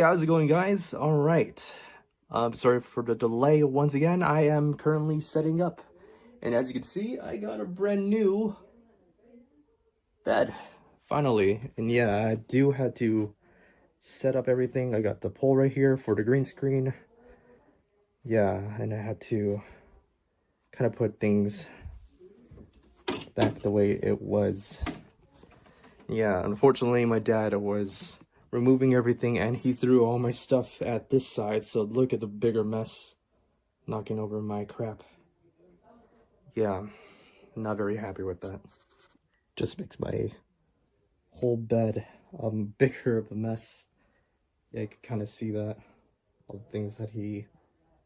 how's it going, guys? All right. Sorry for the delay once again. I am currently setting up, and as you can see, I got a brand new bed finally. And yeah, I do have to set up everything. I got the pole right here for the green screen. Yeah, and I had to kind of put things back the way it was. Yeah, unfortunately, my dad was removing everything and he threw all my stuff at this side, so look at the bigger mess knocking over my crap. Yeah, not very happy with that. Just makes my whole bed bigger of a mess. Yeah, you can kind of see that. All the things that he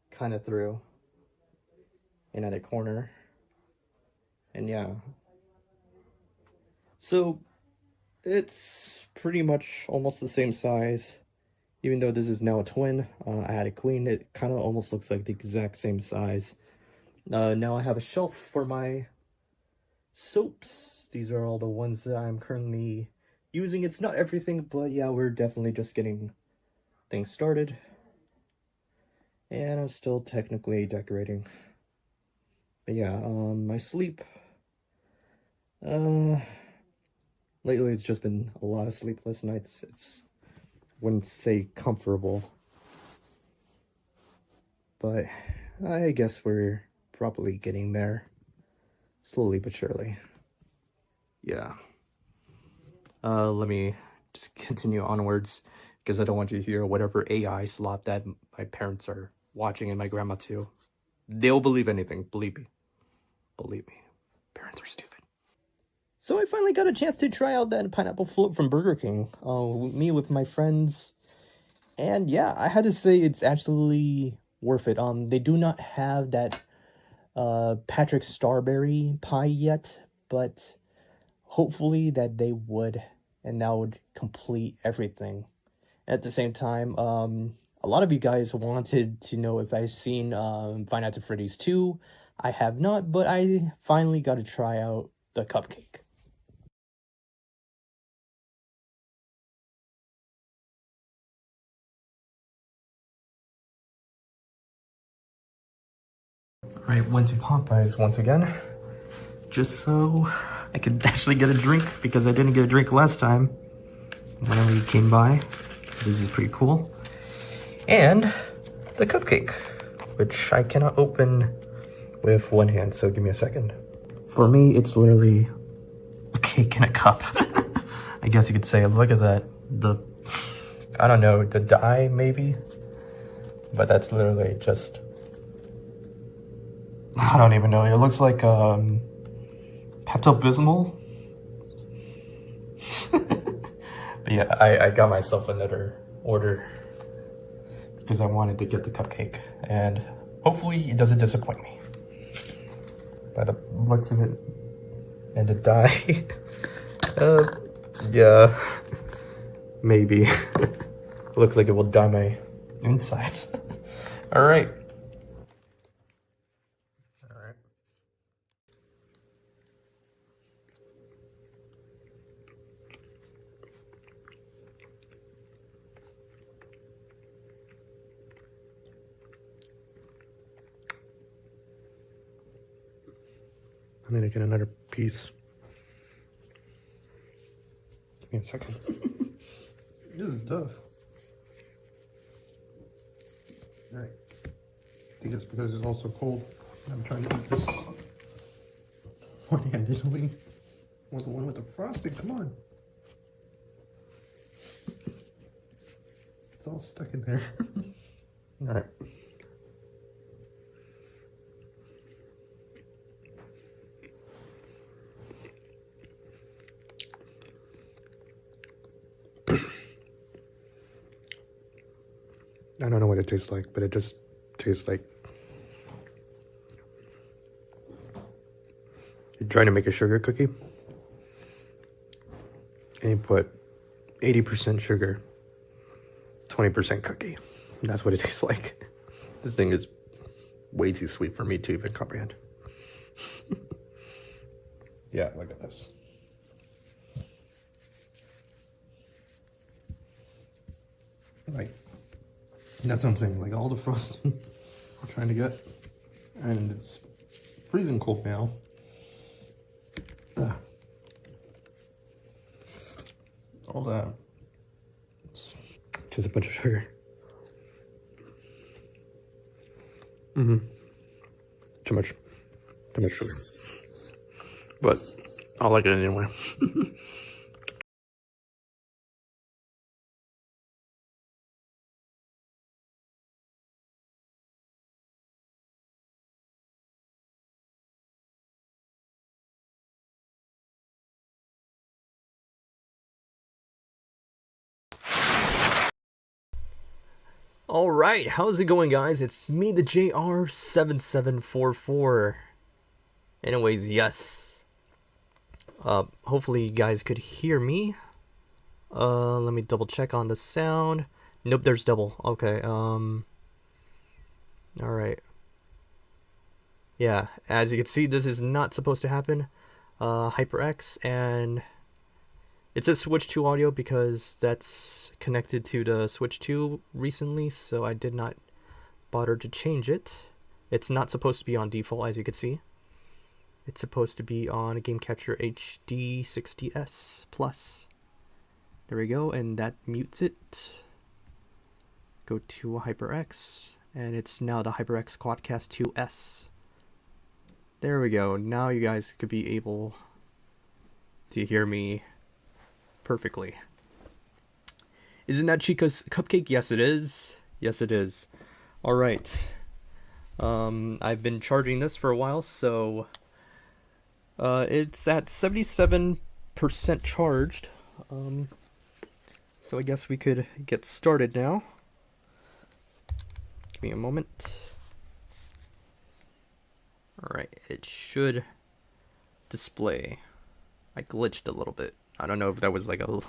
kind of threw in at a corner. And yeah. So, it's pretty much almost the same size. Even though this is now a twin, I had a queen, it kind of almost looks like the exact same size. Now I have a shelf for my soaps. These are all the ones that I'm currently using. It's not everything, but yeah, we're definitely just getting things started. And I'm still technically decorating. But yeah, my sleep. Lately it's just been a lot of sleepless nights. Wouldn't say comfortable, but I guess we're probably getting there, slowly but surely. Yeah. Let me just continue onwards, because I don't want you to hear whatever AI slop that my parents are watching, and my grandma too. They'll believe anything, believe me. Believe me. Parents are stupid. So I finally got a chance to try out that pineapple float from Burger King. Me with my friends. And yeah, I had to say it's absolutely worth it. They do not have that Patrick Starberry pie yet, but hopefully that they would, and that would complete everything. At the same time, a lot of you guys wanted to know if I've seen Five Nights at Freddy's 2. I have not, but I finally got to try out the cupcake. Alright, went to Popeyes once again, just so I could actually get a drink, because I didn't get a drink last time when we came by. This is pretty cool. And the cupcake, which I cannot open with one hand, so give me a second. For me, it's literally a cake in a cup. I guess you could say. Look at that. I don't know, the dye maybe? But that's literally just, I don't even know. It looks like Pepto-Bismol. But yeah, I got myself another order because I wanted to get the cupcake, and hopefully it doesn't disappoint me. By the looks of it, and the dye. Yeah, maybe. Looks like it will dye my insides. All right. I need to get another piece. Give me a second. This is tough. Alright. I think it's because it's also cold. I'm trying to eat this one-handedly. With the one with the frosting, come on. It's all stuck in there. Alright. I don't know what it tastes like, but it just tastes like you're trying to make a sugar cookie and you put 80% sugar, 20% cookie. That's what it tastes like. This thing is way too sweet for me to even comprehend. Yeah, look at this. Like, That's what I'm saying, like all the frost I'm trying to get, and it's freezing cold now. Ugh. All that. It's just a bunch of sugar. Too much sugar. But I like it anyway. Alright, how's it going, guys? It's me, the JR7744. Anyways, yes. Hopefully you guys could hear me. Let me double check on the sound. Nope, there's double. Okay, alright. Yeah, as you can see, this is not supposed to happen. HyperX, and it says Switch 2 audio because that's connected to the Switch 2 recently, so I did not bother to change it. It's not supposed to be on default, as you can see. It's supposed to be on Game Capture HD 60S Plus. There we go, and that mutes it. Go to HyperX, and it's now the HyperX Quadcast 2S. There we go. Now you guys could be able to hear me perfectly. Isn't that Chica's cupcake? Yes, it is. Yes, it is. All right. I've been charging this for a while, so it's at 77% charged. So I guess we could get started now. Give me a moment. All right, it should display. I glitched a little bit. I don't know if that was like a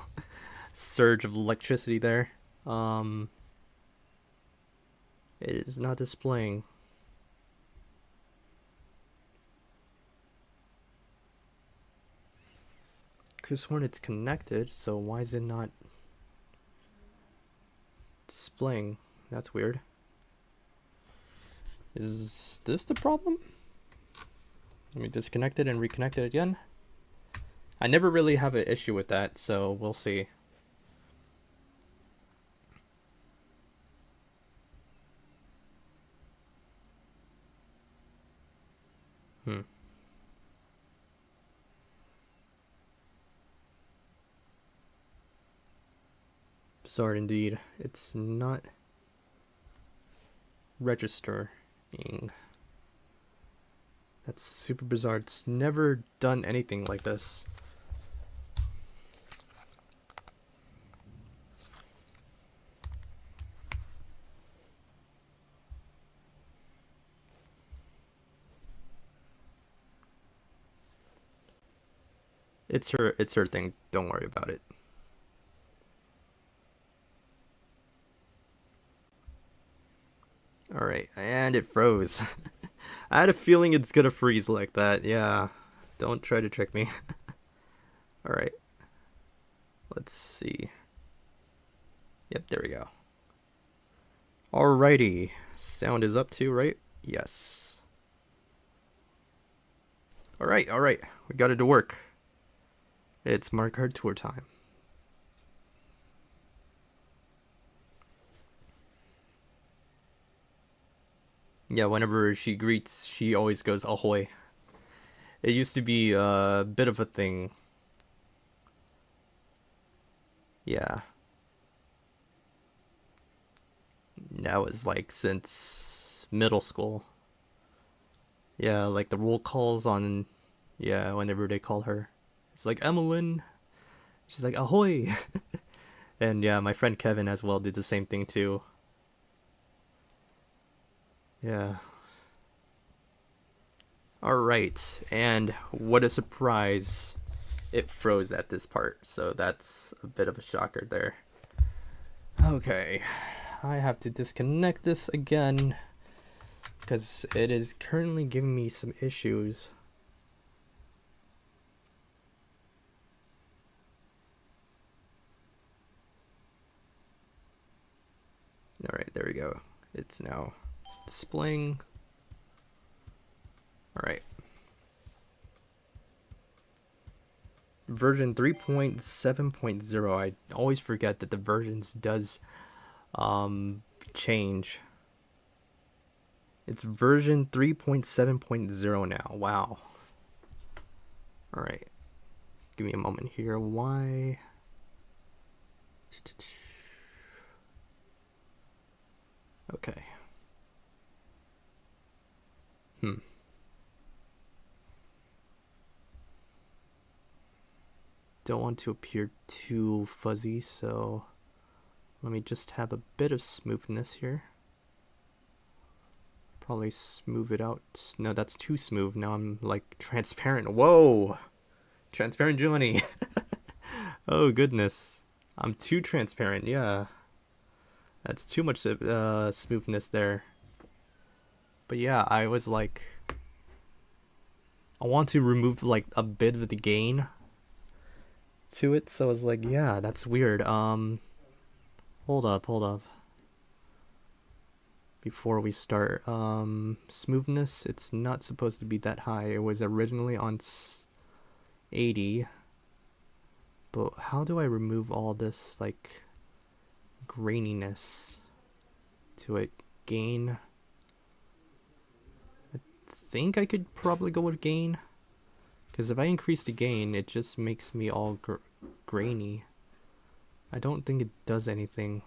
surge of electricity there. It is not displaying. Could have sworn it's connected, so why is it not displaying? That's weird. Is this the problem? Let me disconnect it and reconnect it again. I never really have an issue with that, so we'll see. Bizarre indeed. It's not registering. That's super bizarre. It's never done anything like this. It's her thing. Don't worry about it. Alright, and it froze. I had a feeling it's gonna freeze like that. Yeah, don't try to trick me. Alright, let's see. Yep, there we go. Alrighty, sound is up too, right? Yes. Alright, we got it to work. It's Mario Kart Tour time. Yeah, whenever she greets, she always goes ahoy. It used to be a bit of a thing. Yeah. That was like since middle school. Yeah, like the roll calls on, yeah, whenever they call her. It's like, Emmeline. She's like, ahoy. And yeah, my friend Kevin as well did the same thing too. Yeah. Alright, and what a surprise. It froze at this part, so that's a bit of a shocker there. Okay, I have to disconnect this again because it is currently giving me some issues. Alright, there we go. It's now displaying. Alright. Version 3.7.0. I always forget that the versions does change. It's version 3.7.0 now. Wow. Alright. Give me a moment here. Why? Okay. Don't want to appear too fuzzy, so let me just have a bit of smoothness here. Probably smooth it out. No, that's too smooth. Now I'm like transparent. Whoa! Transparent Germany. Oh goodness. I'm too transparent, yeah. That's too much smoothness there. But yeah, I was like, I want to remove like a bit of the gain to it, so I was like, yeah, that's weird. Hold up. Before we start, smoothness, it's not supposed to be that high. It was originally on 80. But how do I remove all this like graininess to it? Gain. I think I could probably go with gain, because if I increase the gain, it just makes me all grainy. I don't think it does anything,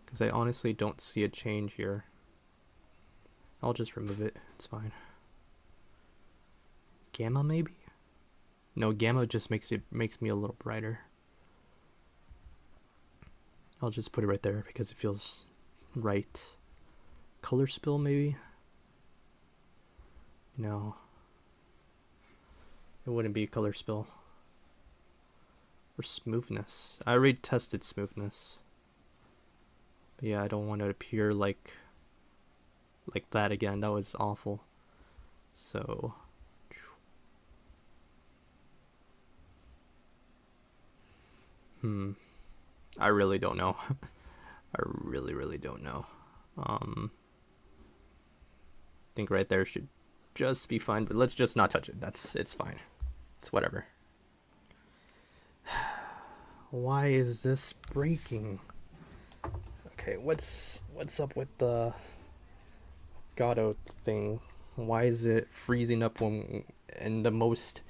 because I honestly don't see a change here. I'll just remove it. It's fine. Gamma maybe? No, gamma just makes me a little brighter. I'll just put it right there because it feels right. Color spill maybe? No. It wouldn't be color spill. Or smoothness. I already tested smoothness. But yeah, I don't want it to appear like that again. That was awful. So I really don't know. I really don't know. I think right there should just be fine, but let's just not touch it. It's fine. It's whatever. Why is this breaking? Okay, what's up with the Gato thing? Why is it freezing up when in the most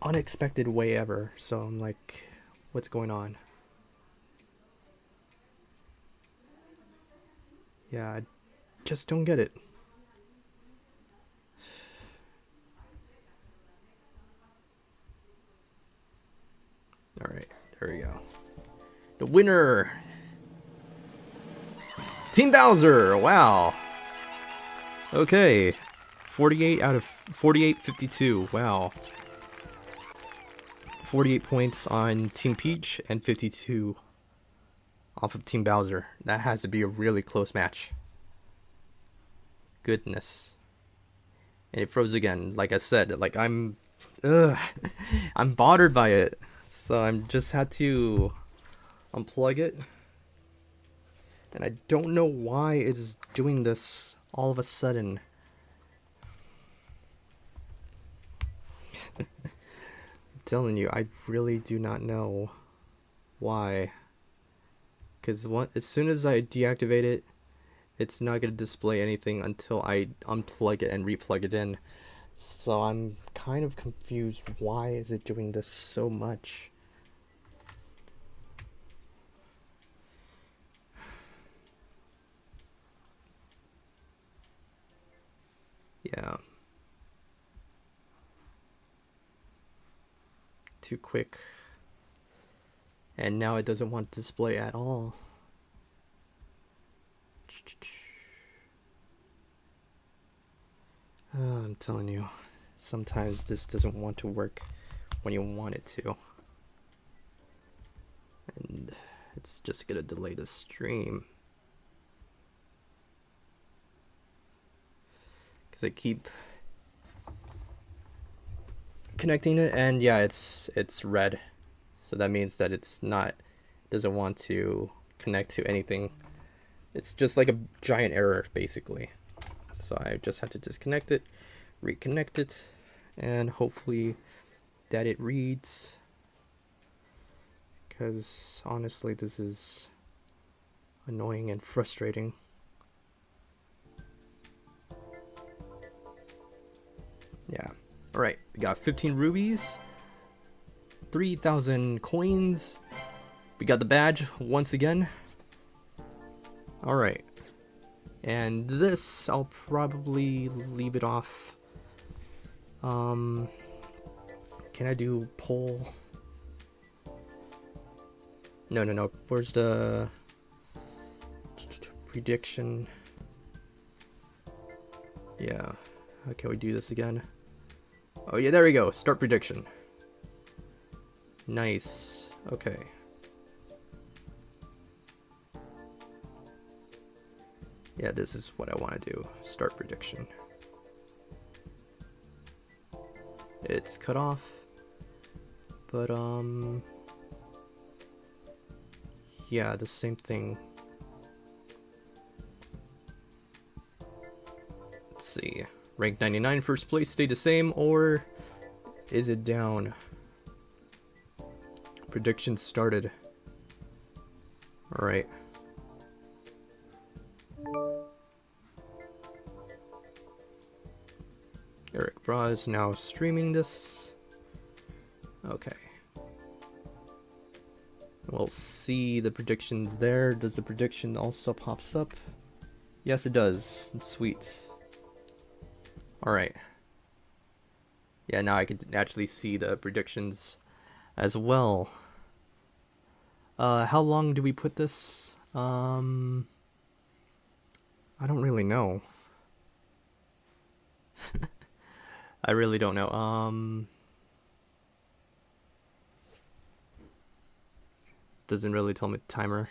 unexpected way ever? So I'm like, what's going on? Yeah, I just don't get it. Alright, there we go. The winner! Team Bowser! Wow. Okay. 48 out of 48, 52. Wow. 48 points on Team Peach and 52 off of Team Bowser. That has to be a really close match. Goodness. And it froze again. Like I said, like I'm bothered by it. So I'm just had to unplug it. And I don't know why it's doing this all of a sudden. I'm telling you, I really do not know why. Because as soon as I deactivate it, it's not going to display anything until I unplug it and replug it in. So I'm kind of confused. Why is it doing this so much? Yeah. Too quick. And now it doesn't want to display at all. I'm telling you, sometimes this doesn't want to work when you want it to. And it's just gonna delay the stream. Because I keep connecting it, and yeah, it's red. So that means that it doesn't want to connect to anything. It's just like a giant error, basically. So I just have to disconnect it, reconnect it, and hopefully that it reads. Because honestly, this is annoying and frustrating. Yeah. Alright, we got 15 rubies, 3,000 coins. We got the badge once again. Alright. And this, I'll probably leave it off. Can I do poll? No. Where's the prediction? Yeah. Okay, we do this again. Oh yeah, there we go. Start prediction. Nice. Okay. Yeah, this is what I want to do. Start prediction. It's cut off. But yeah, the same thing. Let's see. Rank 99, first place, stay the same, or is it down? Prediction started. Alright. Eric Bra is now streaming this. Okay. We'll see the predictions there. Does the prediction also pops up? Yes, it does. Sweet. Alright. Yeah, now I can actually see the predictions as well. How long do we put this? I don't really know. I really don't know. Doesn't really tell me the timer.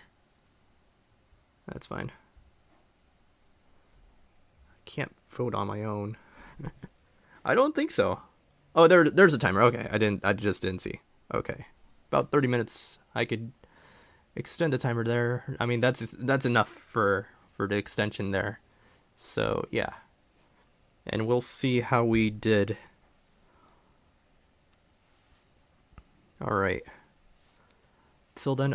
That's fine. I can't vote on my own. I don't think so. Oh, there's a timer. Okay, I just didn't see. Okay. About 30 minutes. I could extend the timer there. I mean, that's enough for the extension there. So, yeah. And we'll see how we did. All right. Till then,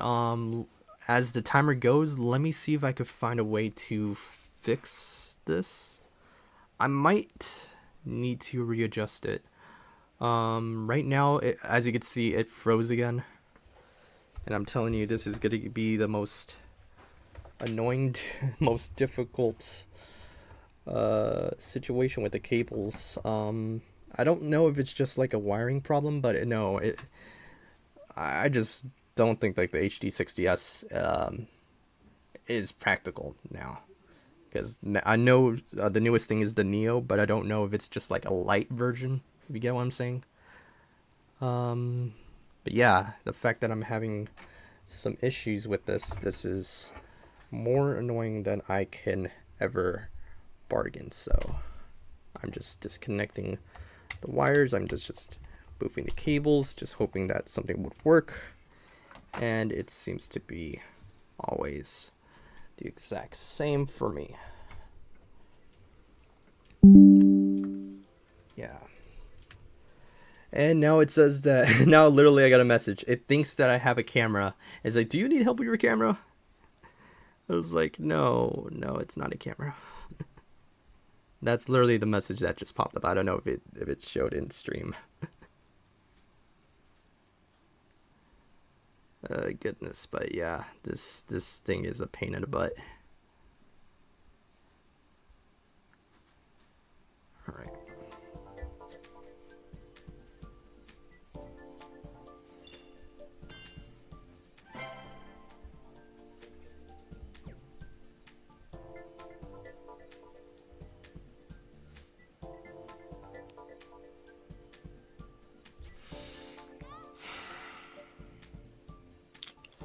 as the timer goes, let me see if I could find a way to fix this. I might need to readjust it. Right now, as you can see, it froze again. And I'm telling you, this is going to be the most annoying, most difficult situation with the cables. I don't know if it's just like a wiring problem, but no, I just don't think like the HD60S is practical now. Because I know the newest thing is the Neo, but I don't know if it's just like a light version, if you get what I'm saying. But yeah, the fact that I'm having some issues with this is more annoying than I can ever bargain. So I'm just disconnecting the wires. I'm just boofing the cables, just hoping that something would work. And it seems to be always the exact same for me. Yeah. And now it says that, now literally I got a message. It thinks that I have a camera. It's like, do you need help with your camera? I was like, no, it's not a camera. That's literally the message that just popped up. I don't know if it showed in stream. Goodness, but yeah, this thing is a pain in the butt. All right.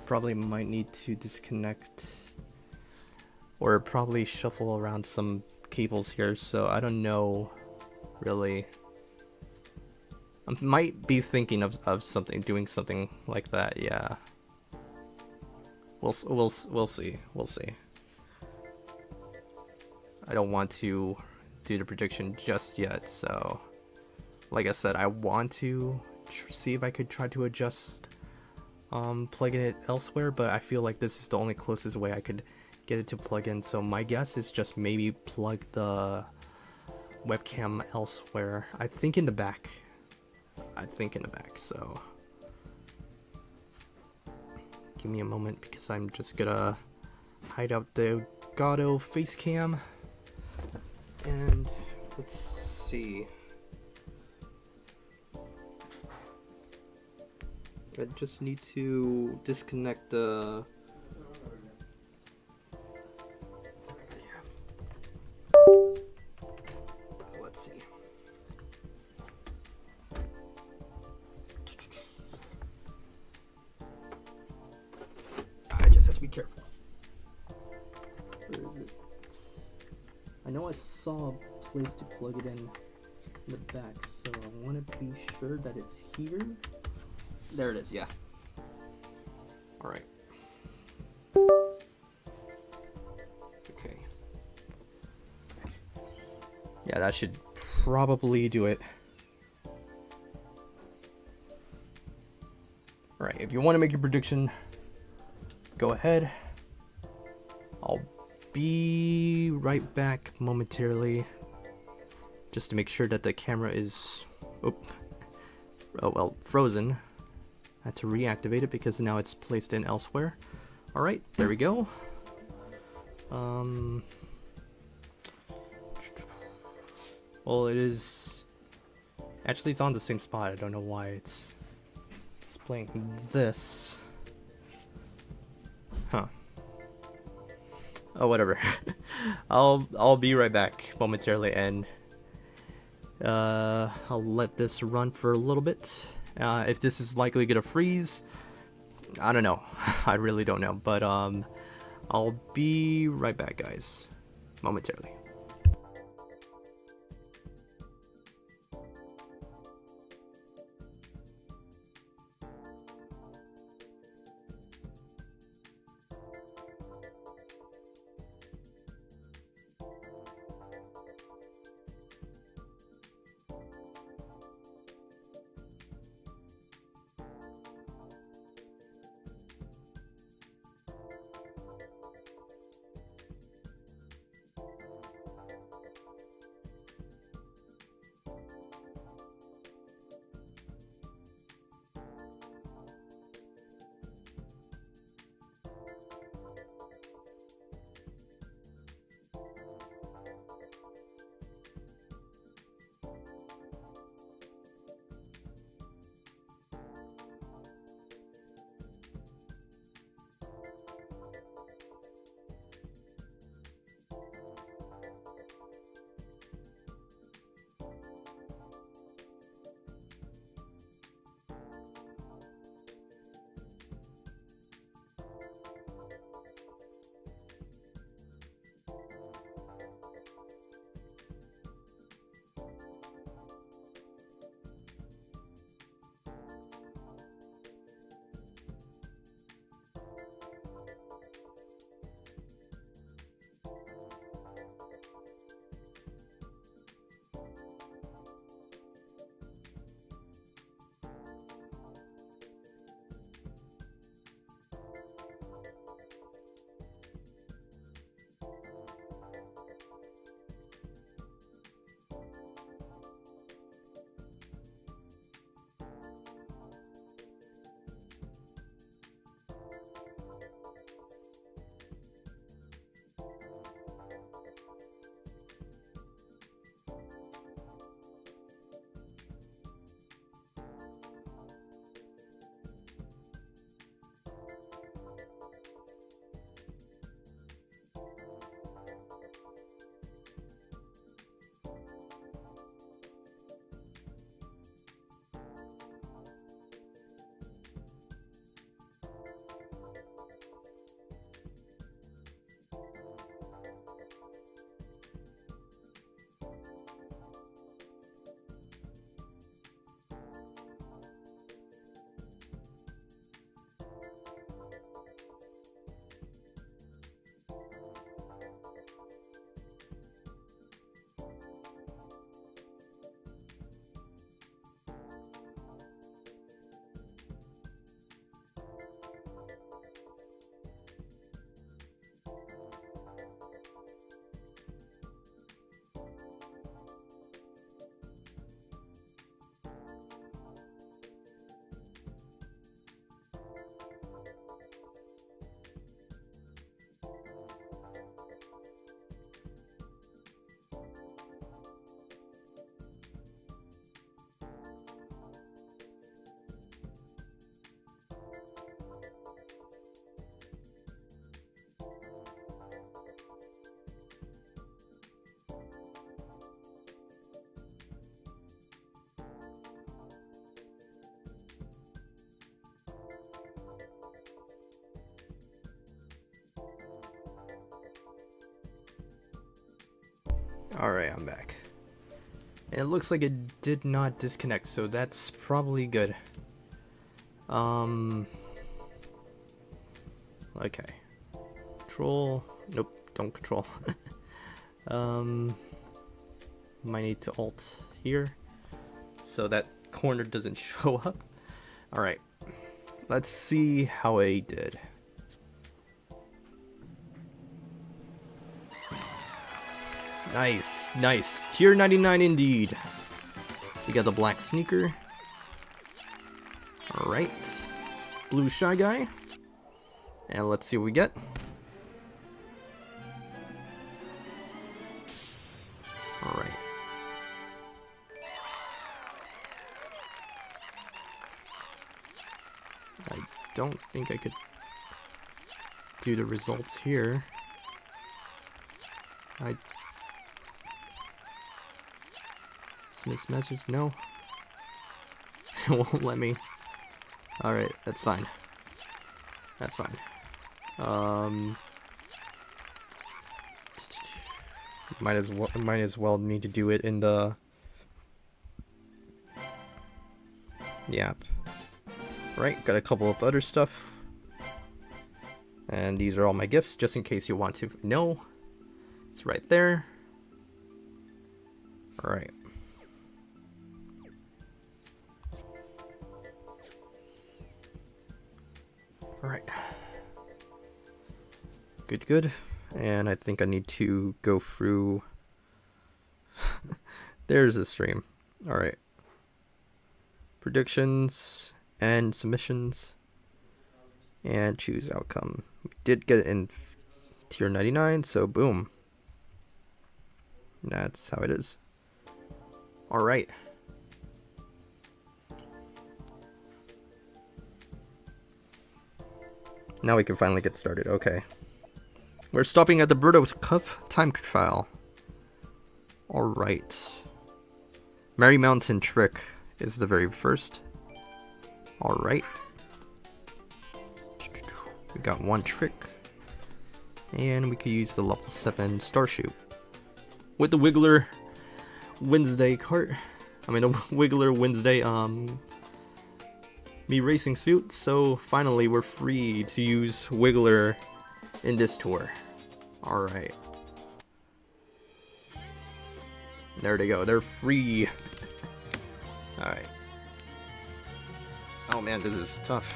Probably might need to disconnect or probably shuffle around some cables here, so I don't know really. I might be thinking of something, doing something like that, yeah. we'll see. We'll see. I don't want to do the prediction just yet, so like I said, I want to see if I could try to adjust plugging it elsewhere, but I feel like this is the only closest way I could get it to plug in. So my guess is just maybe plug the webcam elsewhere. I think in the back. So give me a moment because I'm just gonna hide out the Elgato face cam. And let's see. I just need to disconnect the. Let's see. I just have to be careful. Where is it? I know I saw a place to plug it in the back, so I want to be sure that it's here. There it is, yeah. Alright. Okay. Yeah, that should probably do it. Alright, if you want to make your prediction, go ahead. I'll be right back momentarily, just to make sure that the camera is frozen. I had to reactivate it because now it's placed in elsewhere. Alright, there we go. Well, it is actually, it's on the same spot. I don't know why it's displaying this. Huh. Oh, whatever. I'll be right back momentarily, and I'll let this run for a little bit. If this is likely gonna freeze, I don't know. I really don't know, but I'll be right back, guys, momentarily. Alright, I'm back. And it looks like it did not disconnect, so that's probably good. Okay. Control. Nope, don't control. Might need to alt here so that corner doesn't show up. Alright. Let's see how I did. Nice, nice. Tier 99 indeed. We got the black sneaker. Alright. Blue Shy Guy. And let's see what we get. Alright. I don't think I could do the results here. Dismiss message? No. It won't let me. Alright, that's fine. That's fine. Might as well need to do it in the app. Right, got a couple of other stuff. And these are all my gifts, just in case you want to know. It's right there. Alright. Alright. Good, good. And I think I need to go through... There's a stream. Alright. Predictions and submissions. And choose outcome. We did get it in tier 99, so boom. That's how it is. Alright. Now we can finally get started. Okay. We're stopping at the Birdo Cup time trial. Alright. Merry Mountain Trick is the very first. Alright. We got one trick. And we could use the level 7 Starshoot. With the Wiggler Wednesday cart. I mean, a Wiggler Wednesday, me racing suit. So finally, we're free to use Wiggler in this tour. Alright. There they go. They're free. Alright. Oh man, this is tough.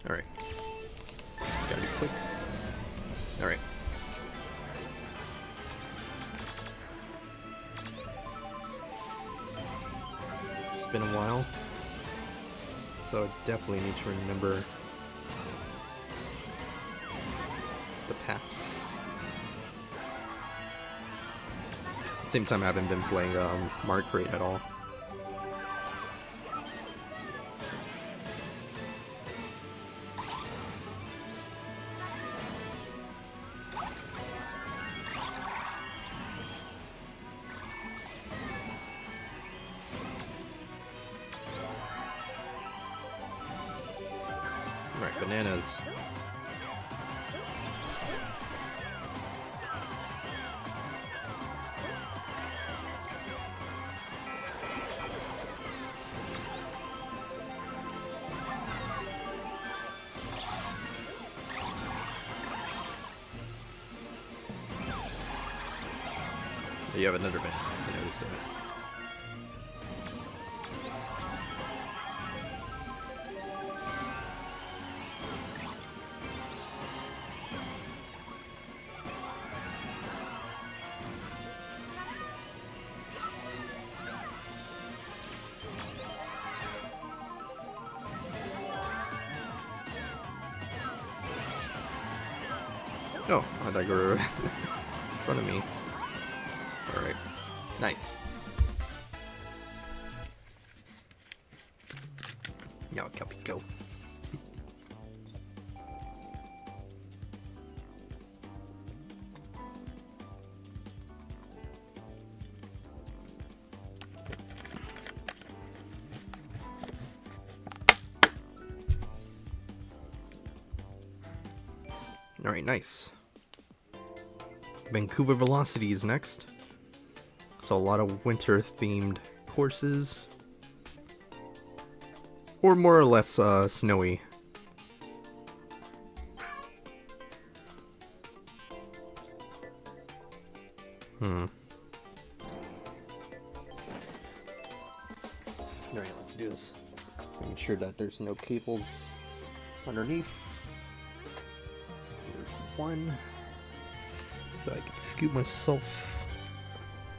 Alright. Just gotta be quick. Alright. It's been a while, so I definitely need to remember the paths. At the same time, I haven't been playing Mario Kart at all. Right, bananas. You have another banana. I noticed that. Oh, I thought you were in front of me. Alright. Nice. Now, Kelpie, go. Alright, nice. Vancouver Velocity is next. So a lot of winter-themed courses. Or more or less snowy. Alright, let's do this. Making sure that there's no cables underneath. Here's one. So I can scoot myself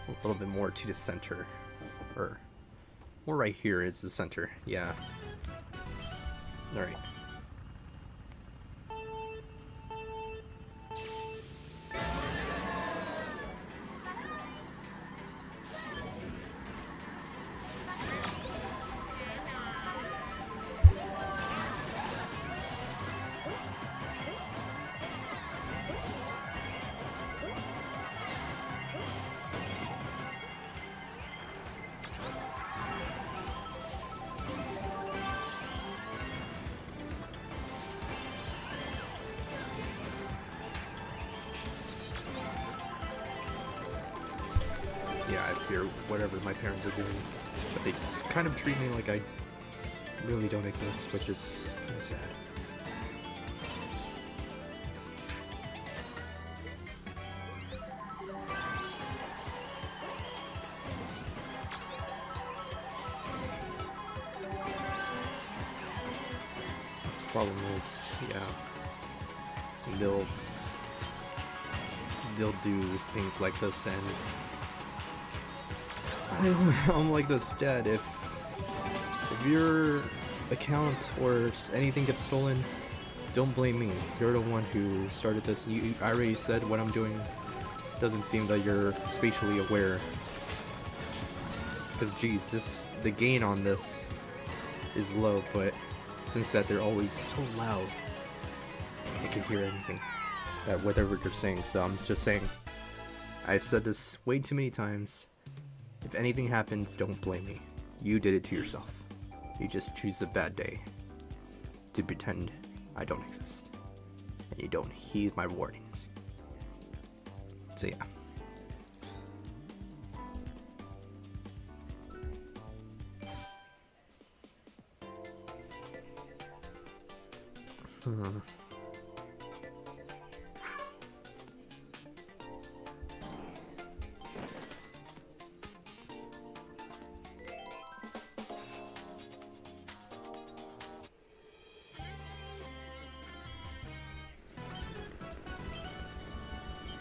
a little bit more to the center. Or more right here is the center, yeah. Alright. Yeah, I fear whatever my parents are doing, but they just kind of treat me like I really don't exist, which is kind of sad. Problem is, yeah, they'll do things like this, and I'm like this, Dad. If your account or anything gets stolen, don't blame me. You're the one who started this. I already said what I'm doing. Doesn't seem that you're spatially aware. Because geez, the gain on this is low, but since that they're always so loud, I can hear anything, whatever they're saying. So I'm just saying, I've said this way too many times. If anything happens, don't blame me. You did it to yourself. You just choose a bad day to pretend I don't exist, and you don't heed my warnings. So yeah.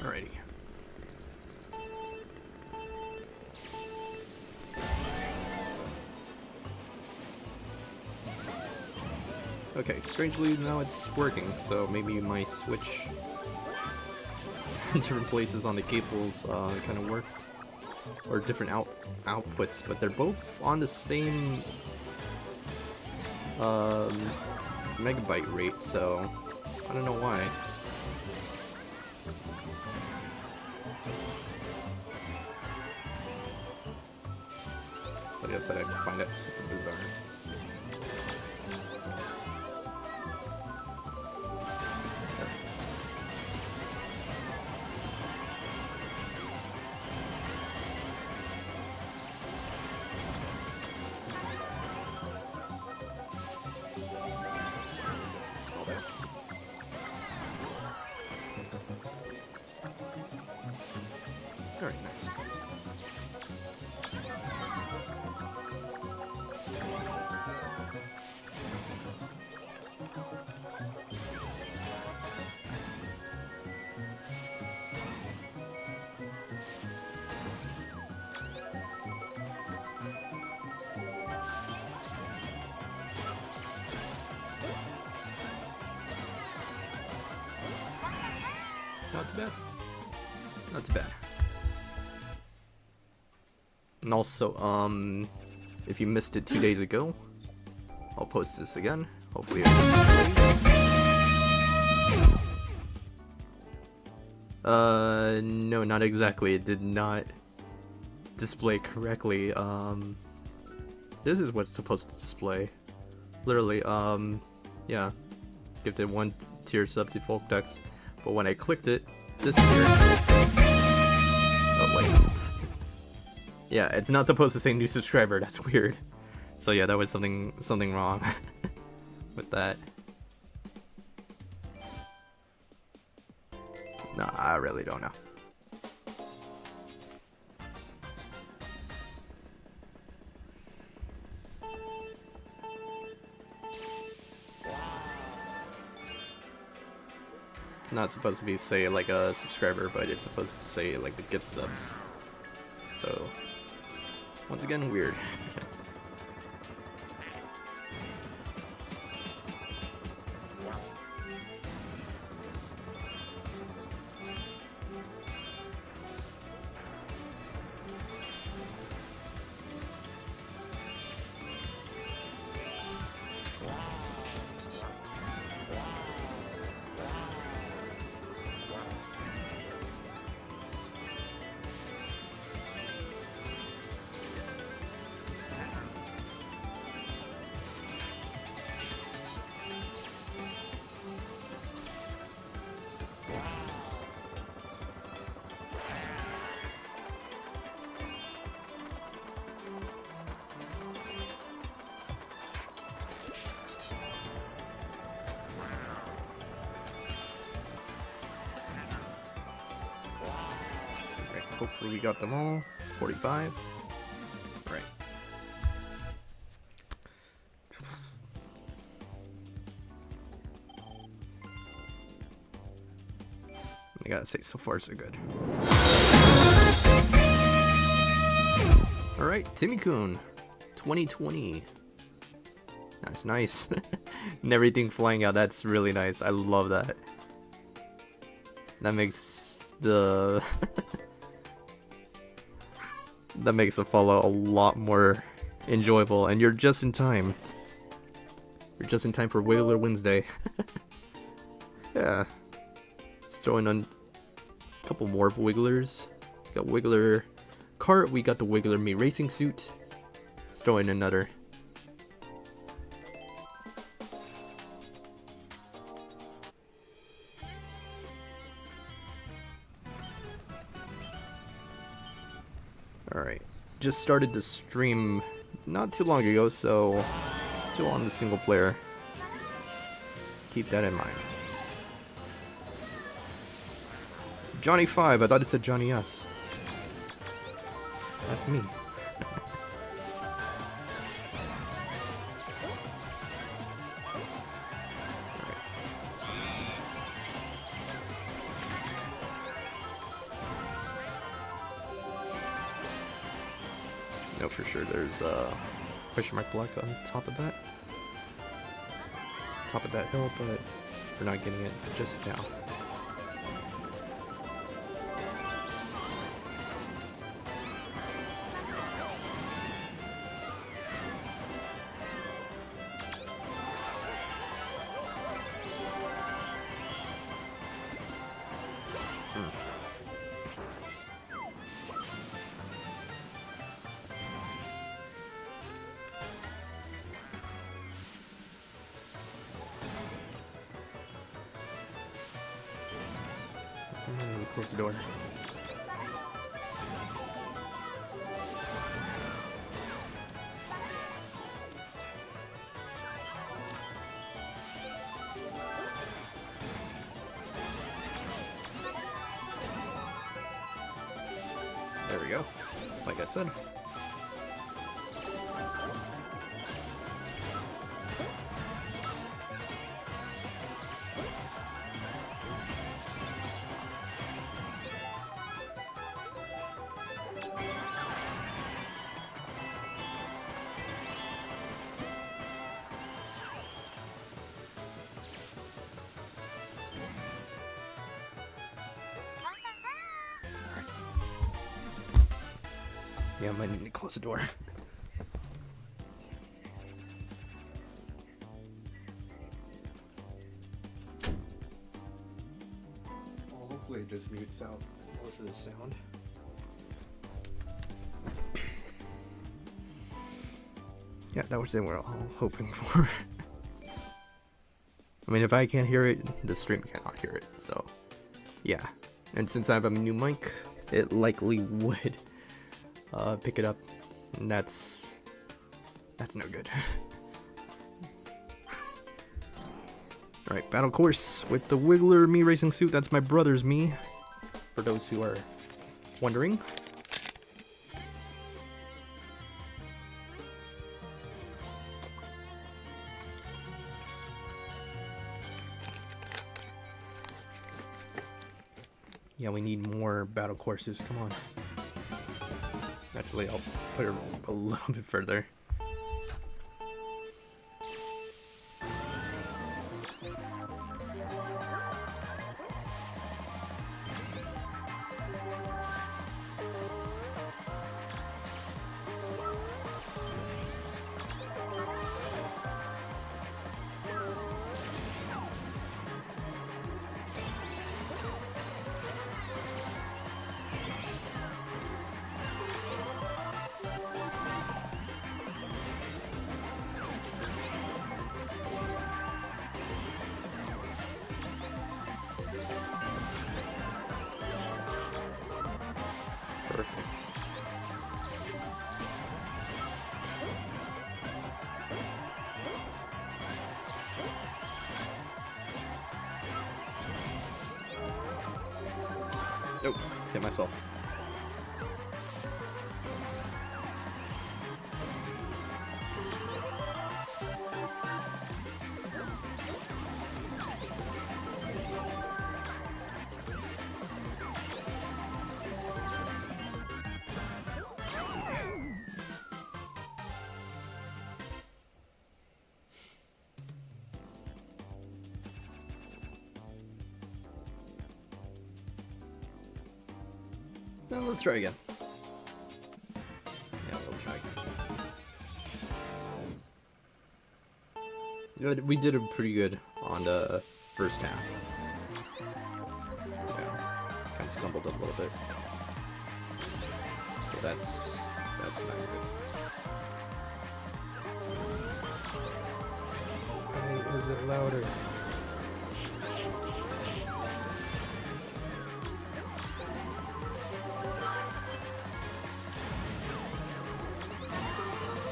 Alrighty. Okay, strangely now it's working, so maybe my switch different places on the cables kind of worked, or different outputs, but they're both on the same megabyte rate, so I don't know why. Like I said, I find that super bizarre. Very nice. Not too bad. Not too bad. And also, if you missed it 2 days ago, I'll post this again. Hopefully no, not exactly. It did not display correctly. This is what's supposed to display. Literally, yeah. Gifted 1 tier sub to Folkdex. but when I clicked it, disappeared. Oh wait. Yeah, it's not supposed to say new subscriber. That's weird. So yeah, that was something wrong with that. Nah, I really don't know. It's not supposed to be say like a subscriber, but it's supposed to say like the gift subs. So once again, weird. Hopefully we got them all. 45. Right. I gotta say, so far so good. Alright, Timmy-kun. 2020. Nice, nice. And everything flying out, that's really nice. I love that. That makes the... that makes the follow a lot more enjoyable, and you're just in time. You're just in time for Wiggler Wednesday. Yeah. Let's throw in a couple more Wigglers. Got Wiggler Kart, we got the Wiggler Me Racing Suit. Let's throw in another. Alright, just started to stream not too long ago, so still on the single player. Keep that in mind. Johnny 5, I thought it said Johnny S. That's me. No, for sure there's question mark block on top of that. Top of that hill, but we're not getting it just now. Close the door. There we go. Like I said. Yeah, I might need to close the door. Well, hopefully it just mutes out most of the sound. Yeah, that was what we're all hoping for. I mean, if I can't hear it, the stream cannot hear it, so Yeah, and since I have a new mic, it likely would pick it up, and that's no good. Alright, battle course with the Wiggler Mii racing suit. That's my brother's Mii, for those who are wondering. Yeah, we need more battle courses, come on. Actually, I'll put it a little bit further. Perfect. Nope, hit myself. Now let's try again. Yeah, we'll try again. We did pretty good on the first half. Yeah, kind of stumbled a little bit. So that's not good. Why is it louder?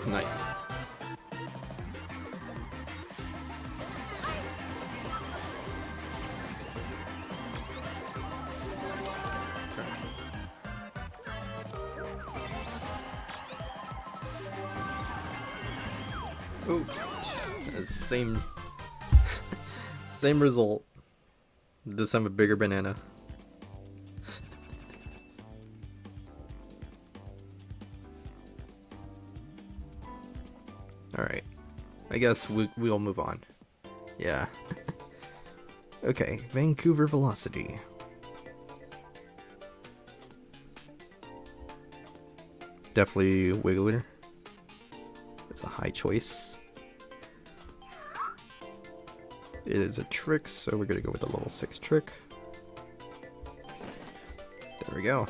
Nice. Oh, same result. This time a bigger banana. Alright, I guess we'll move on. Yeah. Okay, Vancouver Velocity. Definitely Wiggler. It's a high choice. It is a trick, so we're gonna go with the level 6 trick. There we go.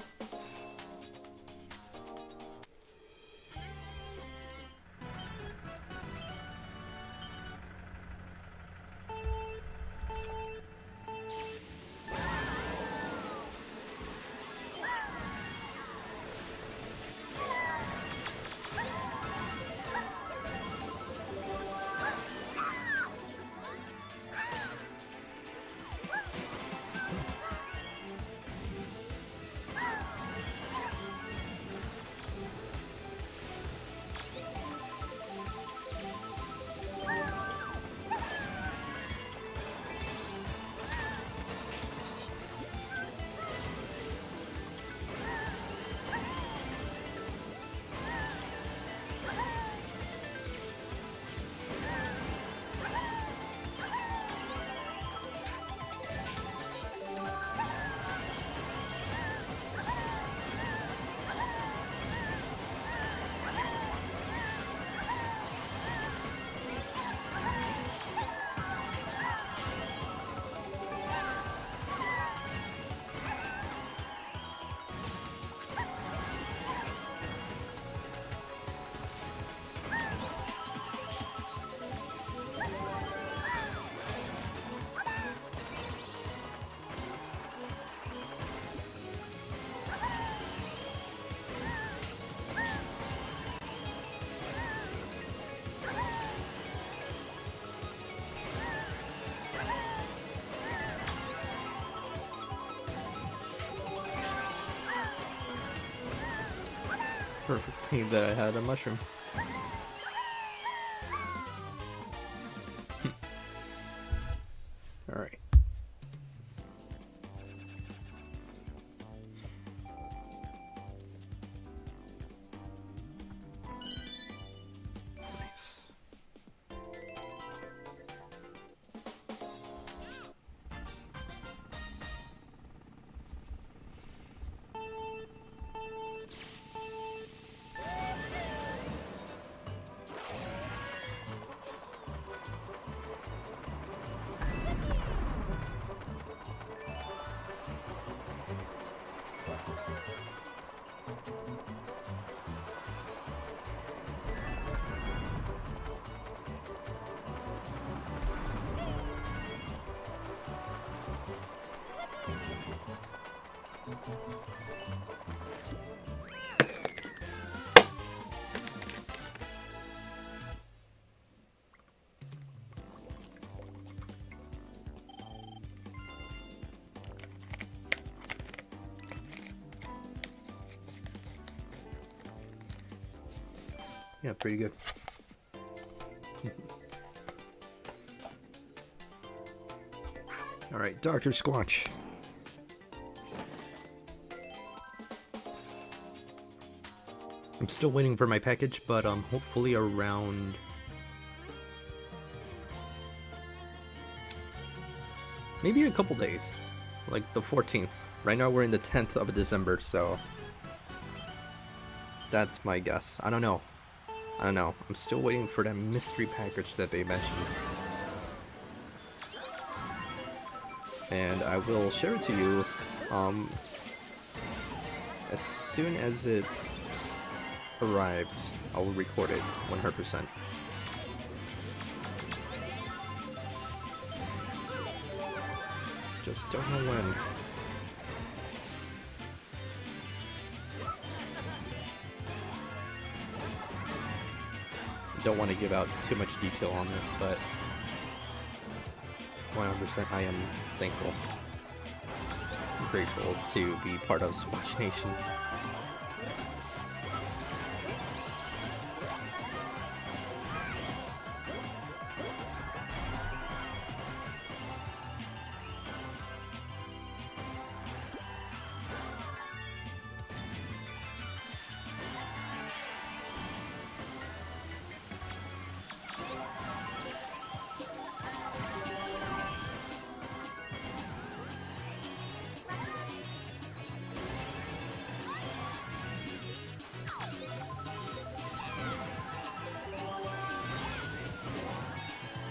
perfectly that I had a mushroom. Alright. Nice. Yeah, pretty good. Alright, Dr. Squatch. I'm still waiting for my package, but hopefully around maybe a couple days, like the 14th. Right now we're in the 10th of December, so that's my guess. I don't know. I'm still waiting for that mystery package that they mentioned. And I will share it to you as soon as it arrives. I will record it 100%. Just don't know when. Don't want to give out too much detail on this, but 100% I am thankful. I'm grateful to be part of Squatch Nation.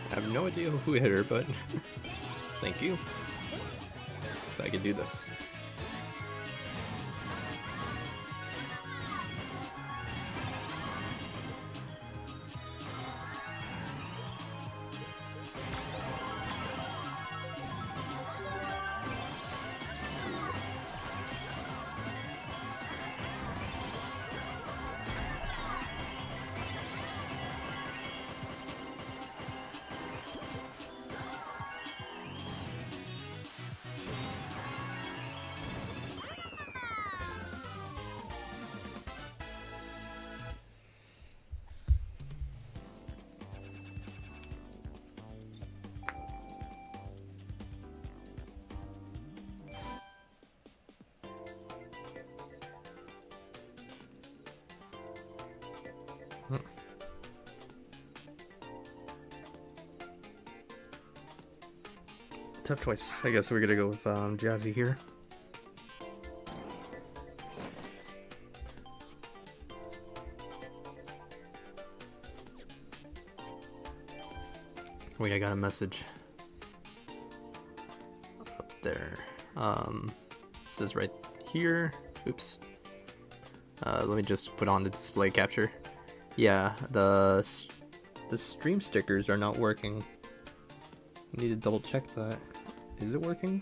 I have no idea who hit her, but thank you. So I can do this. Tough choice. I guess we're gonna go with Jazzy here. Wait, I got a message up there. This is right here. Oops. Let me just put on the display capture. Yeah, the stream stickers are not working. I need to double check that. Is it working?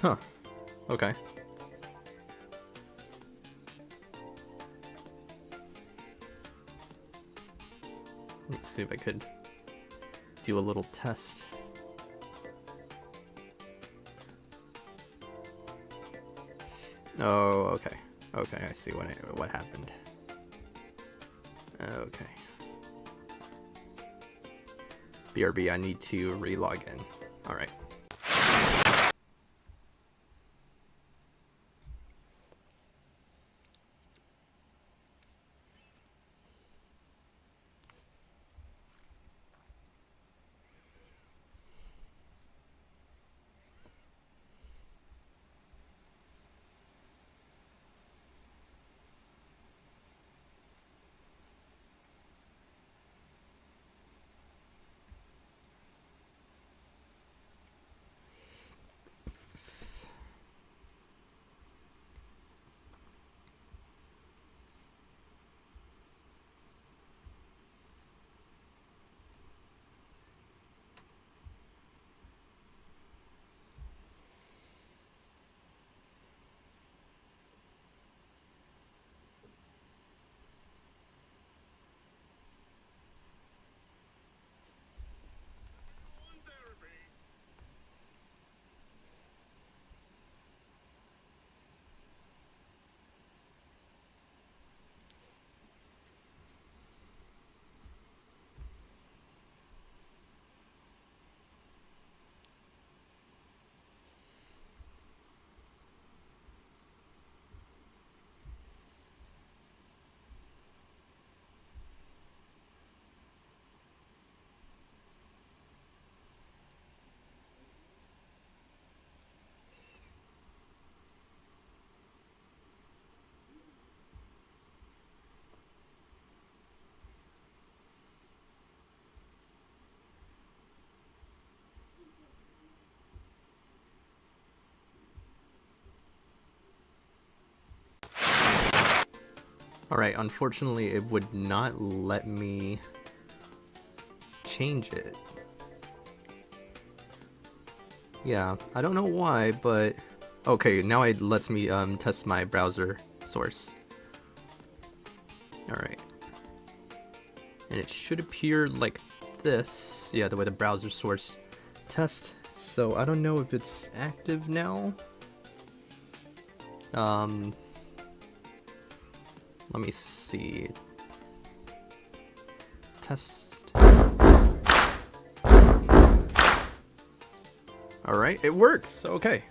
Huh. Okay. Let's see if I could do a little test. Oh, okay. Okay, I see what happened. Okay. BRB, I need to re-log in. Alright. Alright, unfortunately it would not let me change it. Yeah, I don't know why, but... Okay, now it lets me test my browser source. Alright. And it should appear like this. Yeah, the way the browser source test. So I don't know if it's active now. Let me see. Test. Alright, it works! Okay.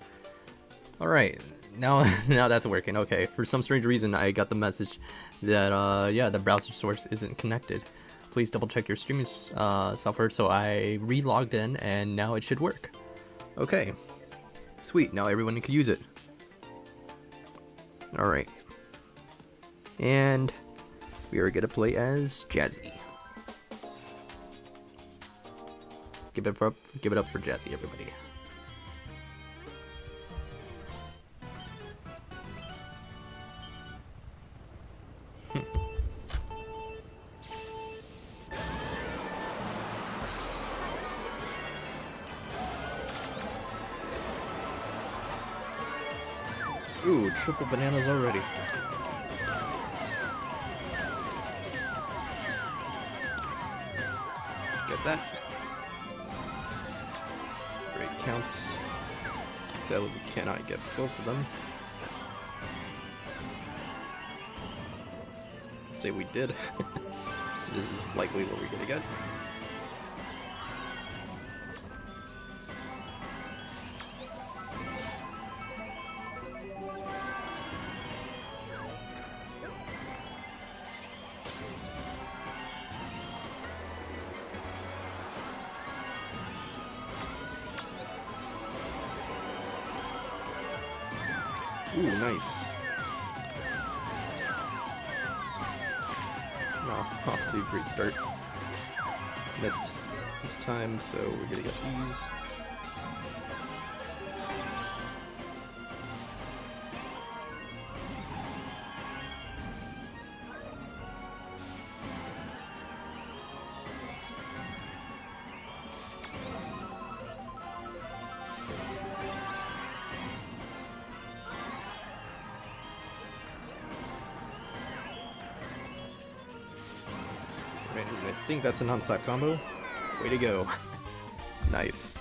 Alright, now that's working. Okay, for some strange reason I got the message that, yeah, the browser source isn't connected. Please double check your streaming software, so I re-logged in and now it should work. Okay. Sweet, now everyone can use it. Alright. And we are gonna play as Jazzy. Give it up for Jazzy, everybody. Ooh, triple bananas already. Get that. Great counts. Sadly, we cannot get both of them. Say we did. This is likely what we're gonna get. Ooh, nice. Oh, off to a great start. Missed this time, so we're gonna get these. I think that's a non-stop combo. Way to go. Nice.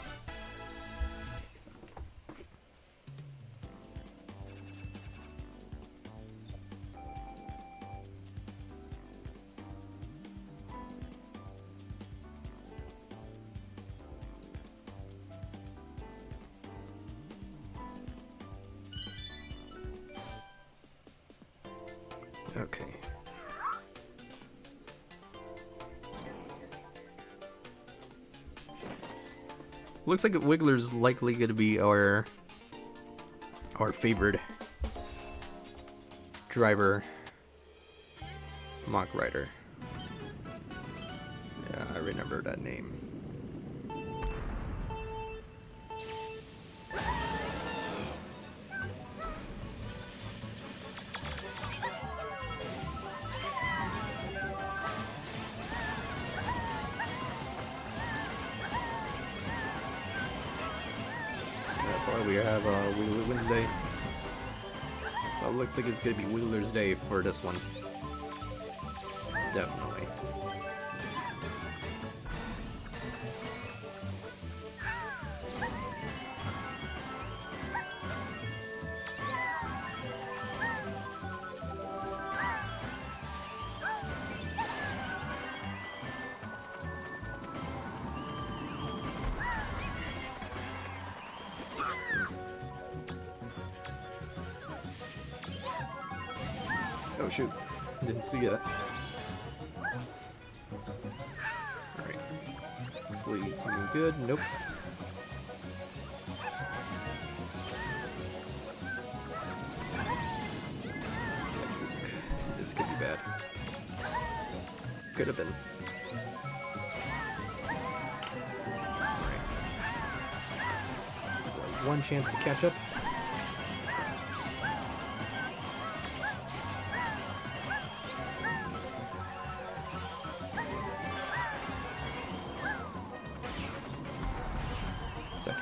Okay. Looks like Wiggler's likely going to be our favored driver mock rider. Yeah, I remember that name. That's why we have Wheeler Wednesday. Well, it looks like it's gonna be Wheeler's Day for this one. Definitely. Oh shoot, didn't see that. Alright. Hopefully something good. Nope. This could be bad. Could have been. Alright. One chance to catch up. Second.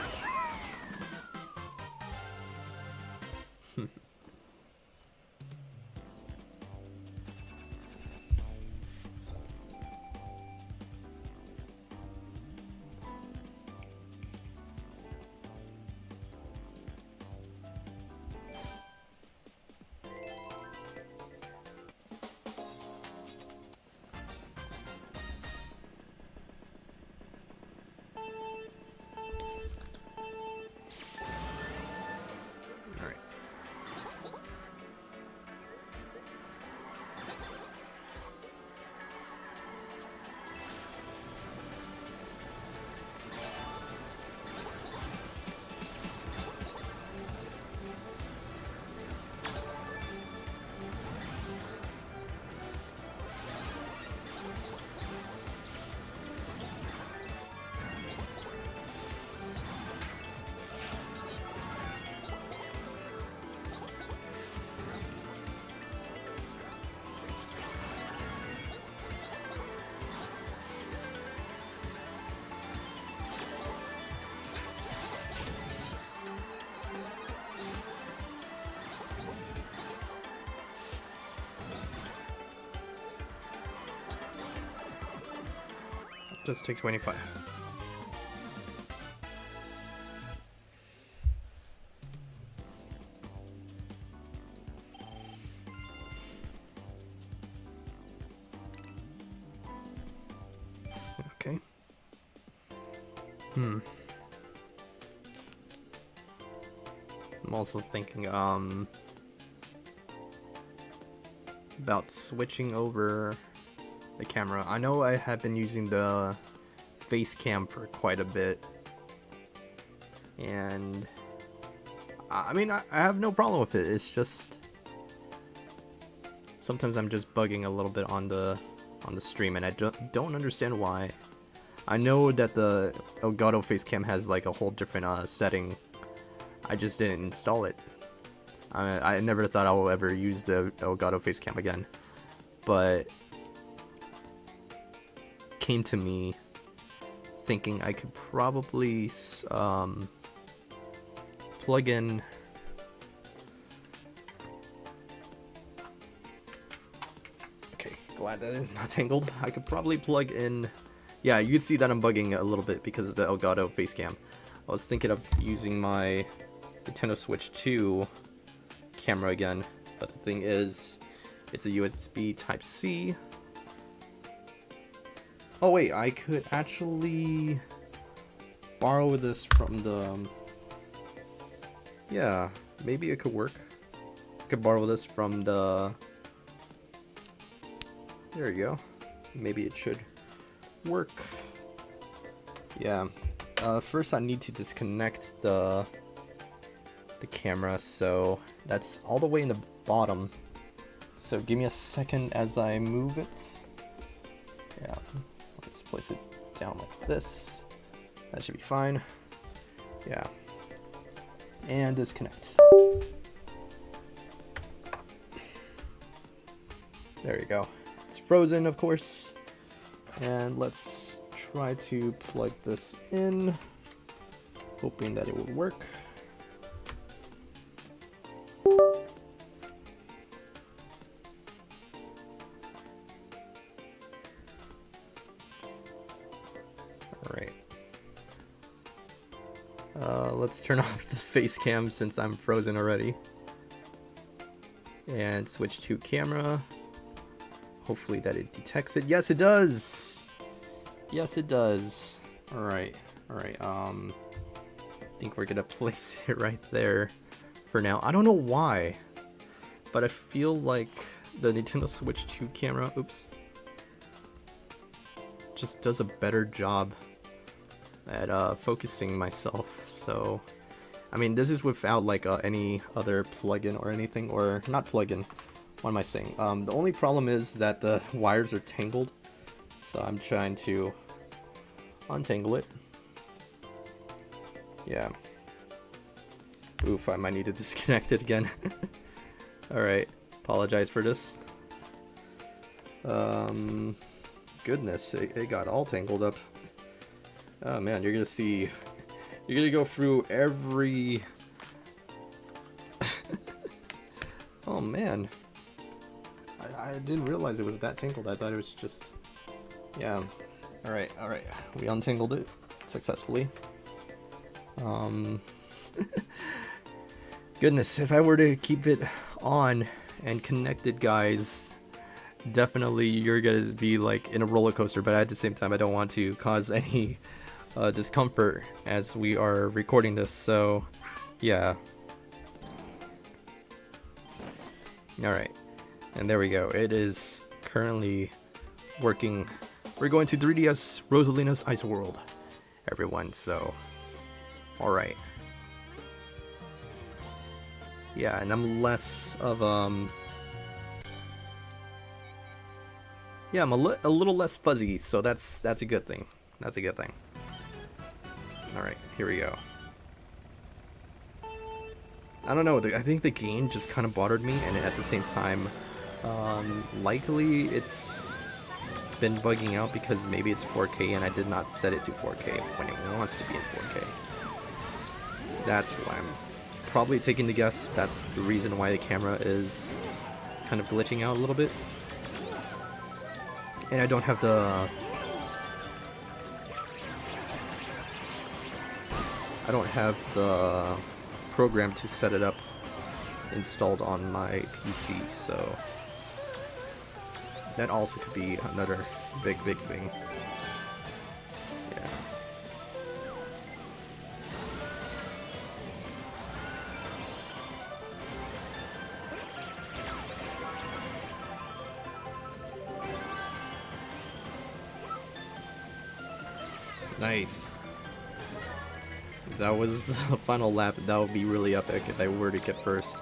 Just take 25. Okay. I'm also thinking about switching over the camera. I know I have been using the face cam for quite a bit, and I mean I have no problem with it. It's just sometimes I'm just bugging a little bit on the stream, and I don't understand why. I know that the Elgato face cam has like a whole different setting. I just didn't install it. I never thought I will ever use the Elgato face cam again, but came to me thinking I could probably plug in glad that it's not tangled. I could probably plug in, yeah, you can see that I'm bugging a little bit because of the Elgato face cam. I was thinking of using my Nintendo Switch 2 camera again, but the thing is, it's a USB Type-C. Oh wait, I could actually borrow this from the, yeah, maybe it could work. I could borrow this from the There you go. Maybe it should work. Yeah. First I need to disconnect the camera, so that's all the way in the bottom. So give me a second as I move it. Yeah, let's place it down like this. That should be fine. Yeah. And disconnect. There you go. It's frozen, of course. And let's try to plug this in, hoping that it will work. Alright. Let's turn off the face cam since I'm frozen already. And switch to camera. Hopefully that it detects it. Yes, it does! Yes, it does. Alright, alright, I think we're gonna place it right there for now. I don't know why, but I feel like the Nintendo Switch 2 camera, oops, just does a better job at focusing myself. So, I mean, this is without like any other plugin or anything, or not plugin. What am I saying? The only problem is that the wires are tangled, so I'm trying to untangle it. Yeah. Oof, I might need to disconnect it again. Alright, apologize for this. Goodness, it got all tangled up. Oh man, you're gonna go through every... Oh man. I didn't realize it was that tangled. I thought it was just... Yeah. Alright, alright. We untangled it successfully. Goodness, if I were to keep it on and connected, guys, definitely you're gonna be like in a roller coaster, but at the same time I don't want to cause any discomfort as we are recording this, so yeah. Alright, and there we go. It is currently working. We're going to 3DS Rosalina's Ice World, everyone, so alright. Yeah, and I'm less of yeah, I'm a little less fuzzy, so that's a good thing. That's a good thing. Alright, here we go. I don't know, I think the game just kind of bothered me, and at the same time, likely it's been bugging out because maybe it's 4K and I did not set it to 4K when it wants to be in 4K. That's why I'm probably taking the guess. That's the reason why the camera is kind of glitching out a little bit. And I don't have the... program to set it up installed on my PC, so that also could be another big thing. Yeah. Nice. If that was the final lap, that would be really epic if I were to get first.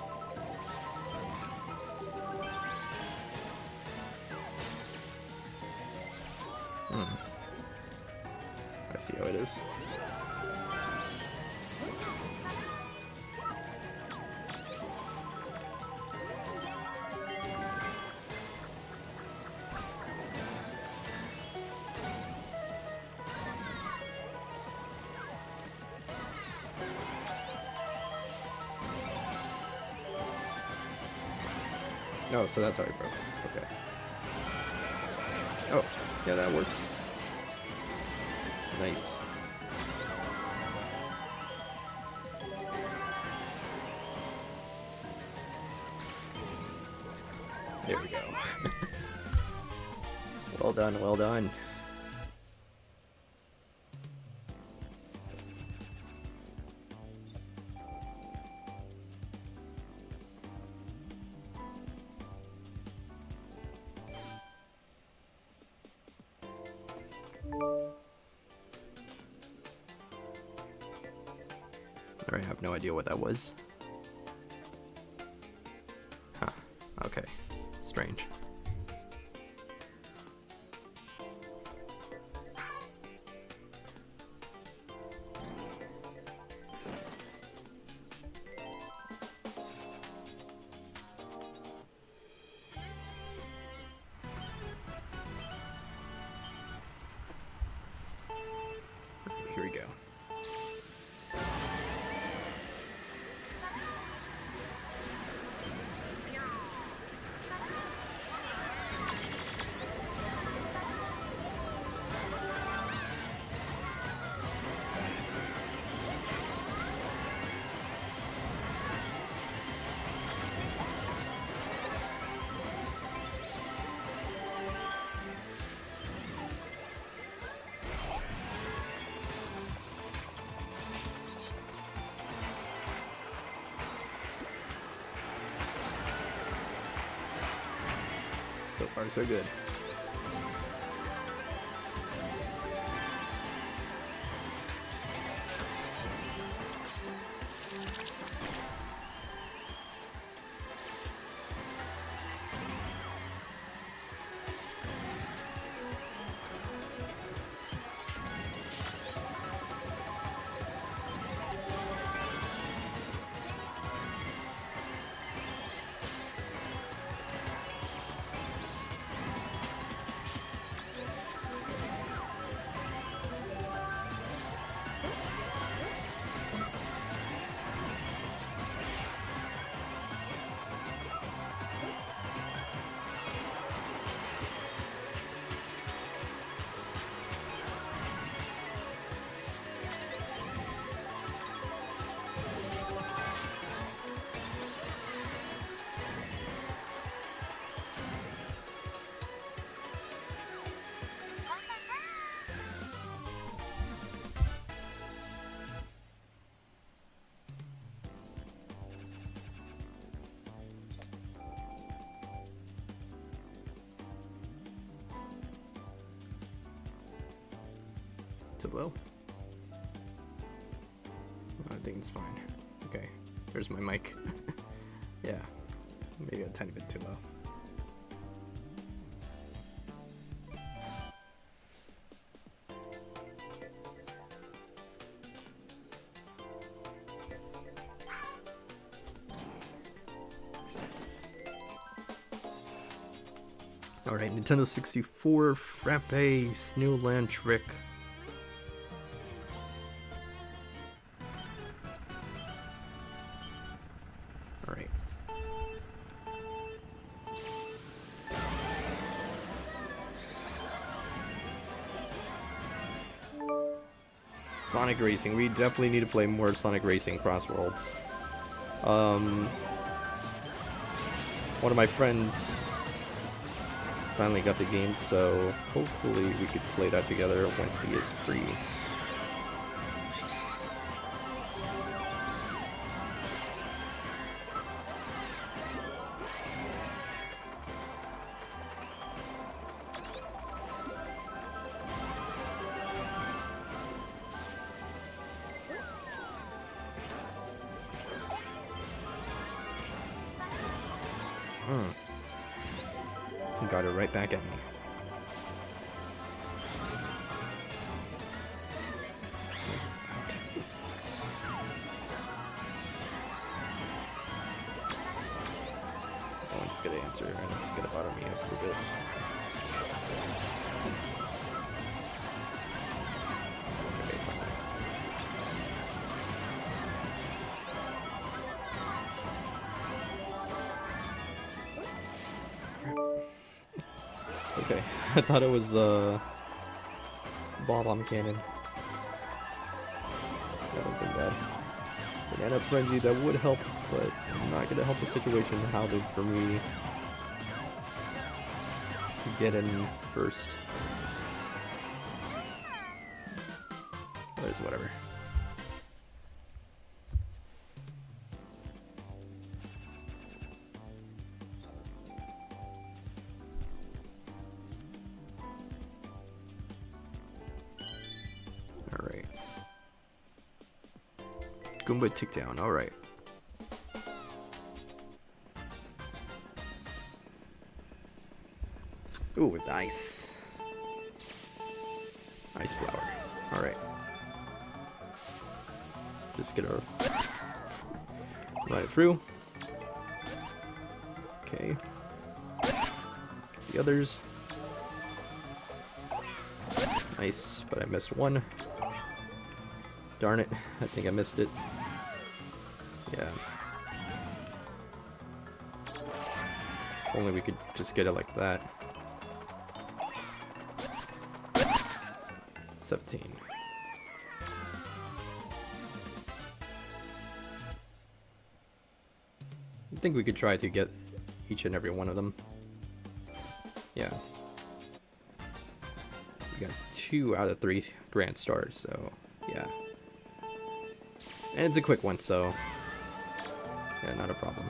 I see how it is. Oh, so that's how it broke. Okay. Oh, yeah, that works. Nice. There we go. Well done, well done. I have no idea what that was. Huh. Okay. Strange. Here we go. So far, so good. Too low? I think it's fine. Okay, there's my mic. Yeah, maybe a tiny bit too low. Alright, Nintendo 64 Frappe Snowland Trick. Alright. Sonic Racing. We definitely need to play more Sonic Racing Cross Worlds. One of my friends finally got the game, so hopefully we could play that together when he is free. Got it right back at me. That one's a good answer, and it's gonna bother me up for a bit. Okay, fine. Okay, I thought it was bomb cannon. I don't think that banana frenzy that would help, but not gonna help the situation how big for me to get in first. But it's whatever. Goomba takedown. All right. Ooh, nice. Ice flower. All right. Just get our right through. Okay. The others. Nice, but I missed one. Darn it. I think I missed it. Yeah. If only we could just get it like that. 17. I think we could try to get each and every one of them. Yeah. We got 2 out of 3 grand stars, so yeah. And it's a quick one, so yeah, not a problem.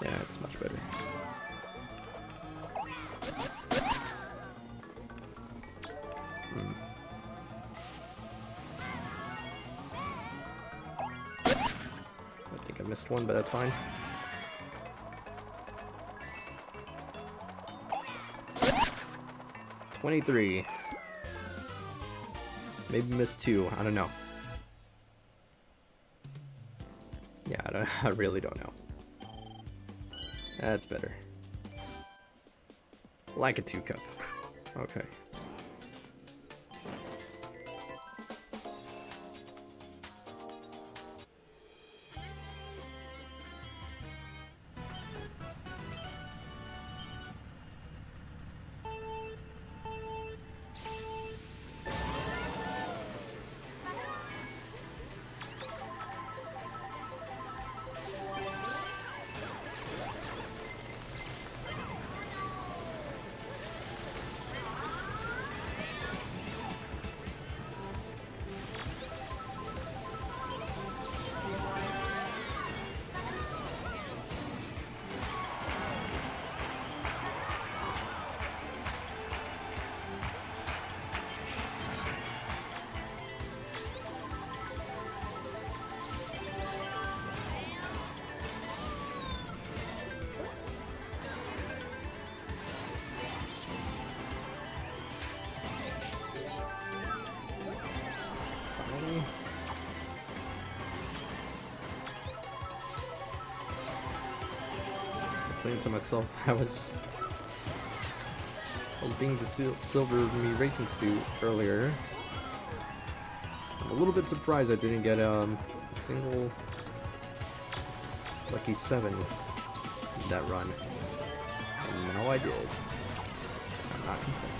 Yeah, it's much better. I think I missed one, but that's fine. $23. Maybe missed 2. I don't know. Yeah, I really don't know. That's better. Like a 2 cup. Okay. Saying to myself, I was being the silver me racing suit earlier. I'm a little bit surprised I didn't get a single lucky 7 in that run. And now I did. I'm not complaining.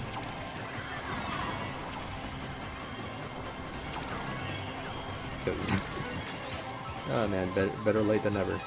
Because oh man, better late than never.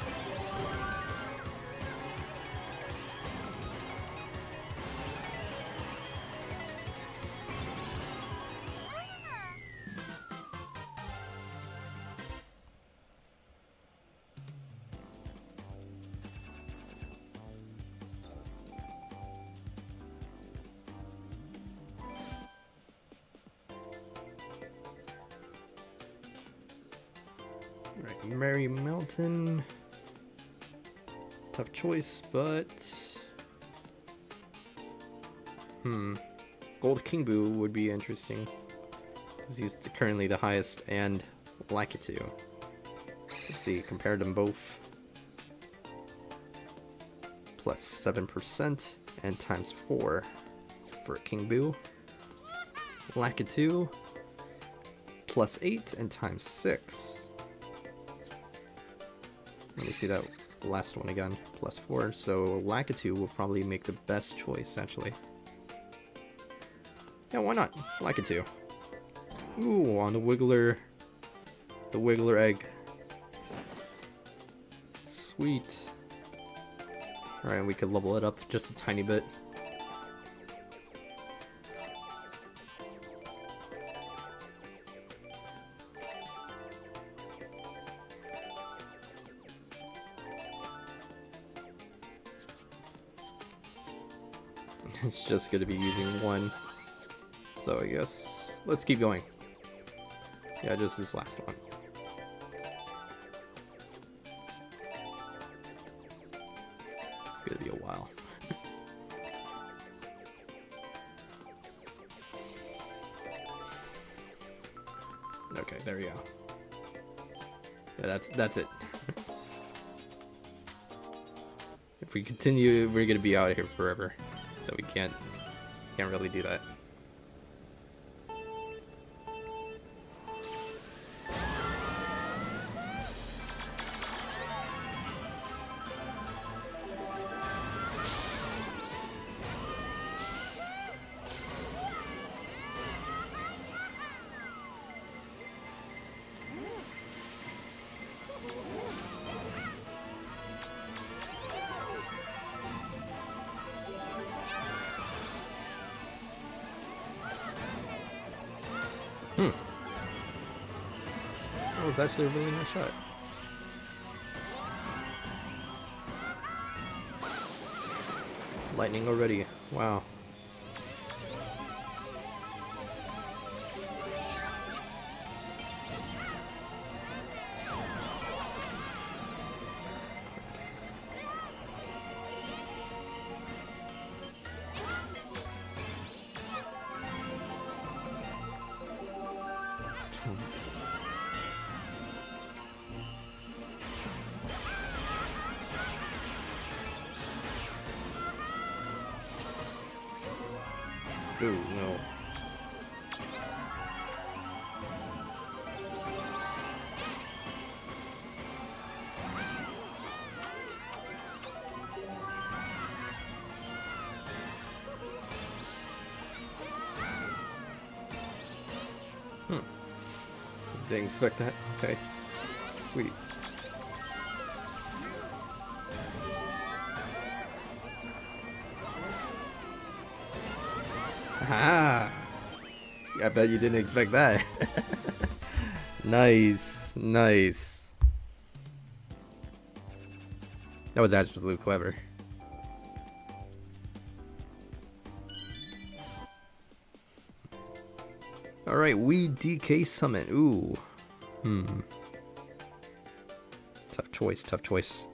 Right, Merry Mountain. Tough choice, but Gold King Boo would be interesting, because he's currently the highest, and Lakitu. Let's see, compare them both. Plus 7% and times 4 for King Boo. Lakitu plus 8 and times 6. Let me see that last one again. Plus 4. So Lakitu will probably make the best choice, actually. Yeah, why not? Lakitu. Ooh, on the Wiggler. The Wiggler egg. Sweet. Alright, we could level it up just a tiny bit. it's just going to be using one. So I guess let's keep going. Yeah, just this last one. It's going to be a while. Okay, there we go. Yeah, that's it. If we continue, we're gonna be out here forever, so we can't really do that. That was actually a really nice shot. Lightning already. Wow. Ooh, no. Didn't expect that. Okay. Sweet. Ah! Yeah, I bet you didn't expect that. Nice. Nice. That was absolutely clever. Alright, we DK Summit. Ooh. Tough choice, tough choice.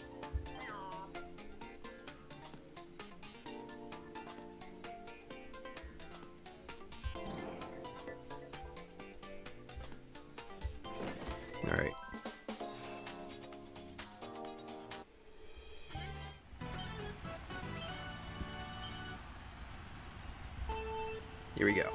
Alright. Here we go.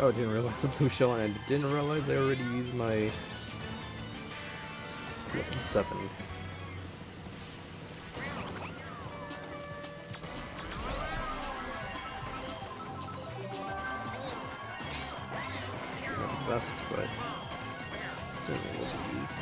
Oh, I didn't realize the blue shell, and I didn't realize I already used my lucky 7. Not the best, but certainly will be used.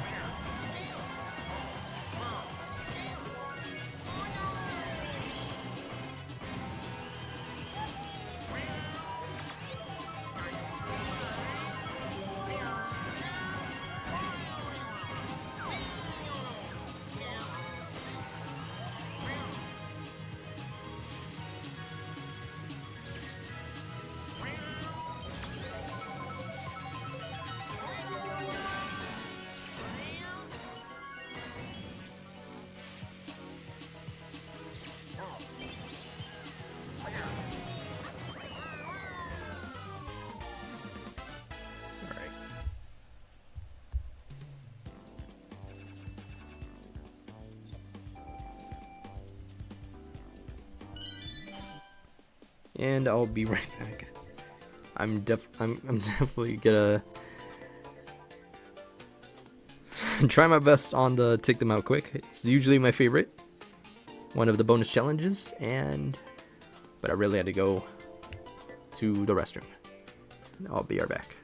and I'll be right back. I'm definitely gonna try my best on the take them out quick. It's usually my favorite, one of the bonus challenges, but I really had to go to the restroom. I'll be right back.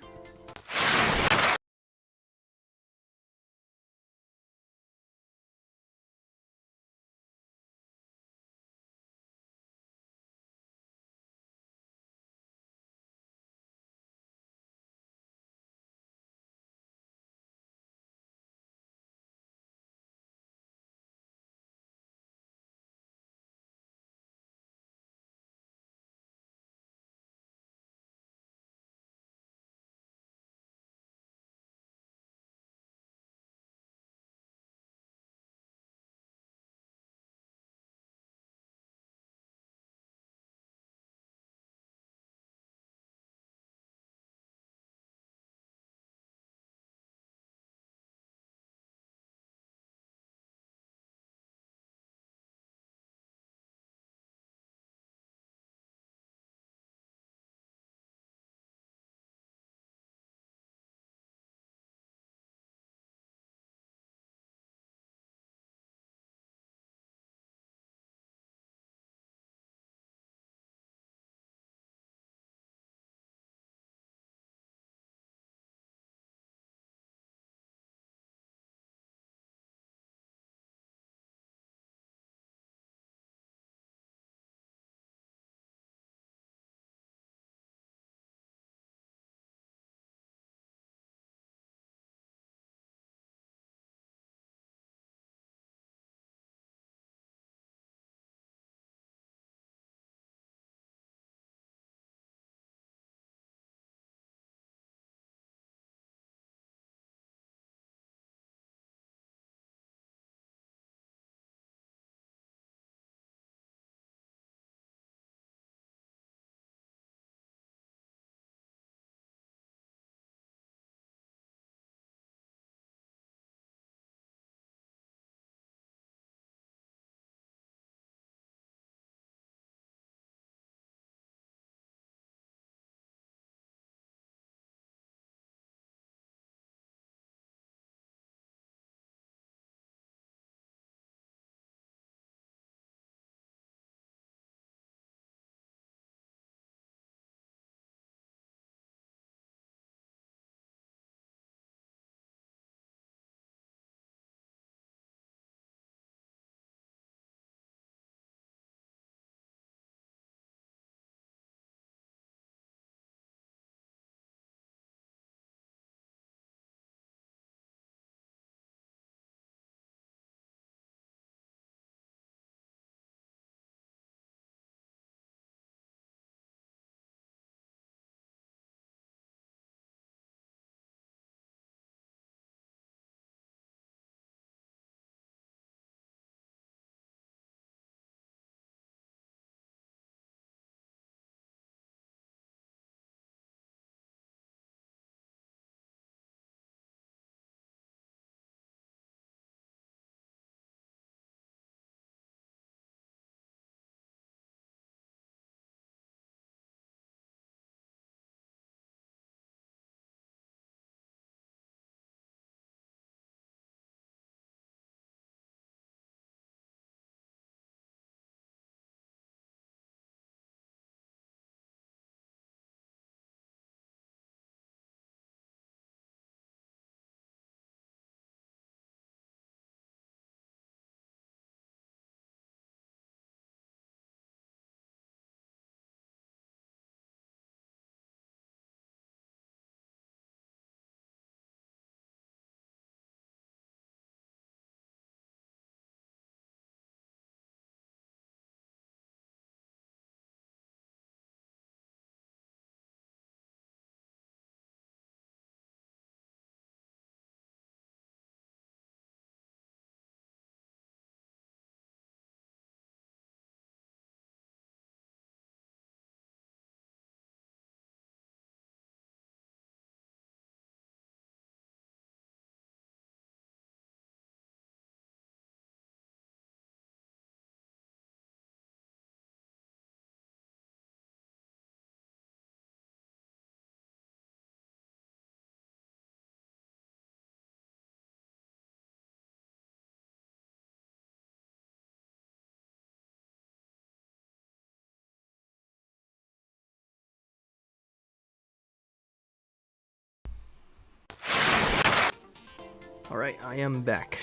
Alright, I am back.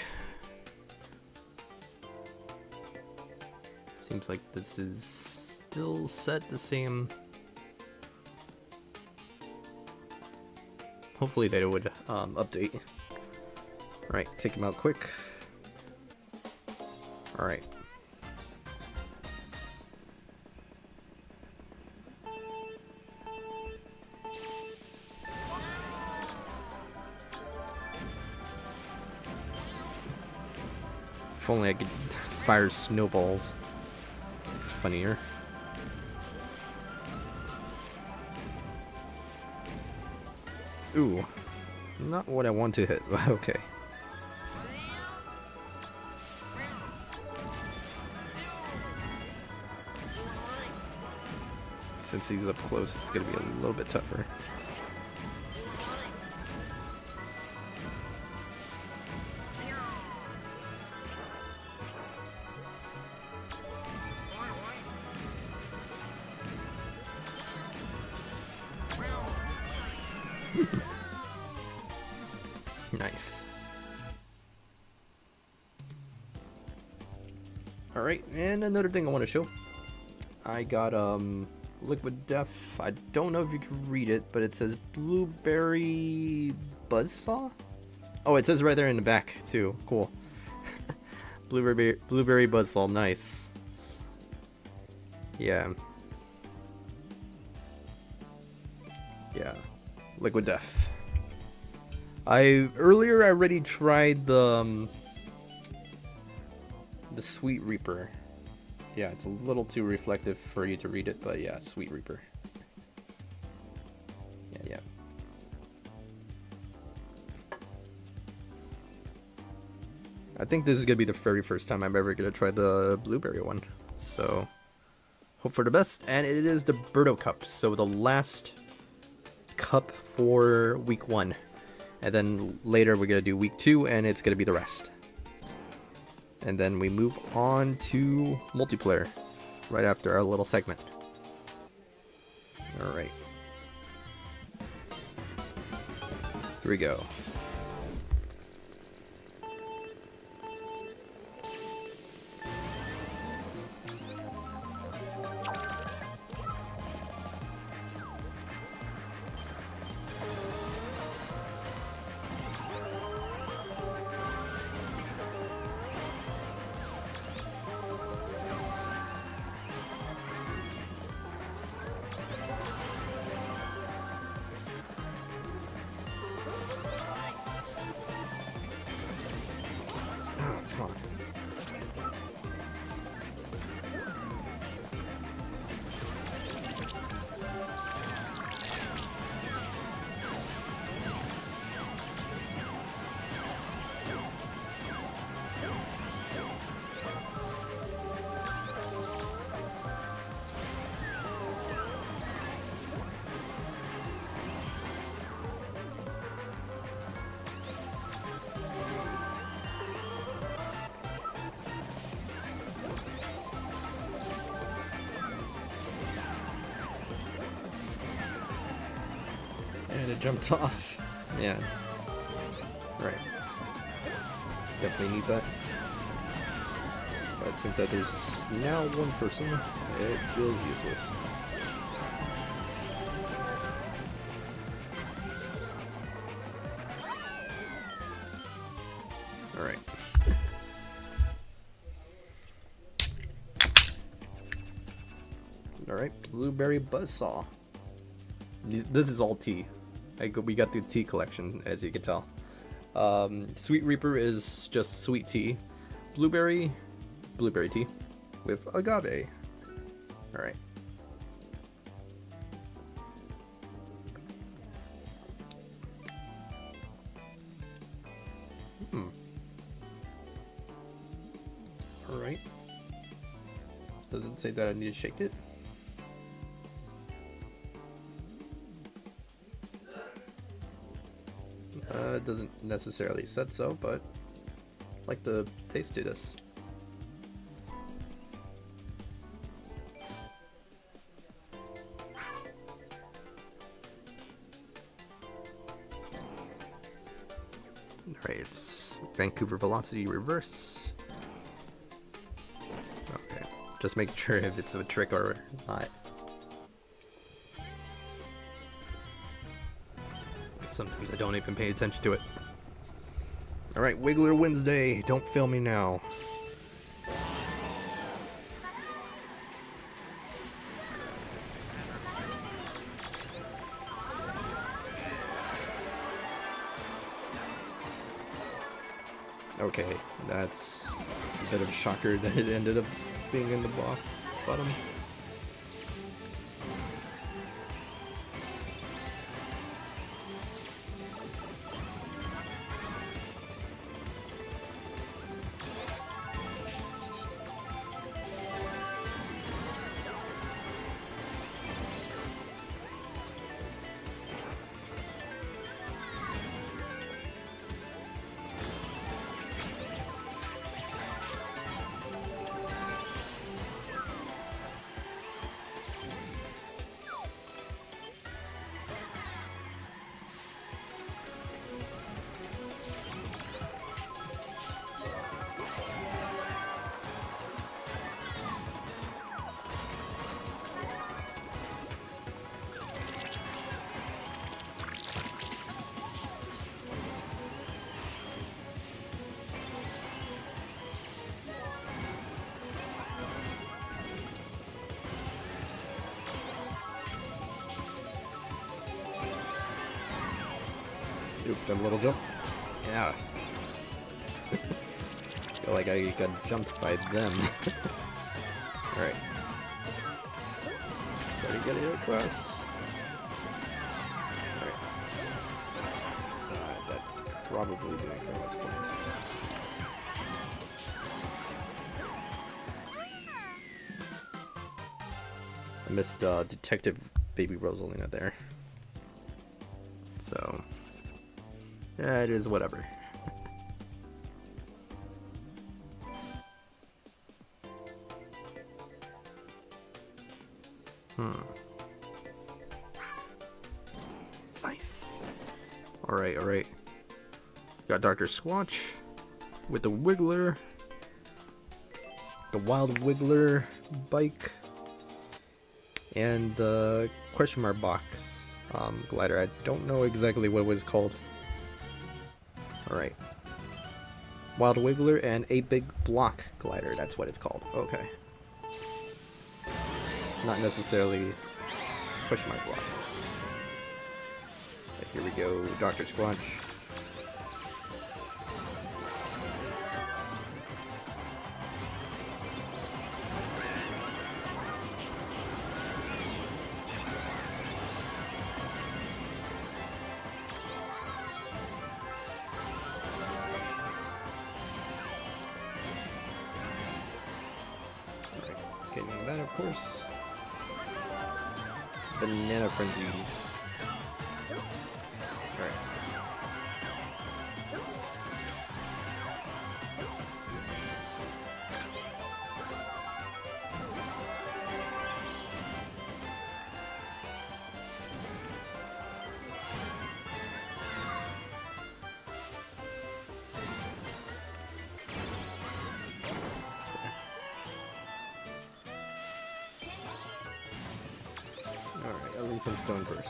Seems like this is still set the same. Hopefully they would update. Alright, take him out quick. Alright. If only I could fire snowballs. Funnier. Ooh. Not what I want to hit. Okay. Since he's up close, it's gonna be a little bit tougher. Nice. Alright, and another thing I want to show. I got Liquid Death. I don't know if you can read it, but it says Blueberry Buzzsaw? Oh, it says right there in the back too. Cool. Blueberry Buzzsaw, nice. Yeah. Yeah. Liquid Death. Earlier I already tried the Sweet Reaper. Yeah, it's a little too reflective for you to read it, but yeah, Sweet Reaper. Yeah. I think this is gonna be the very first time I'm ever gonna try the blueberry one. So, hope for the best. And it is the Birdo Cup, so the last cup for week 1. And then later we're gonna do week 2, and it's gonna be the rest. And then we move on to multiplayer right after our little segment. Alright. Here we go. Come on. And it jumped off. Yeah. Right. Definitely need that. But since that there's now one person, it feels useless. Alright. Alright, Blueberry Buzzsaw. This is all tea. We got the tea collection, as you can tell. Sweet Reaper is just sweet tea. Blueberry tea with agave. Alright. Alright. Does it say that I need to shake it? It doesn't necessarily said so, but I'd like the taste to this. Alright, it's Vancouver Velocity Reverse. Okay, just making sure if it's a trick or not. Sometimes I don't even pay attention to it. Alright, Wiggler Wednesday. Don't fail me now. Okay, that's a bit of a shocker that it ended up being in the bottom. Oop, that little jump. Yeah. Feel like I got jumped by them. Alright. Try to get it across. Alright. That probably didn't go as planned. I missed Detective Baby Rosalina there. So, yeah, it is whatever. Nice. Alright, alright. Got Dr. Squatch with the Wiggler. The Wild Wiggler bike. And the question mark box glider. I don't know exactly what it was called. Alright. Wild Wiggler and a big block glider. That's what it's called. Okay. It's not necessarily question mark block. But here we go. Dr. Squatch. Getting that, of course. Banana Frenzy. Alright. Alright, at least I'm stone first.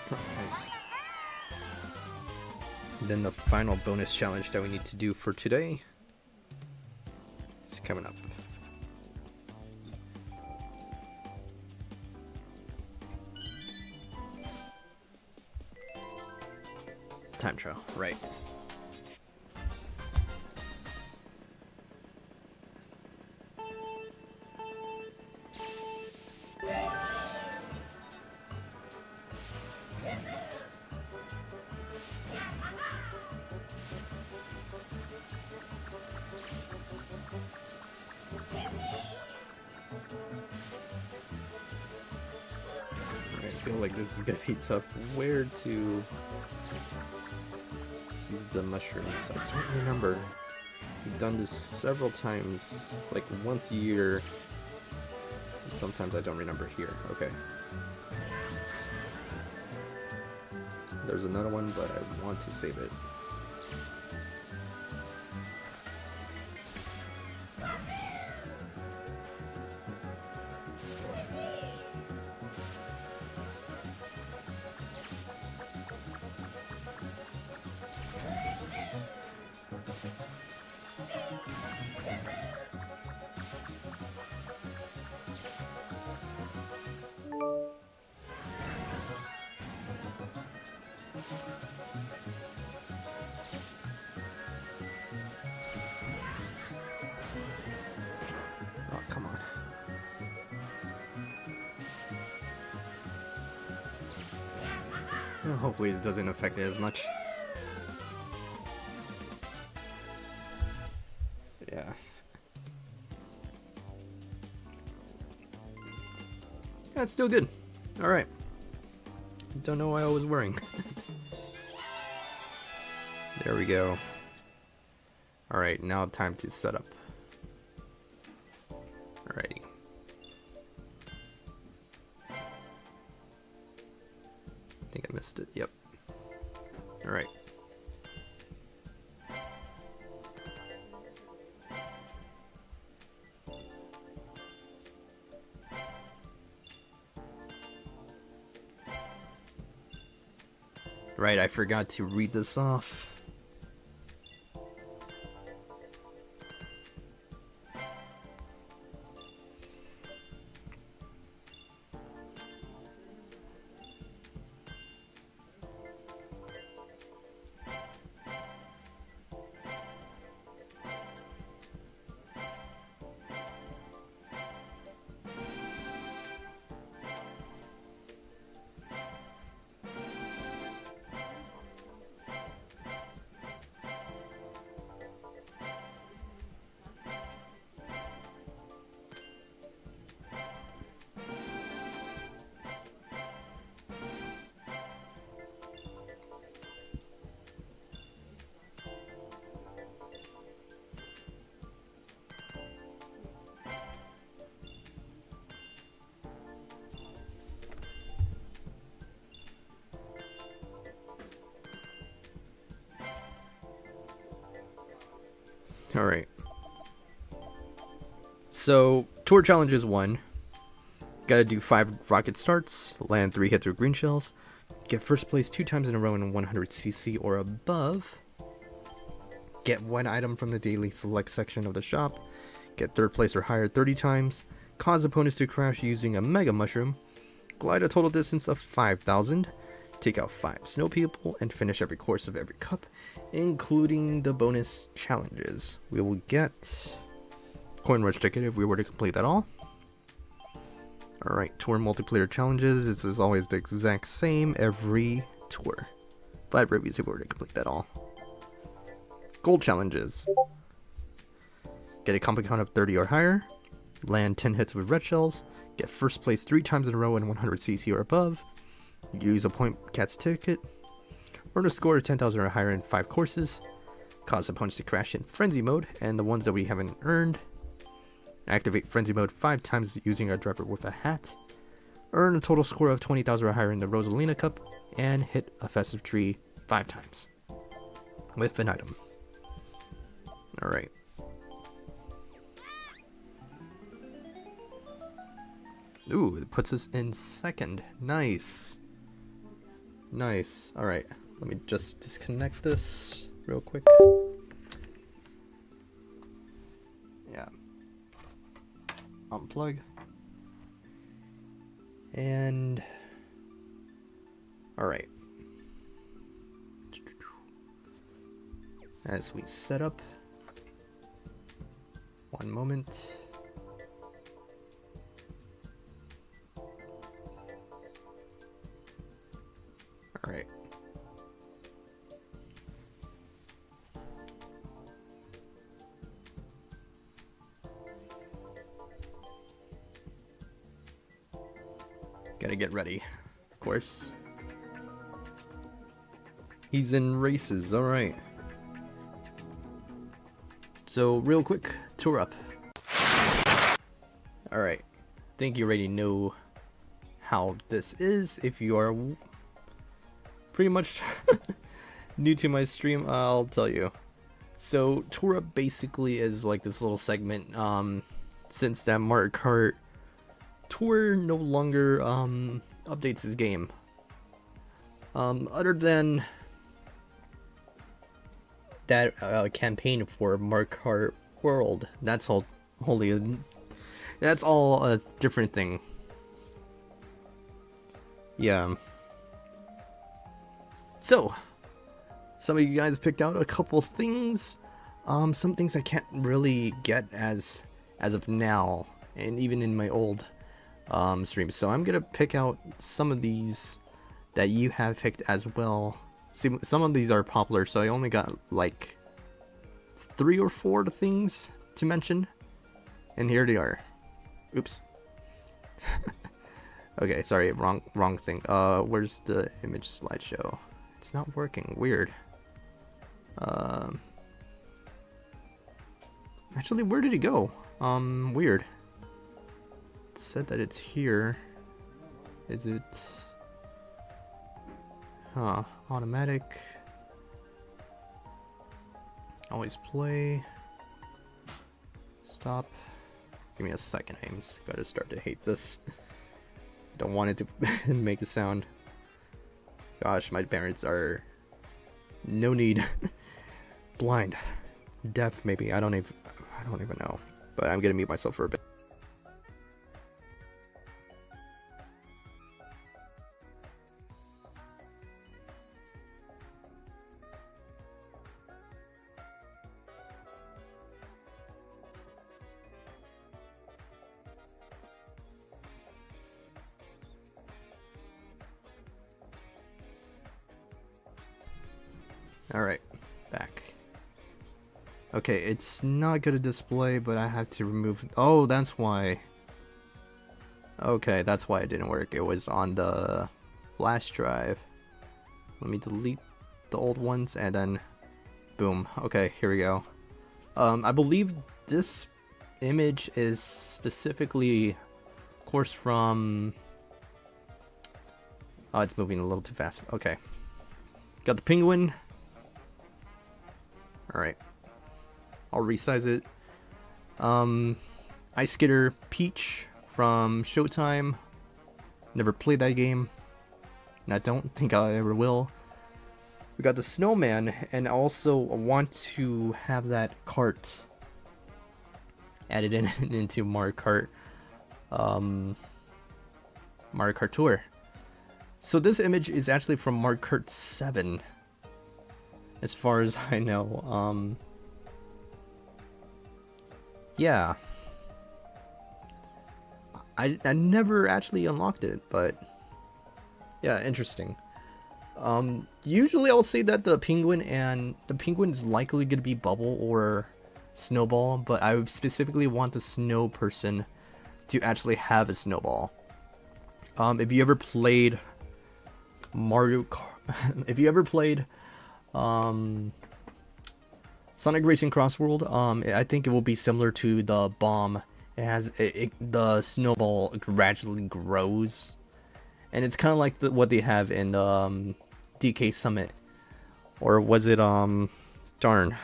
Nice. Then the final bonus challenge that we need to do for today is coming up. Time trial, right. I feel like this is gonna be tough. Where to use the mushrooms? I don't remember. We've done this several times, like once a year. Sometimes I don't remember here. Okay. There's another one, but I want to save it. Oh, come on. Well, hopefully it doesn't affect it as much. Yeah. That's still good. Alright. Don't know why I was worrying. There we go. Alright, now time to set up. Alrighty. I think I missed it. Yep. Alright. Right, I forgot to read this off. Alright. So, tour challenge is 1. Gotta do 5 rocket starts, land 3 hits or green shells, get first place 2 times in a row in 100cc or above, get 1 item from the daily select section of the shop, get 3rd place or higher 30 times, cause opponents to crash using a mega mushroom, glide a total distance of 5,000, take out 5 snow people, and finish every course of every cup, including the bonus challenges. We will get coin rush ticket if we were to complete that all. Alright, tour multiplayer challenges. This is always the exact same every tour. 5 rubies if we were to complete that all. Gold challenges. Get a combo count of 30 or higher, land 10 hits with red shells, get first place 3 times in a row in 100cc or above, use a point cat's ticket, earn a score of 10,000 or higher in 5 courses, cause opponents to crash in frenzy mode, and the ones that we haven't earned, activate frenzy mode 5 times using our driver with a hat, earn a total score of 20,000 or higher in the Rosalina Cup, and hit a festive tree 5 times with an item. Alright. Ooh, it puts us in 2nd. Nice. Nice. Alright, let me just disconnect this real quick. Yeah. Unplug. And... Alright. As we set up. One moment. Alright. Gotta get ready, of course. He's in races, alright. So, real quick, tour up. Alright, think you already know how this is. If you are pretty much new to my stream, I'll tell you. So, tour up basically is like this little segment, since that Mario Kart Tour no longer updates his game. Other than that campaign for Mario Kart World, that's all that's all a different thing. Yeah. So, some of you guys picked out a couple things. Some things I can't really get as of now, and even in my old streams. So I'm gonna pick out some of these that you have picked as well. See, some of these are popular, so I only got like 3 or 4 things to mention, and here they are. Oops. Okay, sorry, wrong thing. Where's the image slideshow? It's not working. Weird. Actually, where did it go? Weird. It said that it's here. Is it? Huh. Automatic. Always play. Stop. Give me a second. I'm just gotta start to hate this. Don't want it to make a sound. Gosh, my parents are no need. Blind. Deaf, maybe. I don't even know. But I'm gonna mute myself for a bit. Alright, back. Okay, it's not gonna display, but I have to remove... Oh, that's why. Okay, that's why it didn't work. It was on the flash drive. Let me delete the old ones, and then... Boom. Okay, here we go. I believe this image is specifically, of course, from... Oh, it's moving a little too fast. Okay. Got the penguin. Alright. I'll resize it. Ice Skater Peach from Showtime. Never played that game, and I don't think I ever will. We got the Snowman, and I also want to have that Kart added into Mario Kart. Mario Kart Tour. So this image is actually from Mario Kart 7. As far as I know, yeah. I never actually unlocked it, but yeah, interesting. Usually I'll say that the penguin is likely going to be Bubble or Snowball, but I specifically want the snow person to actually have a snowball. If you ever played Mario Kart, if you ever played Sonic Racing Cross World, I think it will be similar to the bomb. It has the snowball gradually grows, and it's kind of like what they have in DK Summit, or was it darn,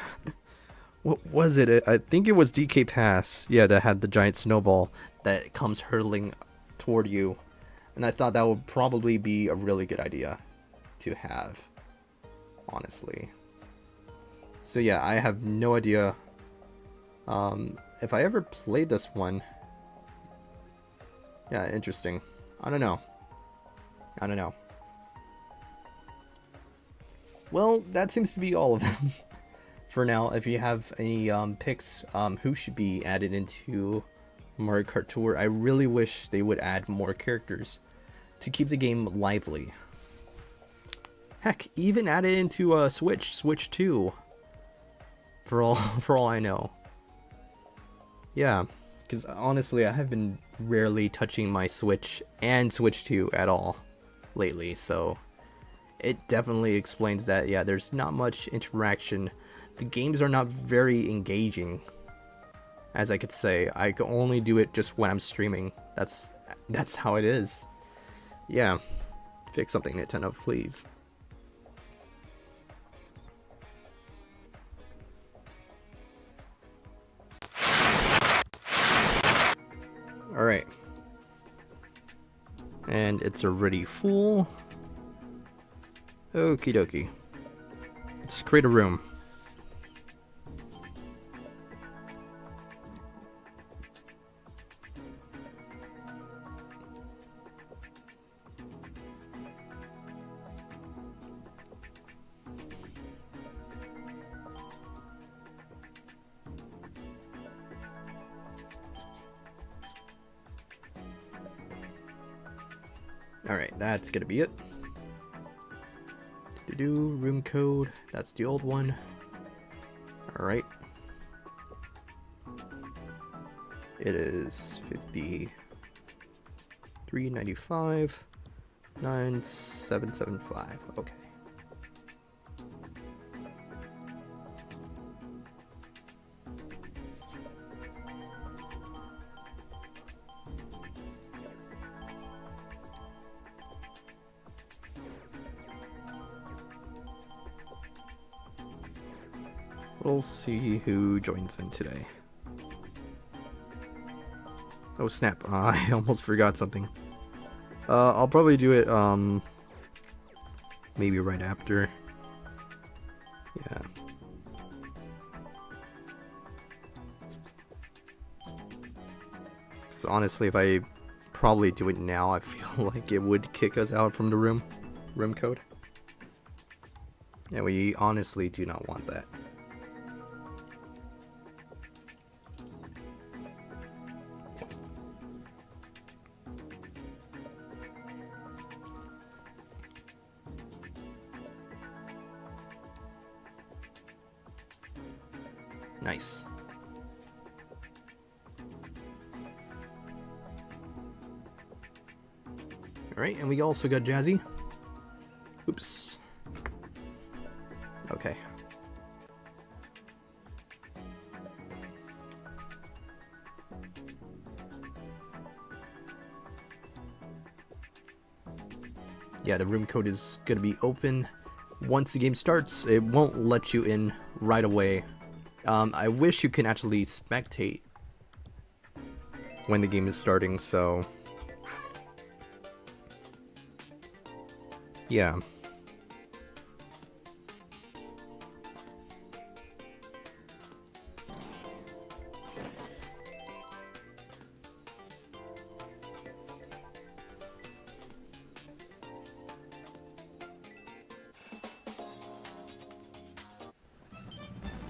what was it? I think it was DK Pass. Yeah, that had the giant snowball that comes hurtling toward you, and I thought that would probably be a really good idea to have, honestly. So yeah, I have no idea if I ever played this one. Yeah, interesting. I don't know. Well, that seems to be all of them for now. If you have any picks who should be added into Mario Kart Tour, I really wish they would add more characters to keep the game lively. Heck, even add it into Switch 2. For all for all I know. Yeah, because honestly, I have been rarely touching my Switch and Switch 2 at all lately, so it definitely explains that. Yeah, there's not much interaction. The games are not very engaging, as I could say. I can only do it just when I'm streaming. That's how it is. Yeah, fix something, Nintendo, please. Alright. And it's already full. Okie dokie. Let's create a room. Alright, that's gonna be it. Room code. That's the old one. Alright. It is 53.95 9775. Okay. We'll see who joins in today. Oh snap, I almost forgot something. I'll probably do it, maybe right after. Yeah. So honestly, if I probably do it now, I feel like it would kick us out from the room code. And we honestly do not want that. Nice. Alright, and we also got Jazzy. Oops. Okay. Yeah, the room code is gonna be open. Once the game starts, it won't let you in right away. I wish you can actually spectate when the game is starting, so yeah.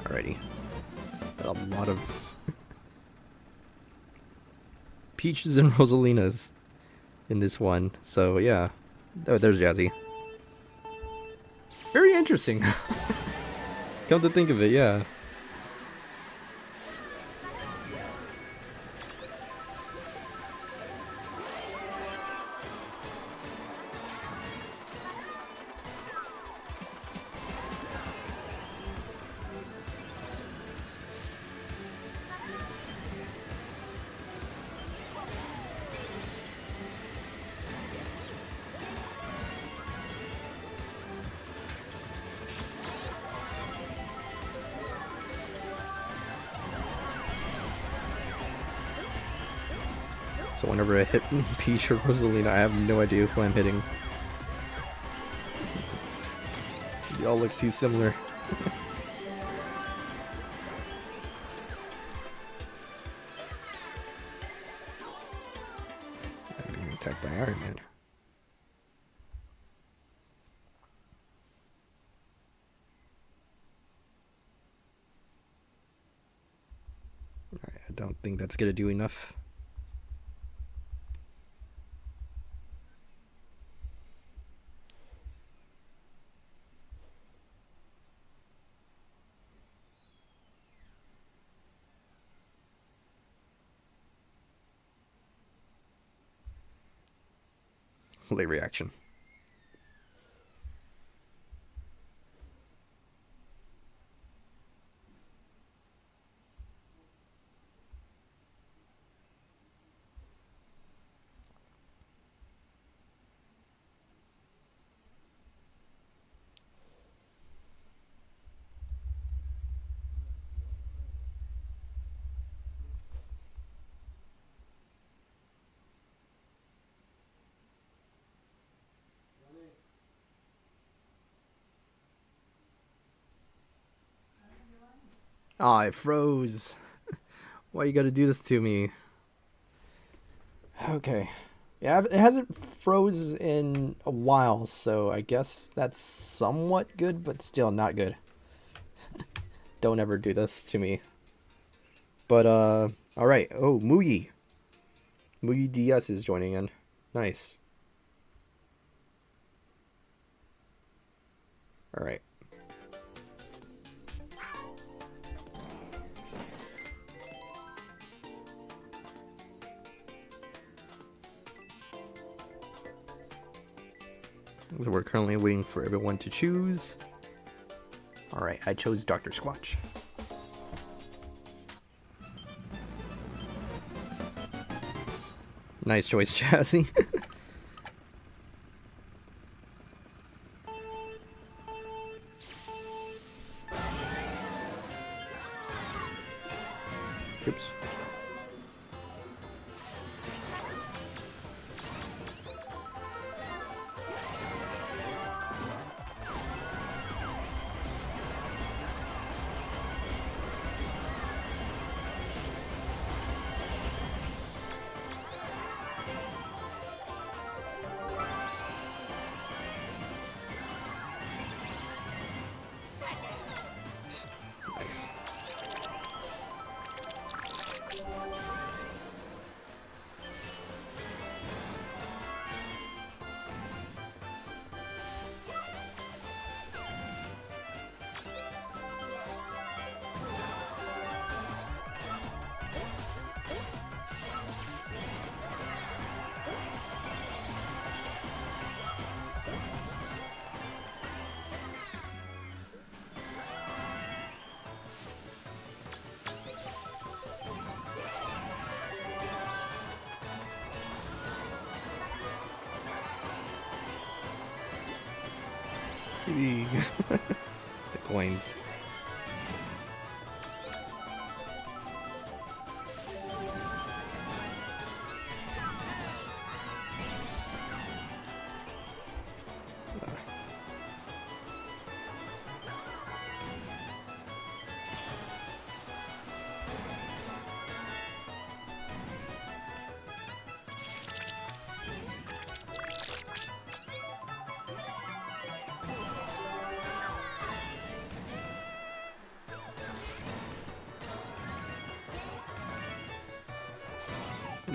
Alrighty. Got a lot of Peaches and Rosalinas in this one, so yeah. Oh, there's Jazzy. Very interesting. Come to think of it, yeah. So whenever I hit Peach or Rosalina, I have no idea who I'm hitting. They all look too similar. I'm being attacked by Iron Man. Alright, I don't think that's gonna do enough. late reaction. Aw, it froze. Why you gotta do this to me? Okay. Yeah, it hasn't froze in a while, so I guess that's somewhat good, but still not good. Don't ever do this to me. But, alright. Oh, Muyi. Muyi DS is joining in. Nice. Alright. So we're currently waiting for everyone to choose. Alright, I chose Dr. Squatch. Nice choice, Chassis. Oops. Nice. The coins.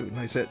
Ooh, nice hit.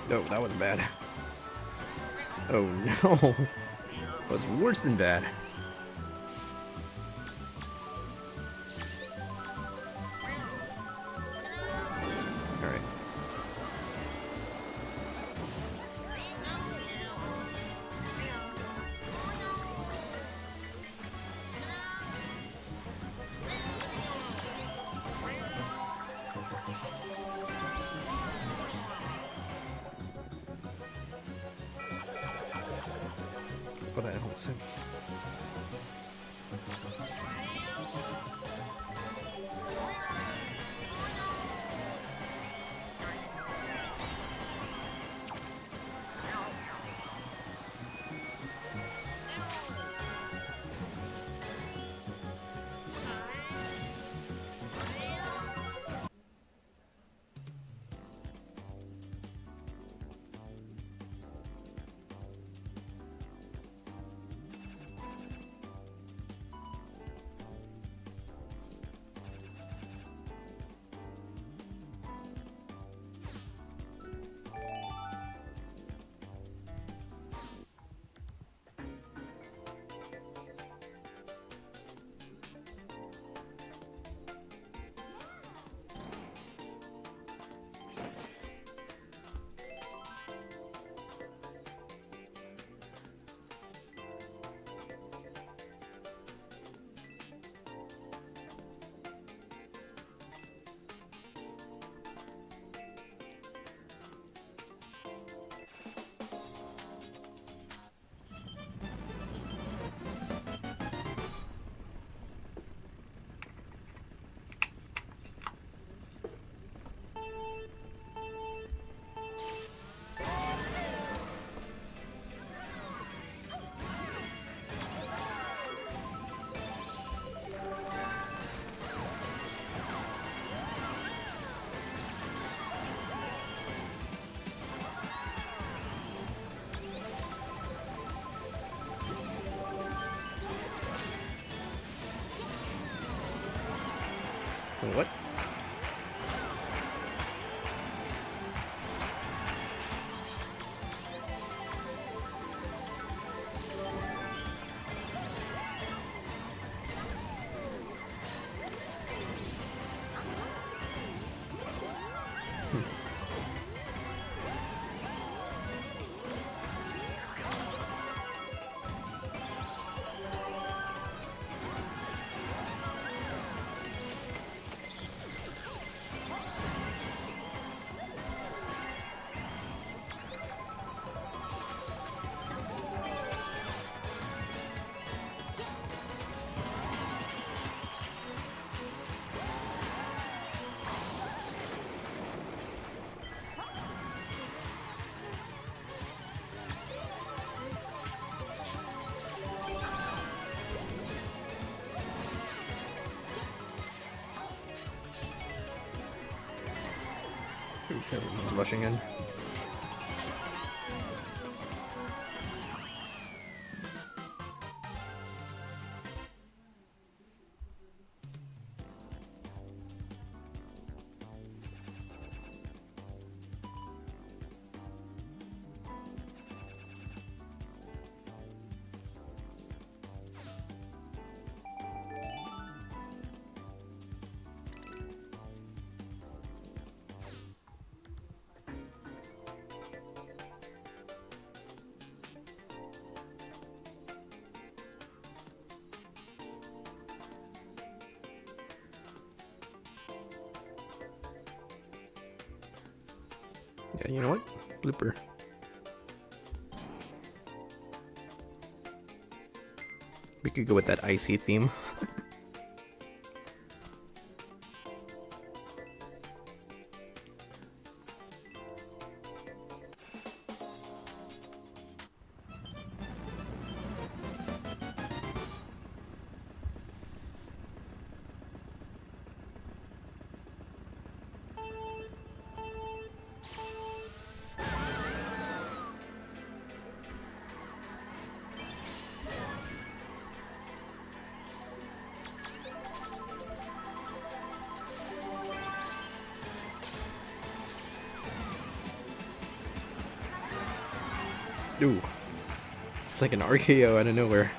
No, that was bad. Oh no. That was worse than bad. Alright. Oh, that helps him. What? Pretty sure everyone's rushing in. Yeah, you know what? Blooper. We could go with that icy theme. Ooh. It's like an RKO out of nowhere.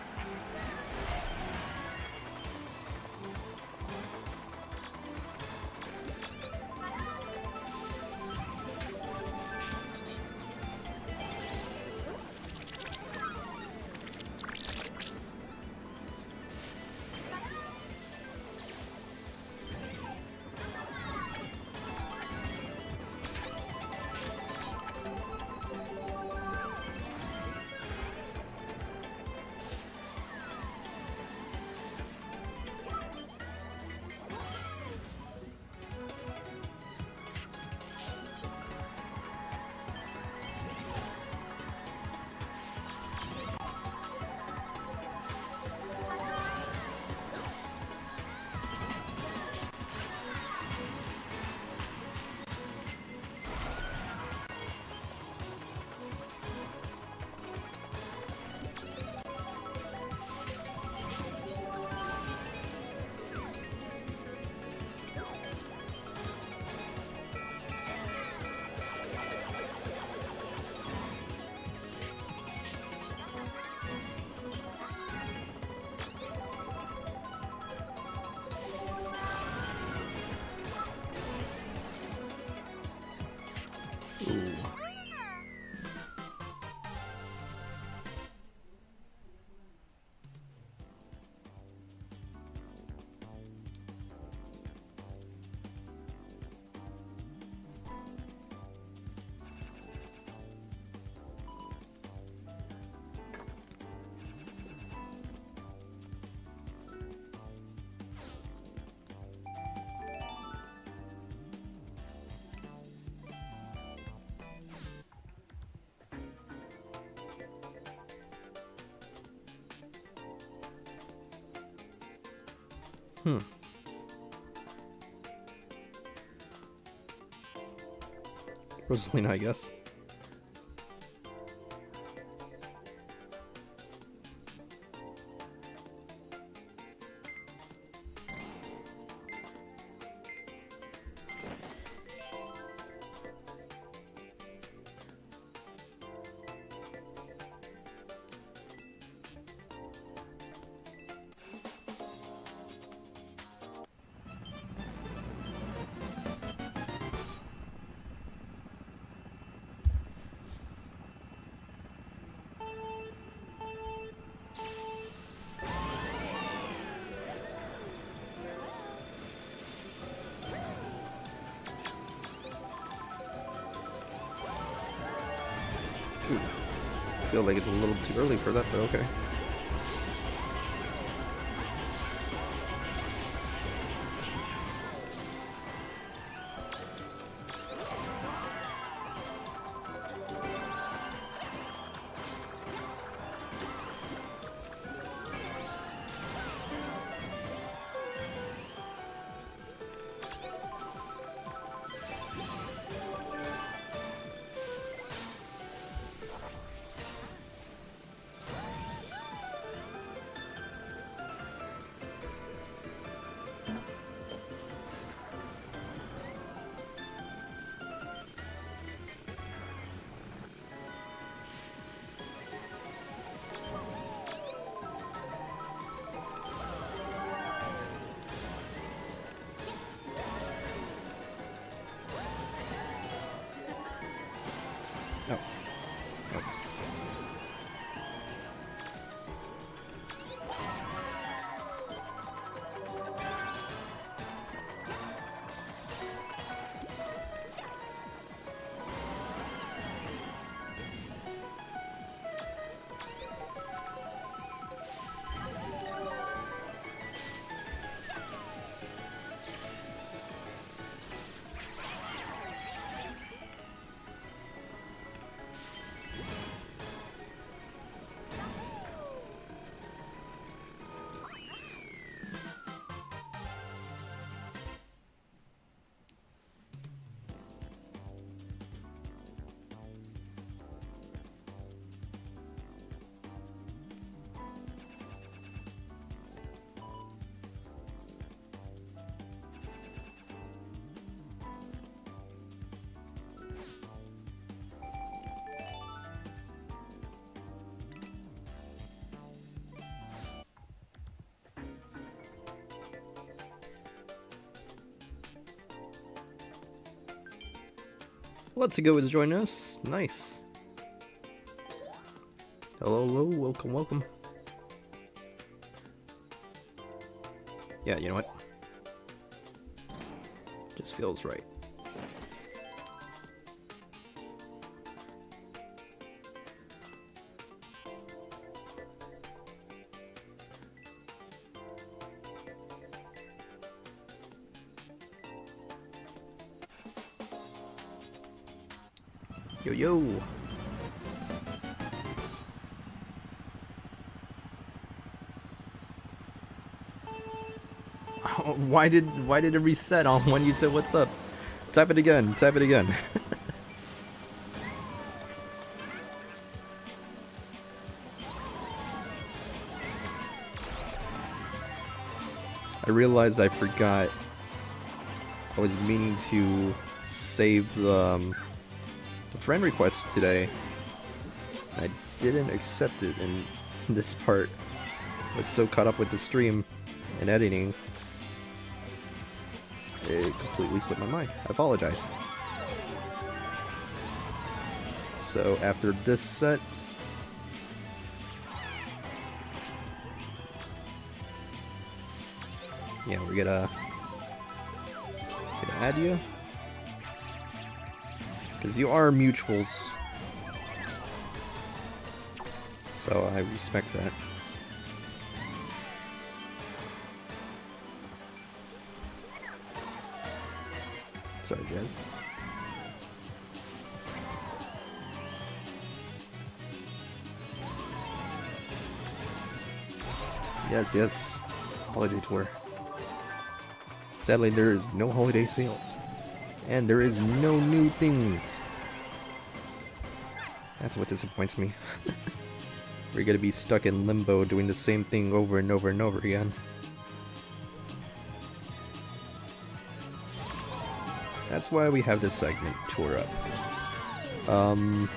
Ooh. Hmm. Rosalina, I guess. Ooh. I feel like it's a little too early for that, but okay. Let's Go is joining us. Nice. Hello, hello, welcome, welcome. Yeah, you know what? Just feels right. Yo, yo. Why did it reset on when you said what's up? Type it again. Type it again. I realized I forgot. I was meaning to save the friend request today. I didn't accept it, and this part was so caught up with the stream and editing, it completely slipped my mind. I apologize. So after this set, yeah, we're gonna add you. Because you are mutuals. So I respect that. Sorry, guys. Yes, yes. It's a holiday tour. Sadly, there is no holiday sales. And there is no new things. That's what disappoints me. We're gonna be stuck in limbo doing the same thing over and over and over again. That's why we have this segment tour up.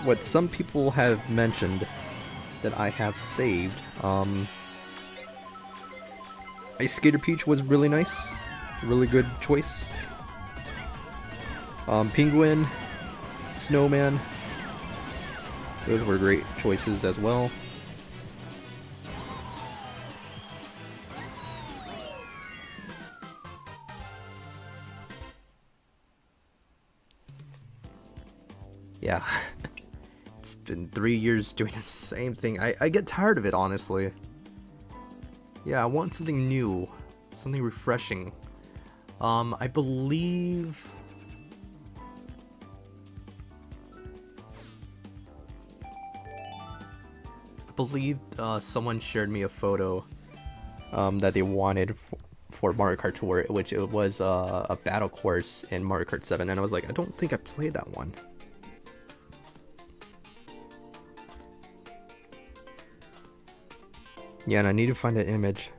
What some people have mentioned that I have saved, Ice Skater Peach was really nice. Really good choice. Penguin, Snowman, those were great choices as well. Yeah, it's been 3 years doing the same thing. I get tired of it, honestly. Yeah, I want something new, something refreshing. I believe... someone shared me a photo that they wanted for Mario Kart Tour, which it was a battle course in Mario Kart 7, and I was like, I don't think I played that one. Yeah, and I need to find that image.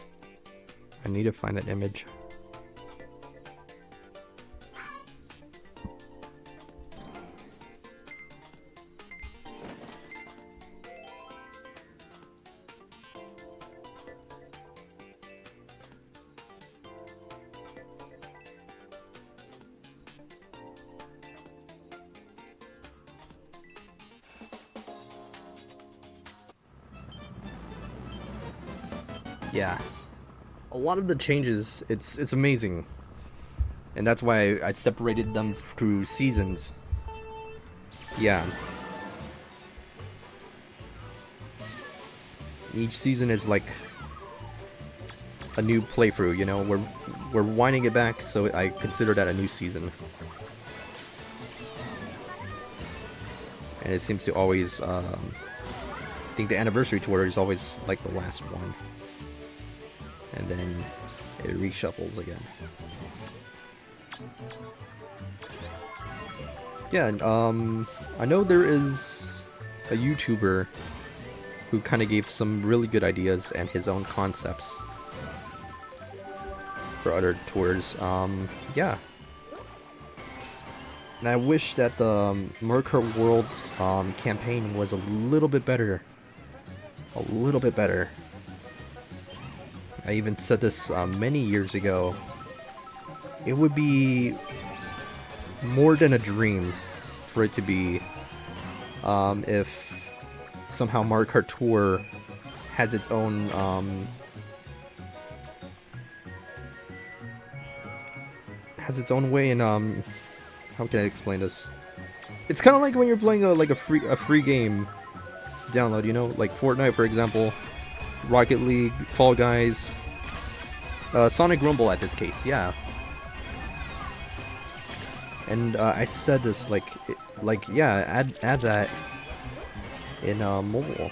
I need to find that image. Yeah, a lot of the changes, it's amazing, and that's why I separated them through seasons. Yeah, each season is like a new playthrough, you know. We're winding it back, so I consider that a new season. And it seems to always, I think the anniversary tour is always like the last one. And then it reshuffles again. Yeah, and I know there is a YouTuber who kind of gave some really good ideas and his own concepts for other tours. Yeah. And I wish that the Mario Kart World campaign was a little bit better. A little bit better. I even said this many years ago. It would be more than a dream for it to be if somehow Mario Kart Tour has its own way in how can I explain this? It's kind of like when you're playing a free game download, you know, like Fortnite for example, Rocket League, Fall Guys, Sonic Rumble at this case, yeah. And I said this yeah, add that in mobile.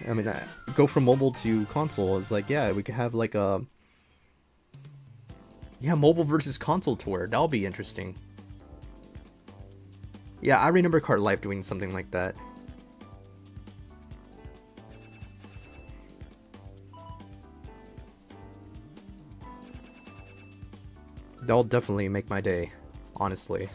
I mean, go from mobile to console. It's like, yeah, we could have like a mobile versus console tour. That'll be interesting. Yeah, I remember Kart Life doing something like that. That'll definitely make my day, honestly.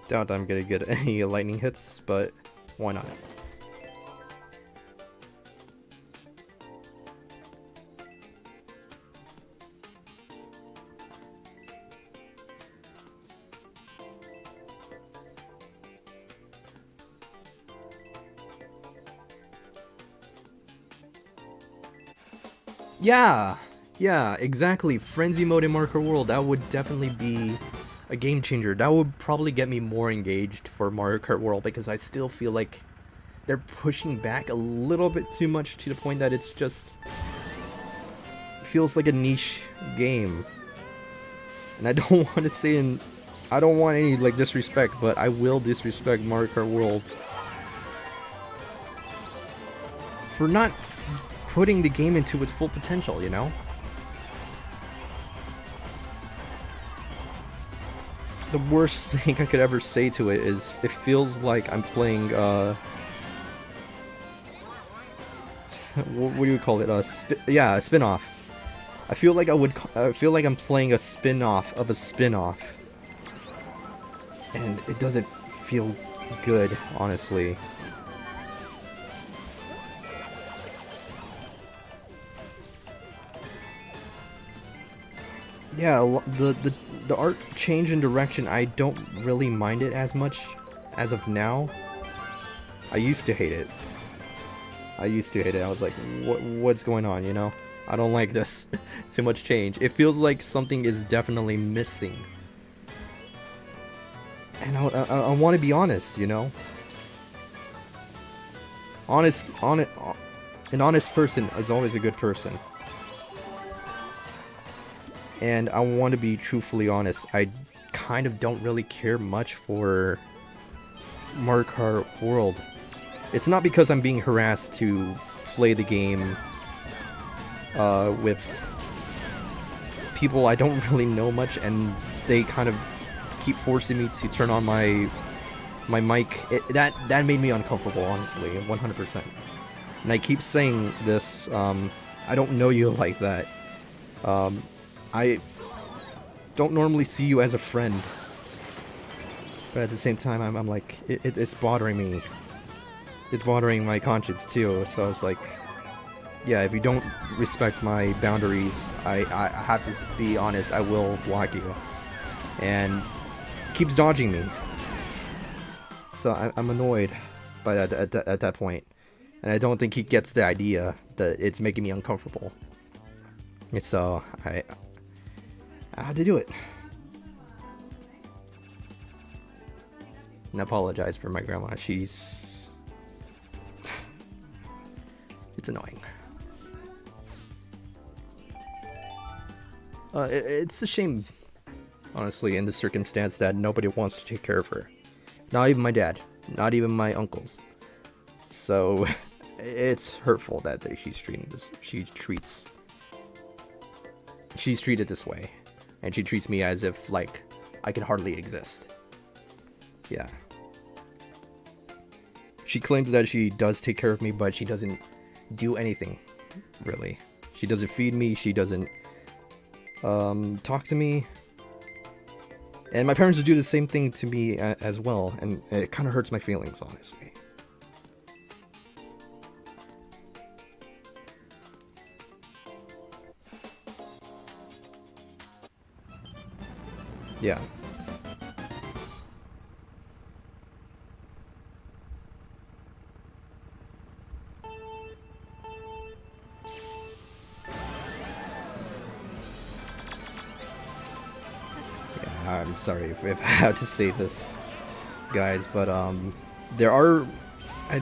Doubt I'm gonna get any lightning hits, but why not? Yeah, exactly. Frenzy mode in Mario Kart World, that would definitely be a game changer. That would probably get me more engaged for Mario Kart World, because I still feel like they're pushing back a little bit too much to the point that it's just feels like a niche game. And I don't want to say I don't want any like disrespect, but I will disrespect Mario Kart World for not putting the game into its full potential, you know? The worst thing I could ever say to it is it feels like I'm playing what do you call it? A spin-off. I feel like I'm playing a spin-off of a spin-off. And it doesn't feel good, honestly. Yeah, the art change in direction, I don't really mind it as much as of now. I used to hate it. I was like, what's going on, you know? I don't like this. Too much change. It feels like something is definitely missing. And I want to be honest, you know? An honest person is always a good person. And I want to be truthfully honest, I kind of don't really care much for Mario Kart World. It's not because I'm being harassed to play the game with people I don't really know much, and they kind of keep forcing me to turn on my mic. That made me uncomfortable, honestly, 100%. And I keep saying this, I don't know you like that. I don't normally see you as a friend, but at the same time, I'm like, it's bothering me. It's bothering my conscience too. So I was like, yeah, if you don't respect my boundaries, I have to be honest. I will block you, and keeps dodging me. So I'm annoyed by that at that point, and I don't think he gets the idea that it's making me uncomfortable. And so I had to do it. And I apologize for my grandma. She's... it's annoying. It's a shame, honestly, in the circumstance that nobody wants to take care of her. Not even my dad. Not even my uncles. So, it's hurtful that she's treated this way. And she treats me as if, like, I can hardly exist. Yeah. She claims that she does take care of me, but she doesn't do anything, really. She doesn't feed me, she doesn't talk to me. And my parents would do the same thing to me as well, and it kind of hurts my feelings, honestly. Yeah. I'm sorry if I have to say this, guys, but there are.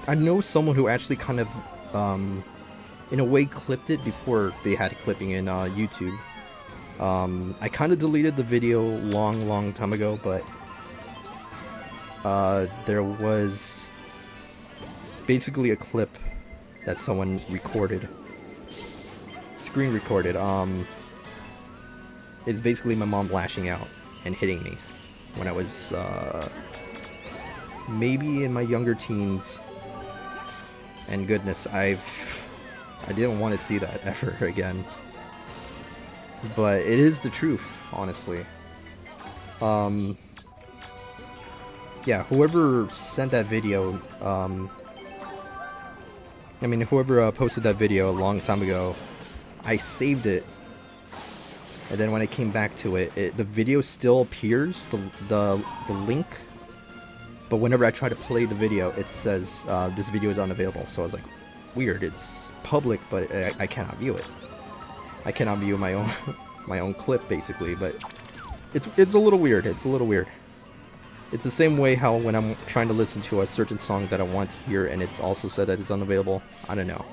I know someone who actually kind of, in a way, clipped it before they had clipping in YouTube. I kind of deleted the video long time ago, but there was basically a clip that someone recorded, screen recorded. It's basically my mom lashing out and hitting me when I was maybe in my younger teens. And goodness, I didn't want to see that ever again. But it is the truth, honestly. Yeah, whoever sent that video, I mean, whoever posted that video a long time ago, I saved it. And then when I came back to it, the video still appears, the link. But whenever I try to play the video, it says this video is unavailable. So I was like, weird. It's public, but I cannot view it. I cannot view my own my own clip, basically. But it's a little weird. It's a little weird. It's the same way how when I'm trying to listen to a certain song that I want to hear, and it's also said that it's unavailable. I don't know.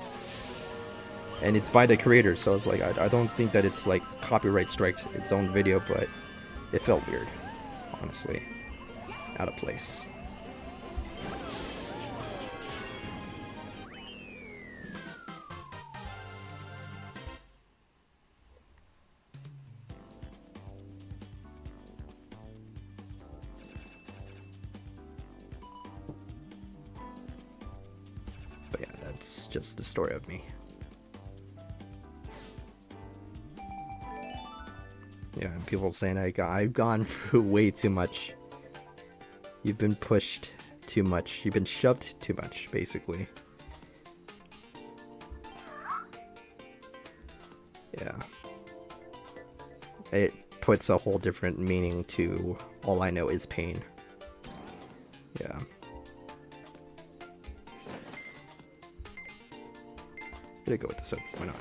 And it's by the creator, so I was like, I don't think that it's like copyright striked its own video, but it felt weird, honestly, out of place. But yeah, that's just the story of me. Yeah, and people saying I've gone through way too much. You've been pushed too much. You've been shoved too much, basically. Yeah. It puts a whole different meaning to all I know is pain. Yeah. Gonna go with the soap. Why not?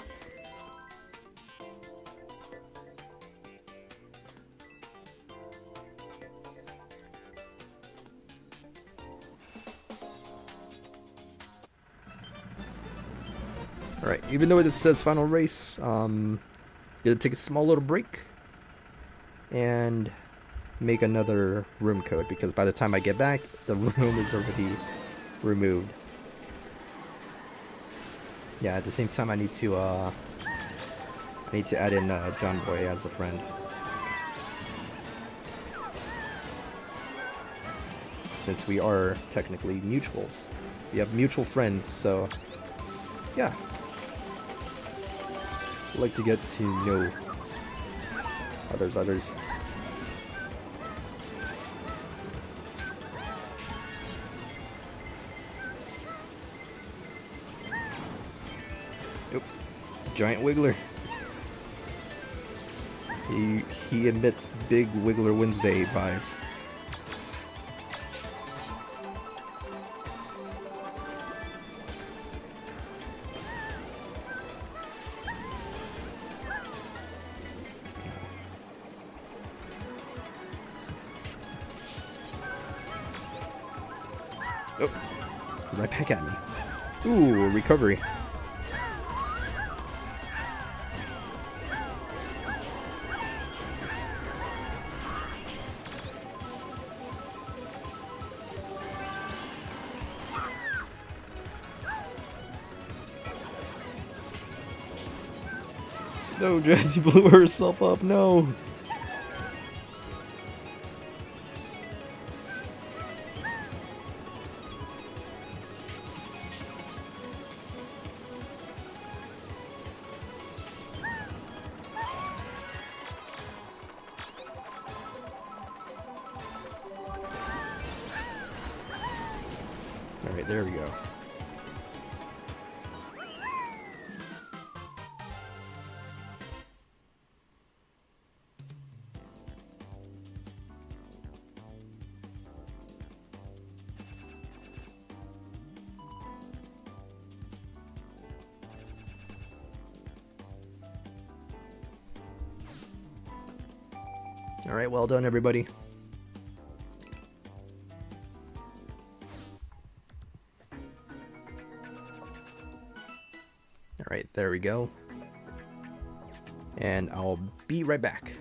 Alright, even though it says final race, gonna take a small little break and make another room code, because by the time I get back, the room is already removed. Yeah, at the same time I need to add in John Boy as a friend. Since we are technically mutuals. We have mutual friends, so yeah. I like to get to know others. Yep. Giant Wiggler. He emits big Wiggler Wednesday vibes. Oh, right back at me. Ooh, recovery. No, Jessie blew herself up, no! right, there we go. All right, well done, everybody. All right, there we go. And I'll be right back.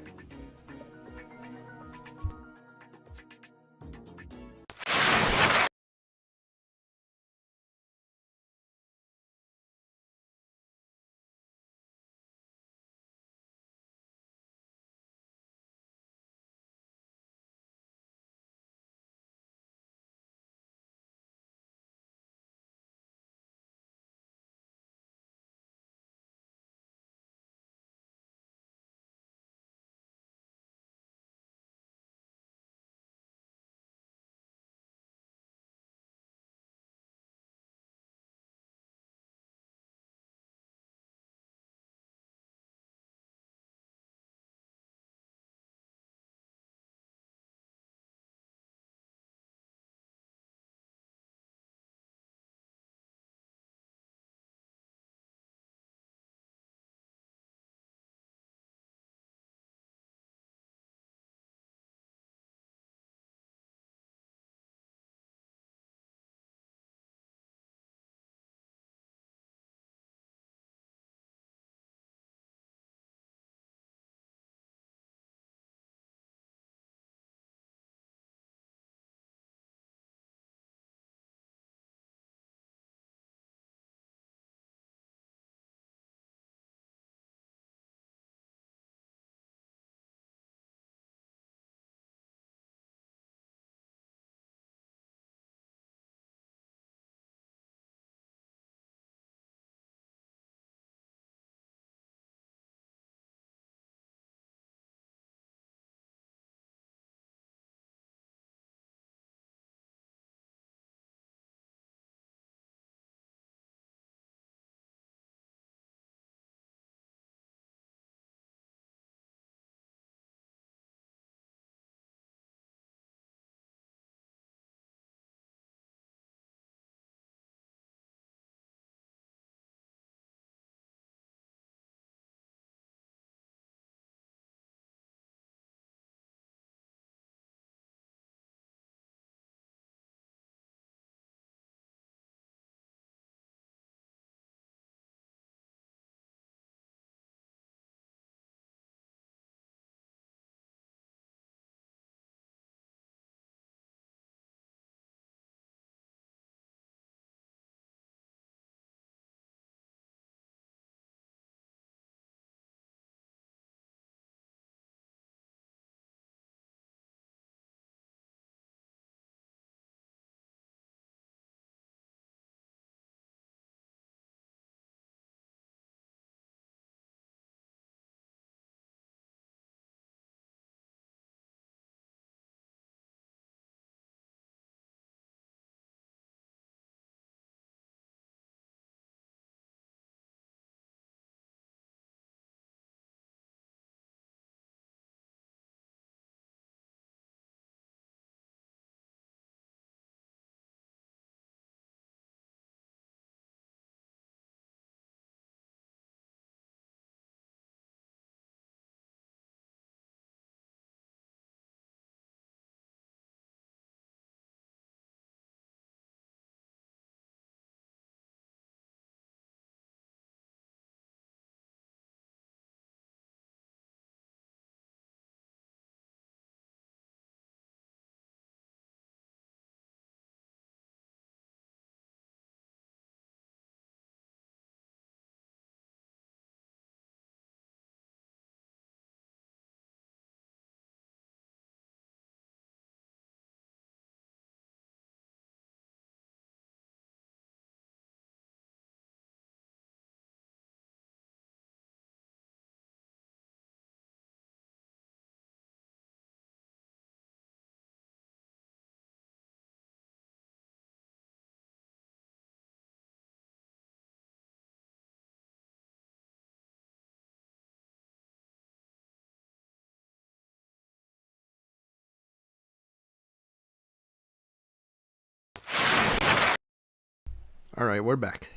Alright, we're back.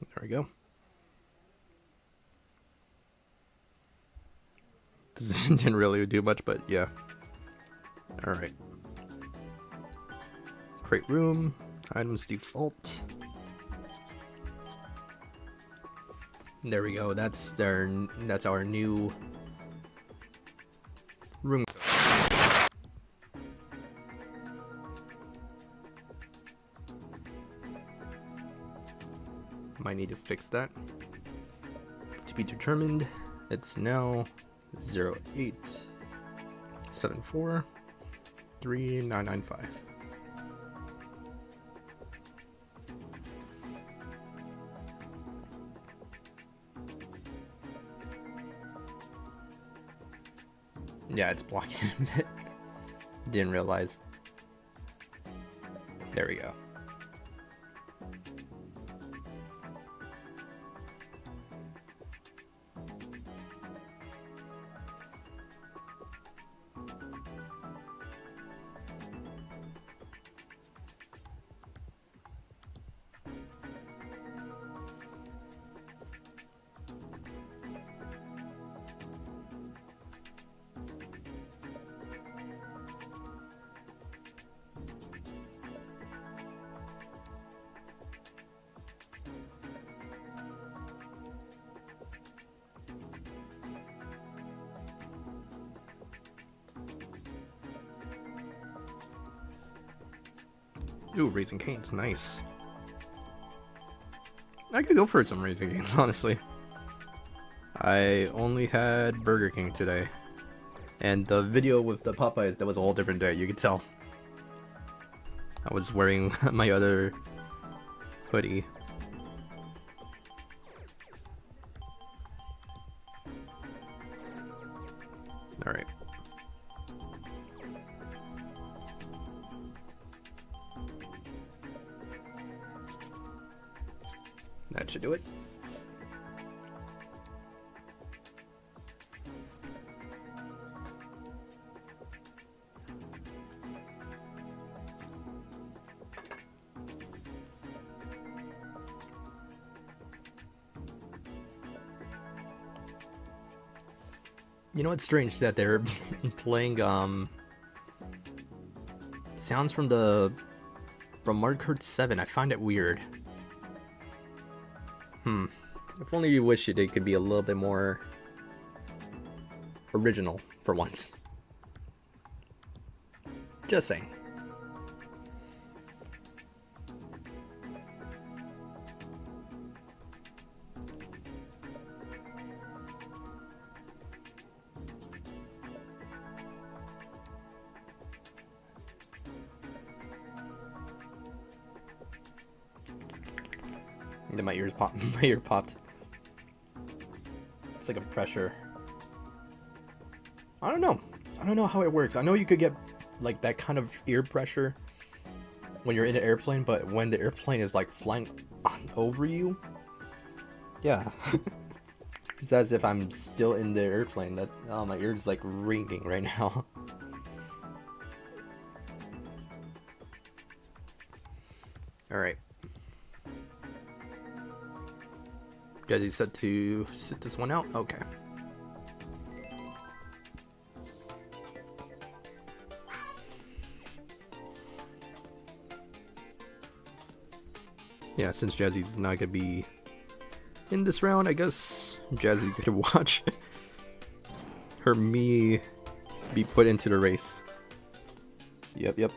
There we go. This didn't really do much, but yeah. Alright. Create room. Items default. There we go. That's our new room. Might need to fix that. To be determined. It's now 087439995. Yeah, it's blocking it. Didn't realize. There we go. Ooh, Raising Cane's nice. I could go for some Raising Cane's, honestly. I only had Burger King today. And the video with the Popeyes, that was a whole different day, you could tell. I was wearing my other hoodie. Alright. That should do it. You know what's strange that they're playing sounds from Mario Kart 7. I find it weird. If only you wish they could be a little bit more original for once. Just saying. Then my ears popped. My ear popped. It's like a pressure. I don't know. I don't know how it works. I know you could get like that kind of ear pressure when you're in an airplane, but when the airplane is like flying over you, yeah, it's as if I'm still in the airplane. That my ears like ringing right now. All right. Guys, you said to sit this one out? Okay. Yeah, since Jazzy's not gonna be in this round, I guess Jazzy could watch me be put into the race. Yep.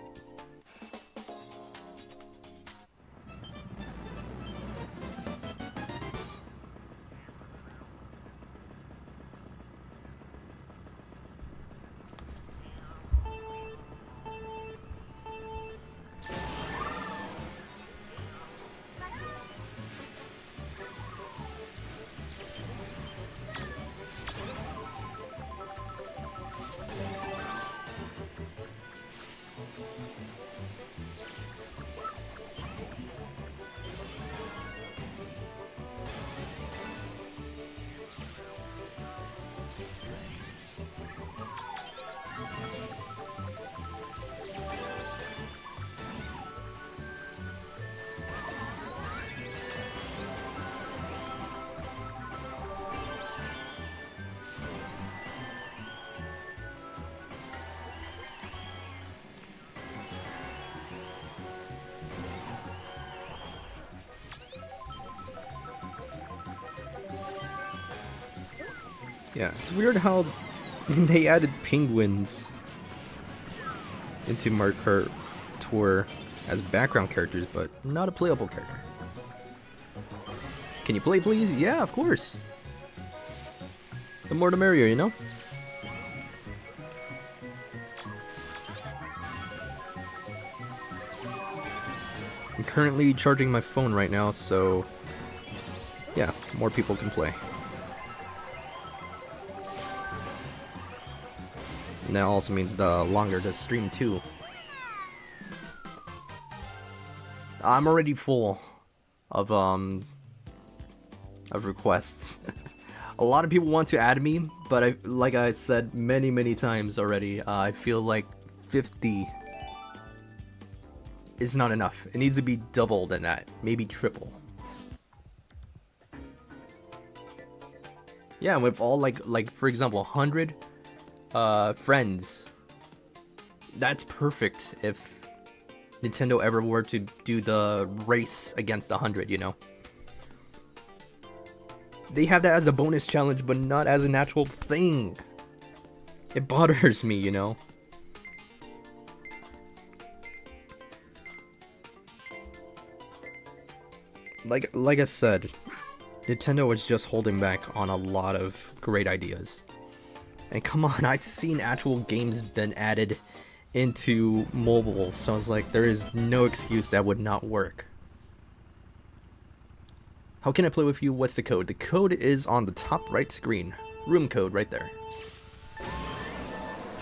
Yeah, it's weird how they added penguins into Mario Kart Tour as background characters, but not a playable character. Can you play, please? Yeah, of course. The more the merrier, you know? I'm currently charging my phone right now, so yeah, more people can play. And that also means the longer the stream too. I'm already full of requests. A lot of people want to add me, but like I said many times already, I feel like 50 is not enough. It needs to be double than that, maybe triple. Yeah, with all like for example, 100 friends. That's perfect if Nintendo ever were to do the race against 100, you know. They have that as a bonus challenge, but not as an actual thing. It bothers me, you know. Like I said, Nintendo was just holding back on a lot of great ideas. And come on, I've seen actual games been added into mobile, so I was like, there is no excuse that would not work. How can I play with you? What's the code? The code is on the top right screen. Room code right there.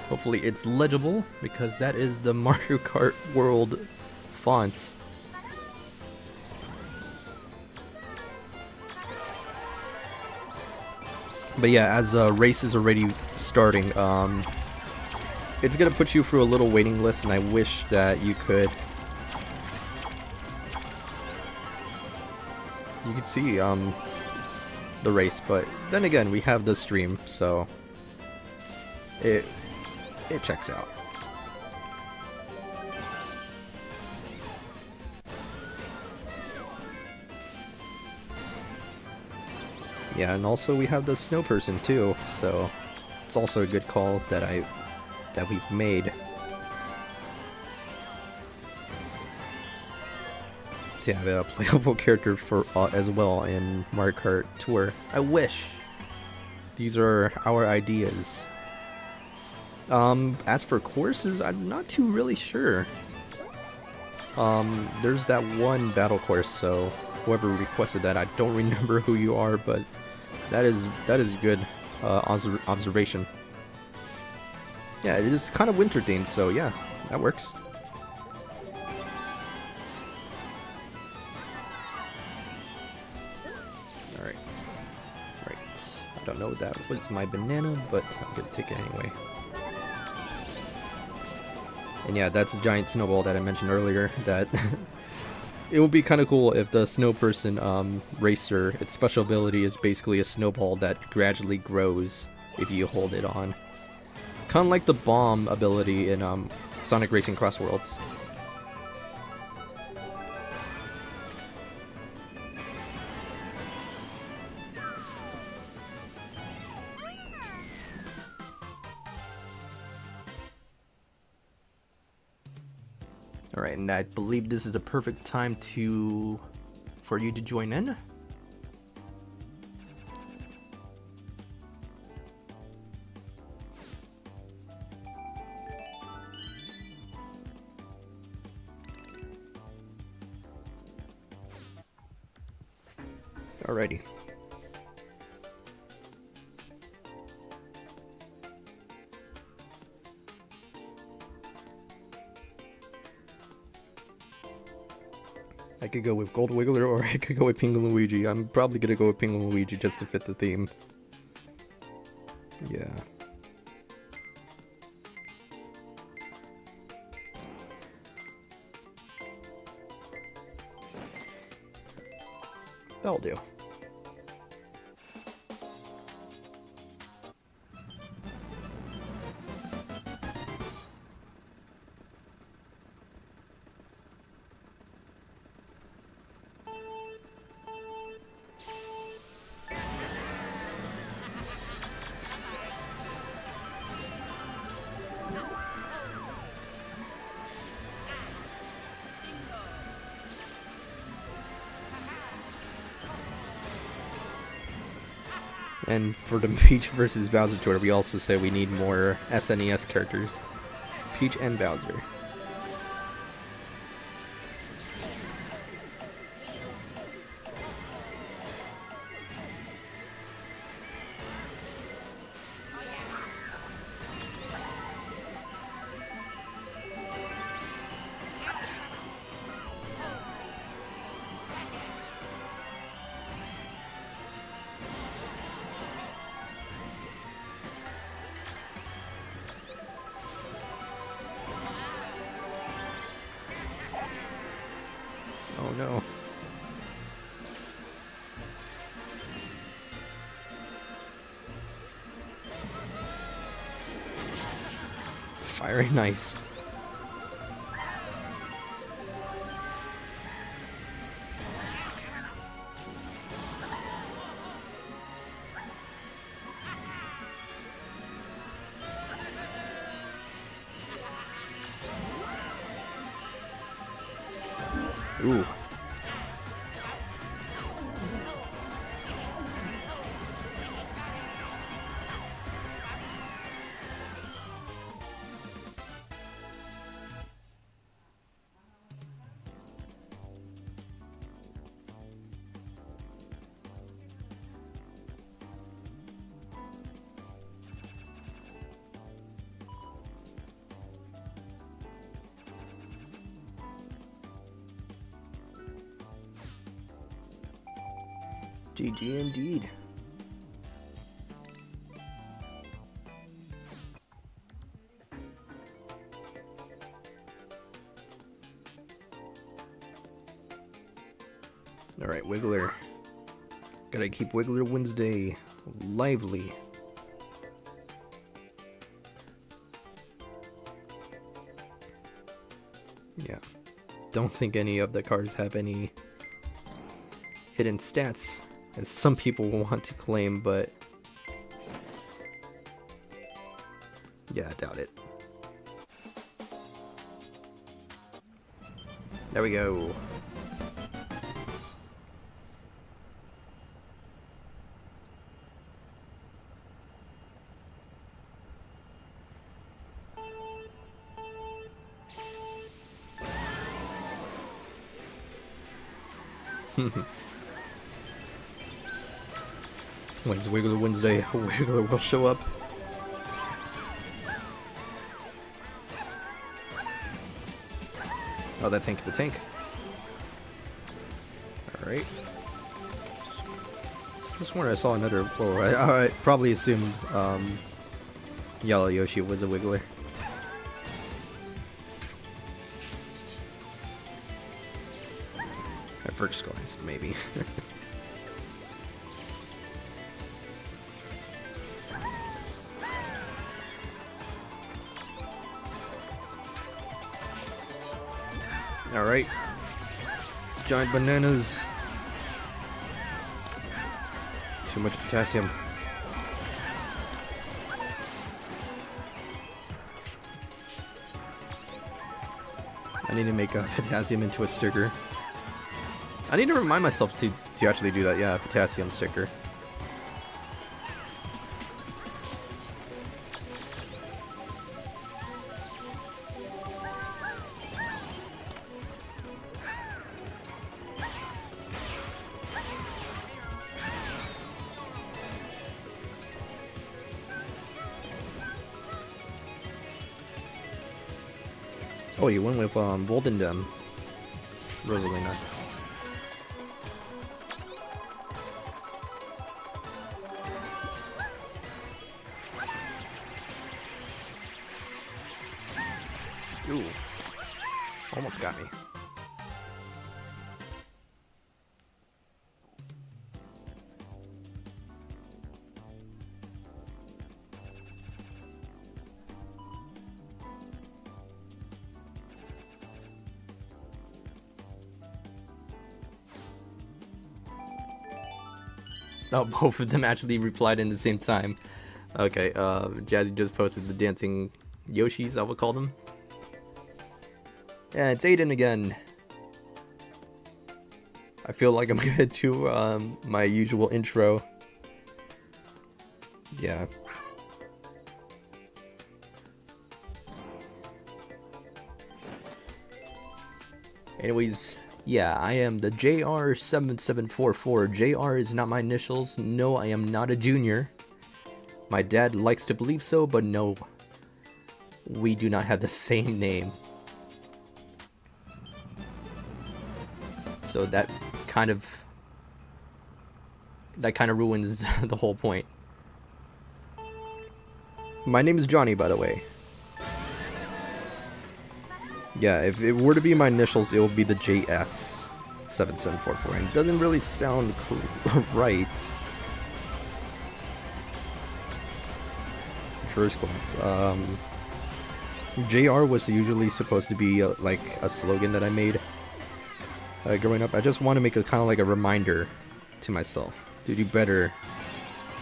Hopefully it's legible, because that is the Mario Kart World font. But yeah, as a race is already starting, it's gonna put you through a little waiting list, and I wish that you could see the race, but then again, we have the stream, so it checks out. Yeah, and also we have the snow person too, so it's also a good call that we've made to have a playable character for as well in Mario Kart Tour. I wish. These are our ideas. As for courses, I'm not too really sure. There's that one battle course, so whoever requested that, I don't remember who you are, but that is good observation. Yeah, it is kind of winter themed, so yeah, that works. Alright. Right. I don't know if that was my banana, but I'm gonna take it anyway. And yeah, that's a giant snowball that I mentioned earlier, that it would be kind of cool if the snow person racer, its special ability is basically a snowball that gradually grows if you hold it on. Kind of like the bomb ability in Sonic Racing Cross Worlds. Alright, and I believe this is a perfect time for you to join in. Alrighty. I could go with Gold Wiggler, or I could go with Pink and Luigi. I'm probably gonna go with Pink and Luigi just to fit the theme. Yeah. That'll do. And for the Peach versus Bowser tour, we also say we need more SNES characters. Peach and Bowser. Oh no. Very nice. Ooh. GG indeed. Alright, Wiggler. Gotta keep Wiggler Wednesday lively. Yeah. Don't think any of the cards have any hidden stats, as some people want to claim, but yeah, I doubt it. There we go. When it's Wiggler Wednesday, Wiggler will show up. Oh, that's Hank the Tank. Alright. Just wonder I saw another. Oh, I probably assumed Yellow Yoshi was a Wiggler. At first glance, maybe. Alright. Giant bananas. Too much potassium. I need to make potassium into a sticker. I need to remind myself to actually do that. Yeah, a potassium sticker. Oh, you went with Voldendem. Rosalina. Ooh. Almost got me. Oh, both of them actually replied in the same time. Okay, Jazzy just posted the dancing Yoshis, I would call them. Yeah, it's Aiden again. I feel like I'm gonna do my usual intro Yeah. Anyways, yeah, I am the JR7744. JR is not my initials. No, I am not a junior. My dad likes to believe so, but no. We do not have the same name. So that kind of ruins the whole point. My name is Johnny, by the way. Yeah, if it were to be my initials, it would be the JS7744. And it doesn't really sound right. First glance. JR was usually supposed to be like a slogan that I made growing up. I just want to make a kind of like a reminder to myself to do better,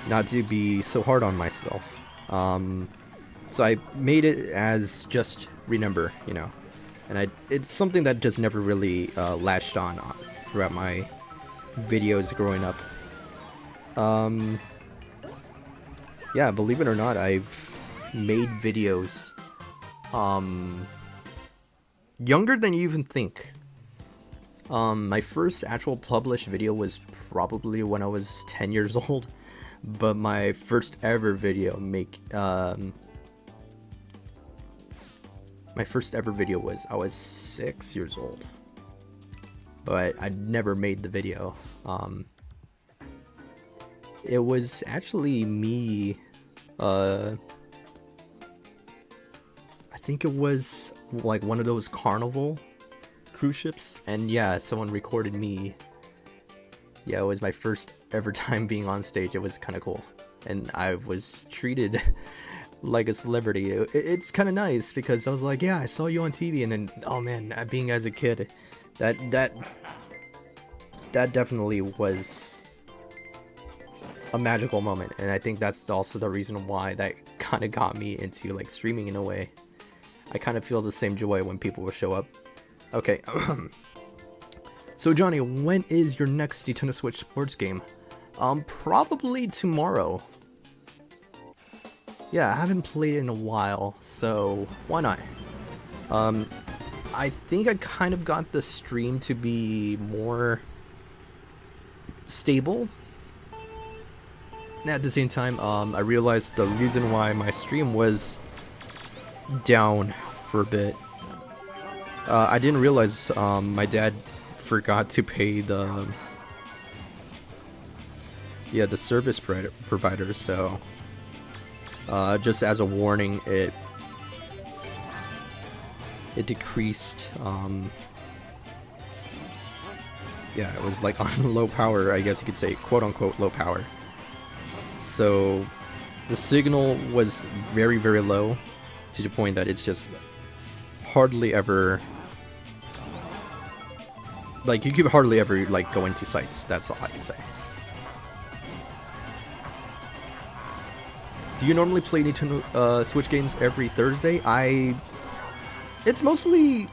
not to be so hard on myself. So I made it as just remember, you know, and it's something that just never really latched on throughout my videos growing up. Yeah, believe it or not, I've made videos younger than you even think. My first actual published video was probably when I was 10 years old, but my first ever video was I was 6 years old, but I never made the video. It was actually me, I think it was like one of those Carnival cruise ships, and yeah, someone recorded me. Yeah, it was my first ever time being on stage. It was kind of cool, and I was treated like a celebrity. It's kind of nice because I was like, yeah, I saw you on TV, and then, oh man, being as a kid, that definitely was a magical moment, and I think that's also the reason why that kind of got me into like streaming in a way. I kind of feel the same joy when people will show up. Okay, so Johnny, when is your next Nintendo Switch Sports game? Probably tomorrow. Yeah, I haven't played it in a while, so why not? I think I kind of got the stream to be more stable. And at the same time, I realized the reason why my stream was down for a bit. I didn't realize my dad forgot to pay the service provider, so just as a warning, it decreased. Yeah, it was like on low power, I guess you could say, quote unquote low power. So the signal was very, very low, to the point that it's just hardly ever, like, you could hardly ever like go into sites. That's all I can say. Do you normally play Nintendo Switch games every Thursday? It's mostly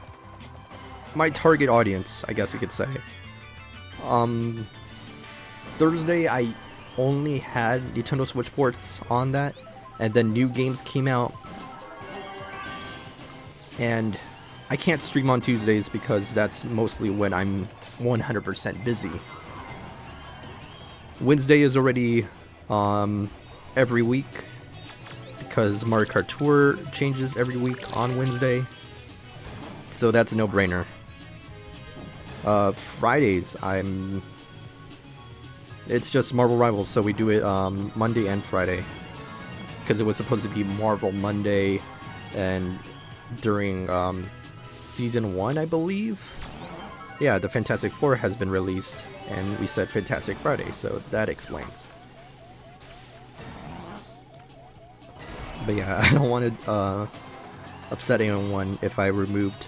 my target audience, I guess you could say. Thursday I only had Nintendo Switch ports on that, and then new games came out, and I can't stream on Tuesdays because that's mostly when I'm 100% busy. Wednesday is already every week because Mario Kart Tour changes every week on Wednesday, so that's a no-brainer. Fridays, it's just Marvel Rivals, so we do it Monday and Friday, because it was supposed to be Marvel Monday, and during Season 1, I believe. Yeah, the Fantastic Four has been released, and we said Fantastic Friday, so that explains. But yeah, I don't want to upset anyone if I removed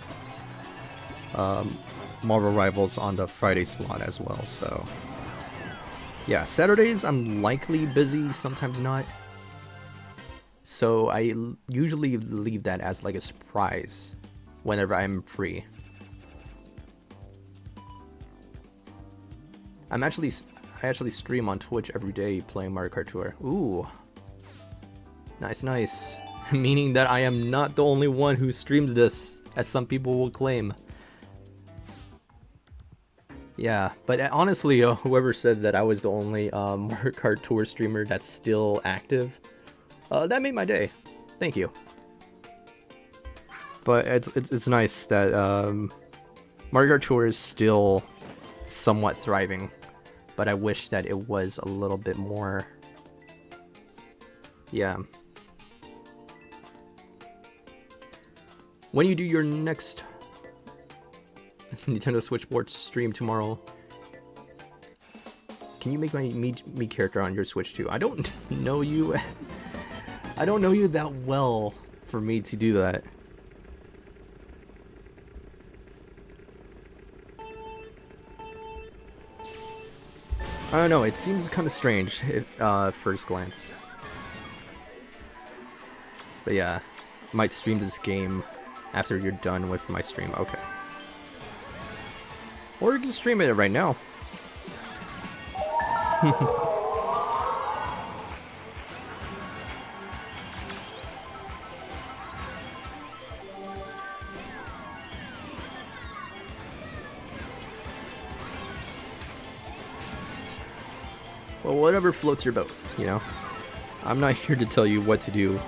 Marvel Rivals on the Friday slot as well, so... Yeah, Saturdays I'm likely busy, sometimes not. So I usually leave that as like a surprise whenever I'm free. I actually stream on Twitch every day playing Mario Kart Tour. Ooh. Nice, nice. Meaning that I am not the only one who streams this, as some people will claim. Yeah, but honestly, whoever said that I was the only Mario Kart Tour streamer that's still active, that made my day. Thank you. But it's nice that Mario Kart Tour is still somewhat thriving, but I wish that it was a little bit more. Yeah. When you do your next Nintendo Switch Sports stream tomorrow, can you make my me character on your Switch too? I don't know you. I don't know you that well for me to do that. I don't know, it seems kind of strange at first glance. But yeah, might stream this game after you're done with my stream. Okay. Or you can stream it right now. Well, whatever floats your boat, you know? I'm not here to tell you what to do.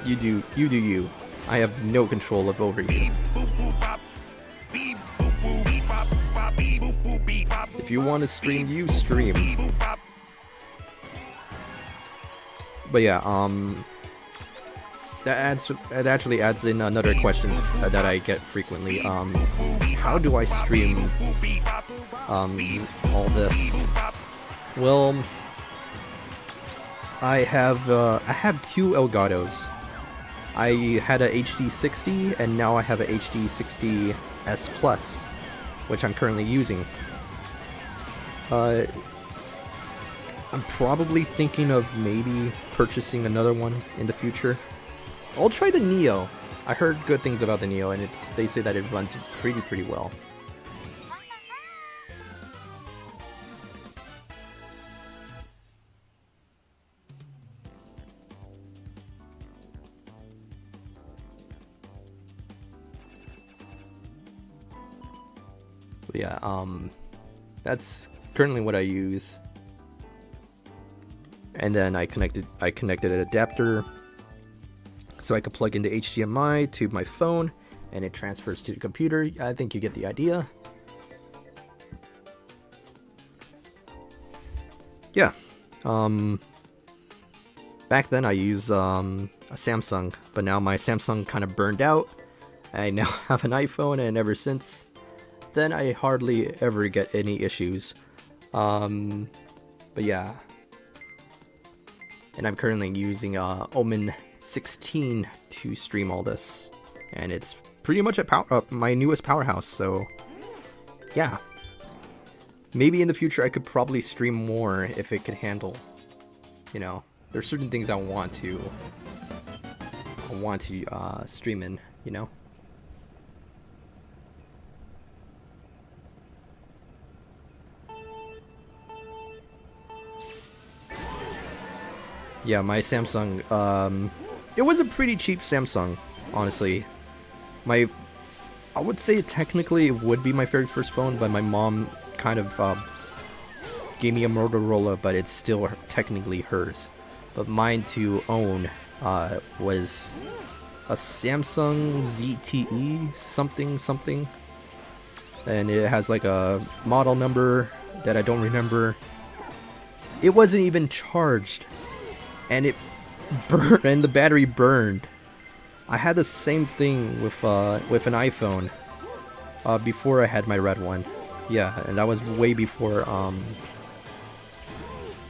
You do you. I have no control over you. If you want to stream, you stream. But yeah, that actually adds in another question that I get frequently. How do I stream all this? Well, I have two Elgatos. I had a HD60 and now I have a HD60S Plus, which I'm currently using. I'm probably thinking of maybe purchasing another one in the future. I'll try the Neo. I heard good things about the Neo, and they say that it runs pretty well. But yeah, that's currently what I use. And then I connected an adapter so I could plug into HDMI to my phone, and it transfers to the computer. I think you get the idea. Yeah. Back then I used a Samsung, but now my Samsung kind of burned out. I now have an iPhone, and ever since then I hardly ever get any issues. But yeah. And I'm currently using Omen 16 to stream all this, and it's pretty much my newest powerhouse. So yeah, maybe in the future I could probably stream more if it could handle, you know, there's certain things I want to stream in, you know. Yeah, my Samsung, it was a pretty cheap Samsung, honestly. I would say technically it would be my very first phone, but my mom kind of gave me a Motorola, but it's still technically hers. But mine to own was a Samsung ZTE something, and it has like a model number that I don't remember. It wasn't even charged. And it burned, and the battery burned. I had the same thing with an iPhone before I had my red one. Yeah, and that was way before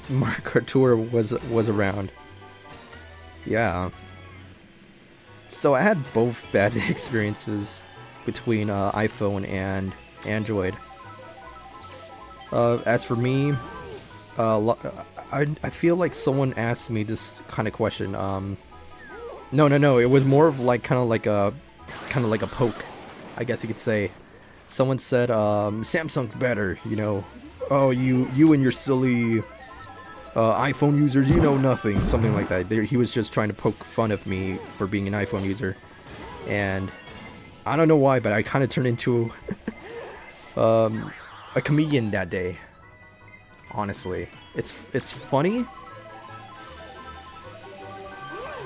Mario Kart Tour was around. Yeah. So I had both bad experiences between iPhone and Android. As for me, I feel like someone asked me this kind of question. No. It was more of like kind of like a poke, I guess you could say. Someone said, Samsung's better, you know. Oh, you and your silly iPhone users, you know nothing, something like that. He was just trying to poke fun of me for being an iPhone user, and I don't know why, but I kind of turned into a comedian that day. Honestly, it's funny.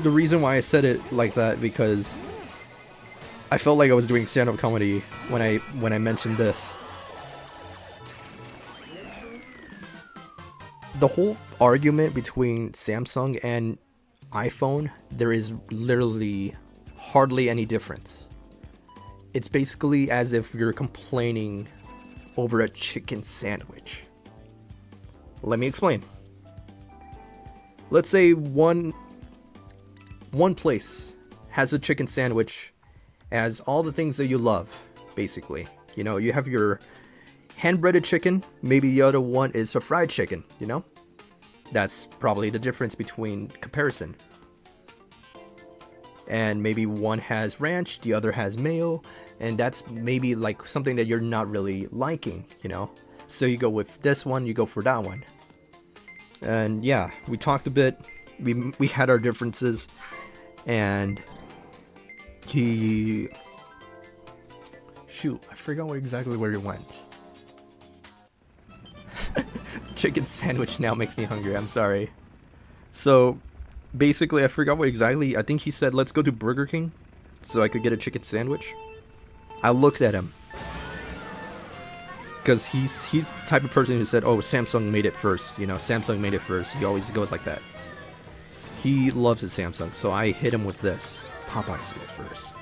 The reason why I said it like that because I felt like I was doing stand-up comedy when I mentioned this. The whole argument between Samsung and iPhone, there is literally hardly any difference. It's basically as if you're complaining over a chicken sandwich. Let me explain. Let's say one place has a chicken sandwich as all the things that you love, basically. You know, you have your hand-breaded chicken, maybe the other one is a fried chicken, you know? That's probably the difference between comparison. And maybe one has ranch, the other has mayo, and that's maybe like something that you're not really liking, you know? So you go with this one, you go for that one. And yeah, we talked a bit, we had our differences, and he... Shoot, I forgot exactly where he went. Chicken sandwich now makes me hungry, I'm sorry. So, basically, I forgot what exactly, I think he said, let's go to Burger King, so I could get a chicken sandwich. I looked at him. Because he's the type of person who said, oh, Samsung made it first, you know, Samsung made it first. He always goes like that. He loves his Samsung, so I hit him with this. Popeyes did it first.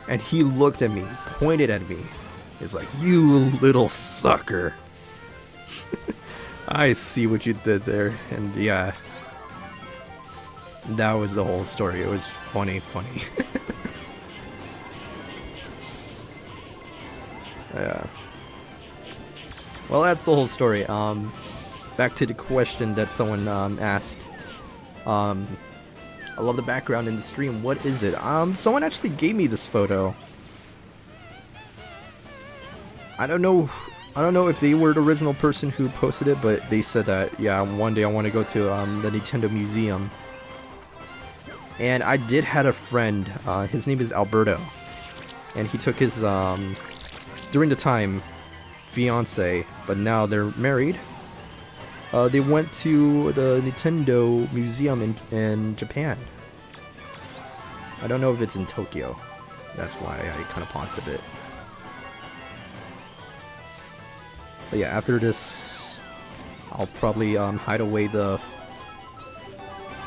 And he looked at me, pointed at me. He's like, you little sucker. I see what you did there, and yeah, that was the whole story. It was funny. Yeah. Well, that's the whole story. Back to the question that someone asked. I love the background in the stream. What is it? Someone actually gave me this photo. I don't know if they were the original person who posted it, but they said that, yeah, one day I want to go to the Nintendo Museum. And I did have a friend, his name is Alberto, and he took his, during the time, fiance, but now they're married. They went to the Nintendo Museum in Japan. I don't know if it's in Tokyo. That's why I kind of paused a bit. But yeah, after this, I'll probably hide away the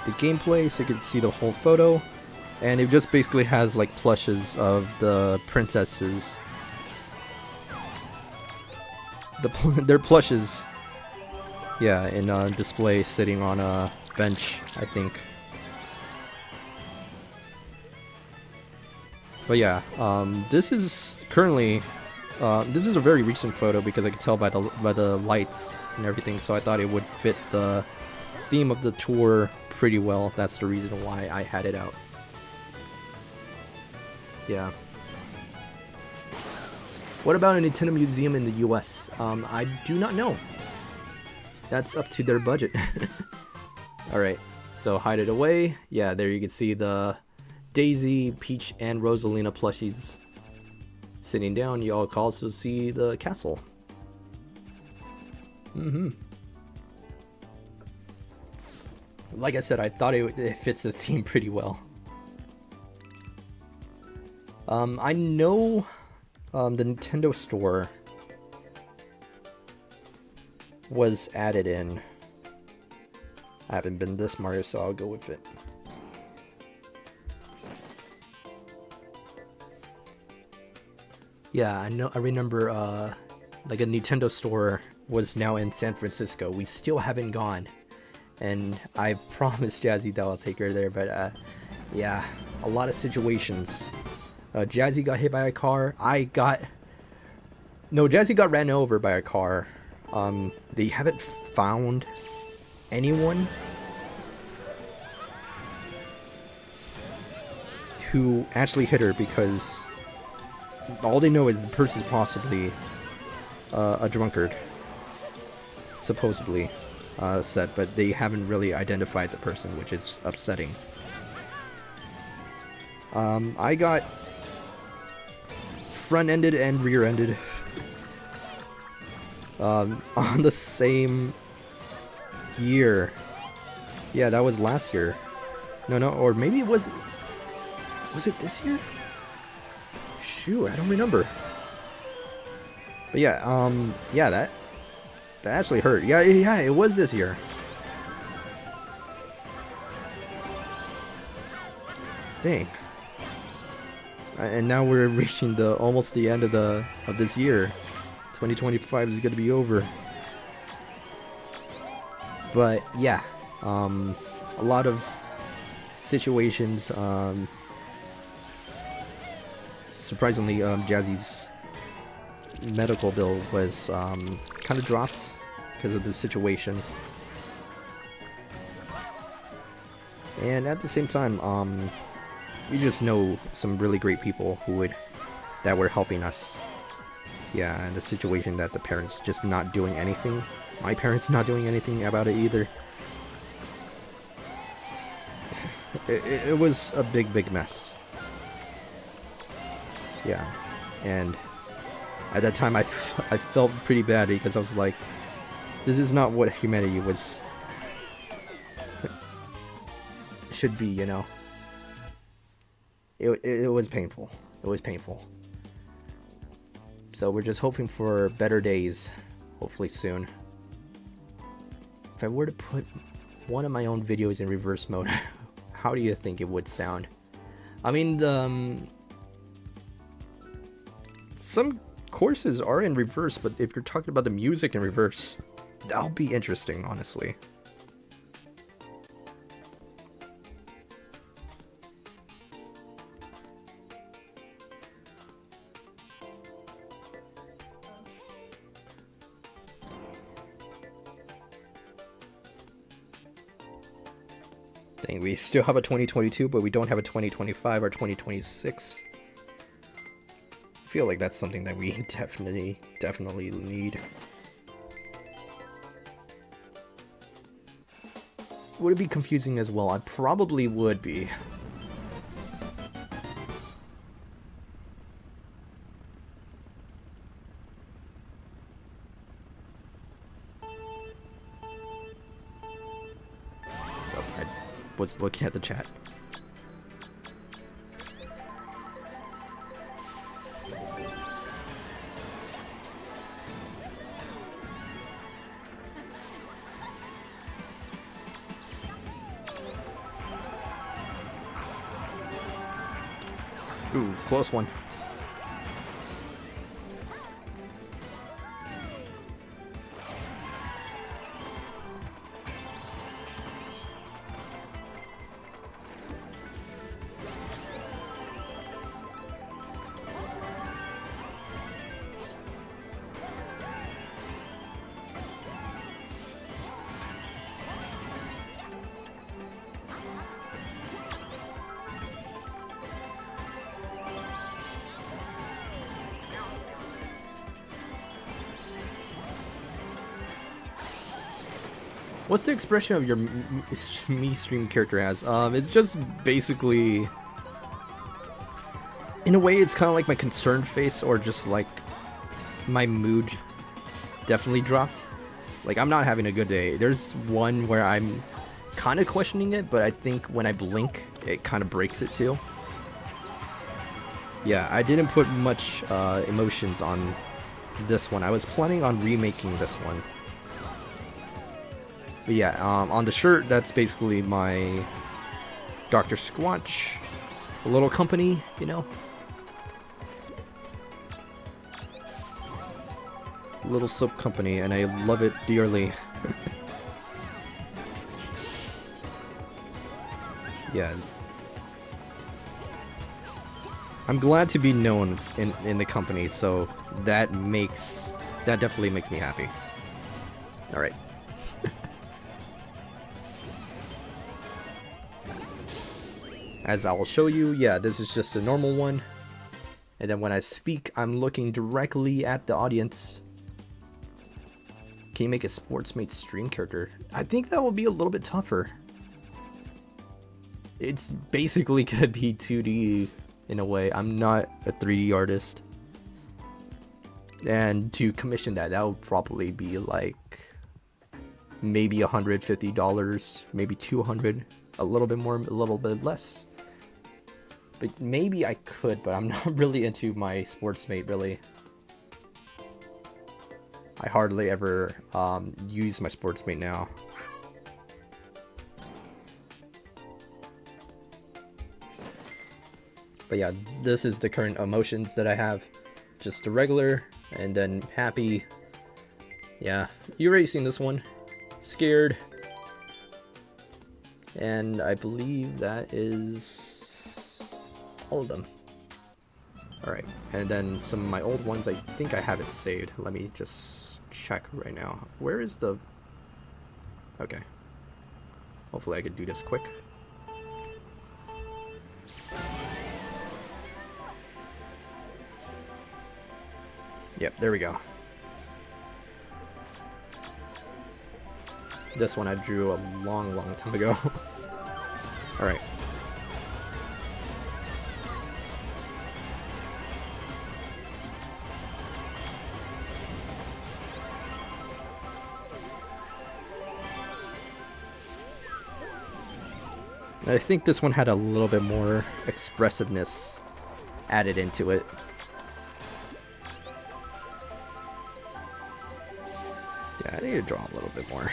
gameplay so you can see the whole photo. And it just basically has like plushes of the princesses. They're plushes. Yeah, in a display sitting on a bench, I think. But yeah, this is currently... this is a very recent photo because I could tell by the lights and everything, so I thought it would fit the theme of the tour pretty well. That's the reason why I had it out. Yeah. What about a Nintendo Museum in the US? I do not know. That's up to their budget. Alright, so hide it away. Yeah, there you can see the Daisy, Peach, and Rosalina plushies sitting down. You all can also see the castle. Like I said, I thought it fits the theme pretty well. I know the Nintendo store was added in. I haven't been this Mario, so I'll go with it. Yeah, I remember like a Nintendo store was now in San Francisco. We still haven't gone, and I promised Jazzy that I'll take her there, but yeah, a lot of situations. Jazzy got hit by a car. Jazzy got ran over by a car. They haven't found anyone who actually hit her because all they know is the person's possibly a drunkard, supposedly. set, but they haven't really identified the person, which is upsetting. I got front-ended and rear-ended on the same year. Yeah, that was last year. No, or maybe it was it this year? Shoot, I don't remember. But yeah, yeah, that actually hurt. Yeah, it was this year. Dang. And now we're reaching almost the end of this year. 2025 is gonna be over. But yeah, a lot of situations. Surprisingly, Jazzy's medical bill was kind of dropped because of the situation. And at the same time, we just know some really great people that were helping us. Yeah, and the situation that the parents just not doing anything. My parents not doing anything about it either. It was a big mess. Yeah, and at that time I felt pretty bad because I was like, this is not what humanity should be, you know. It was painful. It was painful. So we're just hoping for better days, hopefully soon. If I were to put one of my own videos in reverse mode, how do you think it would sound? I mean, some courses are in reverse, but if you're talking about the music in reverse, that'll be interesting, honestly. Dang, we still have a 2022, but we don't have a 2025 or 2026. I feel like that's something that we definitely need. Would it be confusing as well? I probably would be. I was looking at the chat. Ooh, close one. What's the expression of your me stream character has? It's just basically, in a way, it's kind of like my concerned face, or just like my mood definitely dropped. Like, I'm not having a good day. There's one where I'm kind of questioning it, but I think when I blink, it kind of breaks it too. Yeah, I didn't put much emotions on this one. I was planning on remaking this one. But yeah, on the shirt, that's basically my Dr. Squatch, a little company, you know? Little soap company, and I love it dearly. Yeah. I'm glad to be known in the company, so that definitely makes me happy. Alright. As I will show you, yeah, this is just a normal one. And then when I speak, I'm looking directly at the audience. Can you make a Sportsmate stream character? I think that will be a little bit tougher. It's basically gonna be 2D in a way. I'm not a 3D artist. And to commission that would probably be like maybe $150, maybe $200, a little bit more, a little bit less. But maybe I could, but I'm not really into my Sportsmate, really. I hardly ever use my Sportsmate now. But yeah, this is the current emotions that I have. Just the regular, and then happy. Yeah, you already seen this one. Scared. And I believe that is all of them. Alright, and then some of my old ones, I think I have it saved. Let me just check right now. Where is the... Okay. Hopefully I could do this quick. Yep, there we go. This one I drew a long time ago. Alright. I think this one had a little bit more expressiveness added into it. Yeah, I need to draw a little bit more.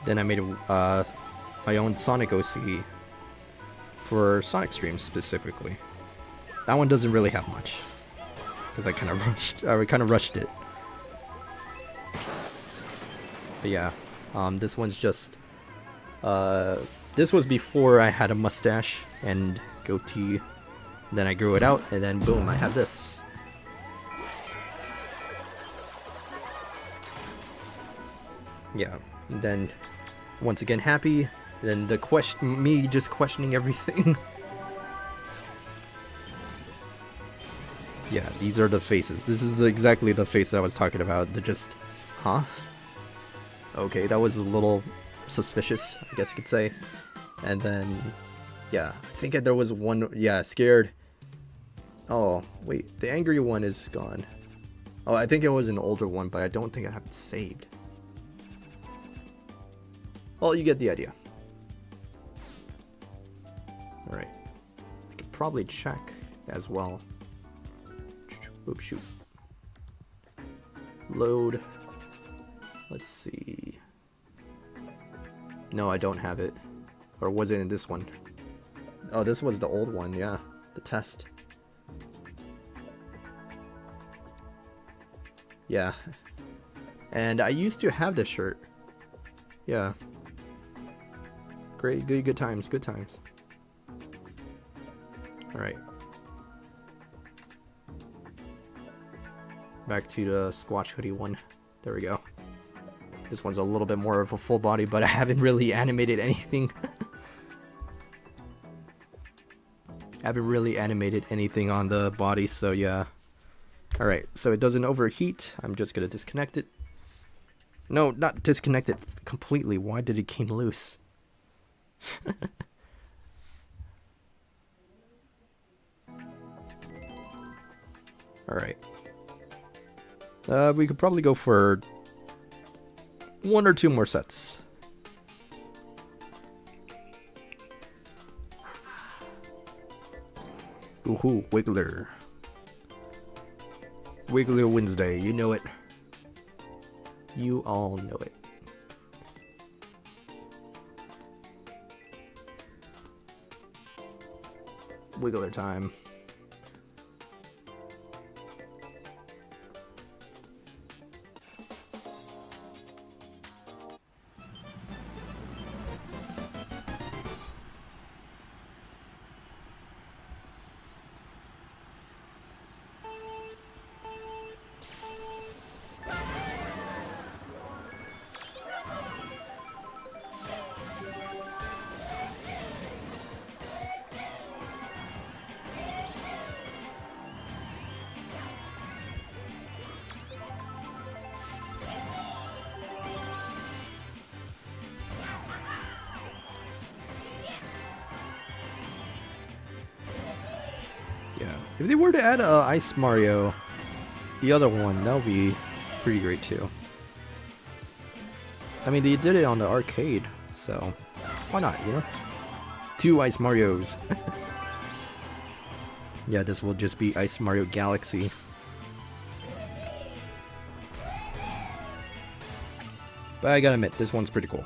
Then I made my own Sonic OC for Sonic streams specifically. That one doesn't really have much because I kind of rushed it. But yeah, this one's just this was before I had a mustache and goatee. Then I grew it out, and then boom, I have this. Yeah, and then once again happy. Then the me just questioning everything. Yeah, these are the faces. This is exactly the face I was talking about. They're just, huh? Okay, that was a little suspicious, I guess you could say. And then, yeah, I think there was one, yeah, scared. Oh, wait, the angry one is gone. Oh, I think it was an older one, but I don't think I have it saved. Well, you get the idea. Alright. I could probably check as well. Oops, shoot. Load. Let's see. No, I don't have it. Or was it in this one? Oh, this was the old one, yeah. The test. Yeah. And I used to have this shirt. Yeah. Great, good times, good times. Alright. Back to the Squatch hoodie one. There we go. This one's a little bit more of a full body, but I haven't really animated anything. On the body, so yeah. Alright, so it doesn't overheat. I'm just gonna disconnect it. No, not disconnect it completely. Why did it came loose? Alright. We could probably go for 1 or 2 more sets. Ooh, Wiggler. Wiggler Wednesday, you know it. You all know it. Wiggler time. Yeah. If they were to add Ice Mario, the other one, that would be pretty great too. I mean, they did it on the arcade, so why not, you know? 2 Ice Marios. Yeah, this will just be Ice Mario Galaxy. But I gotta admit, this one's pretty cool.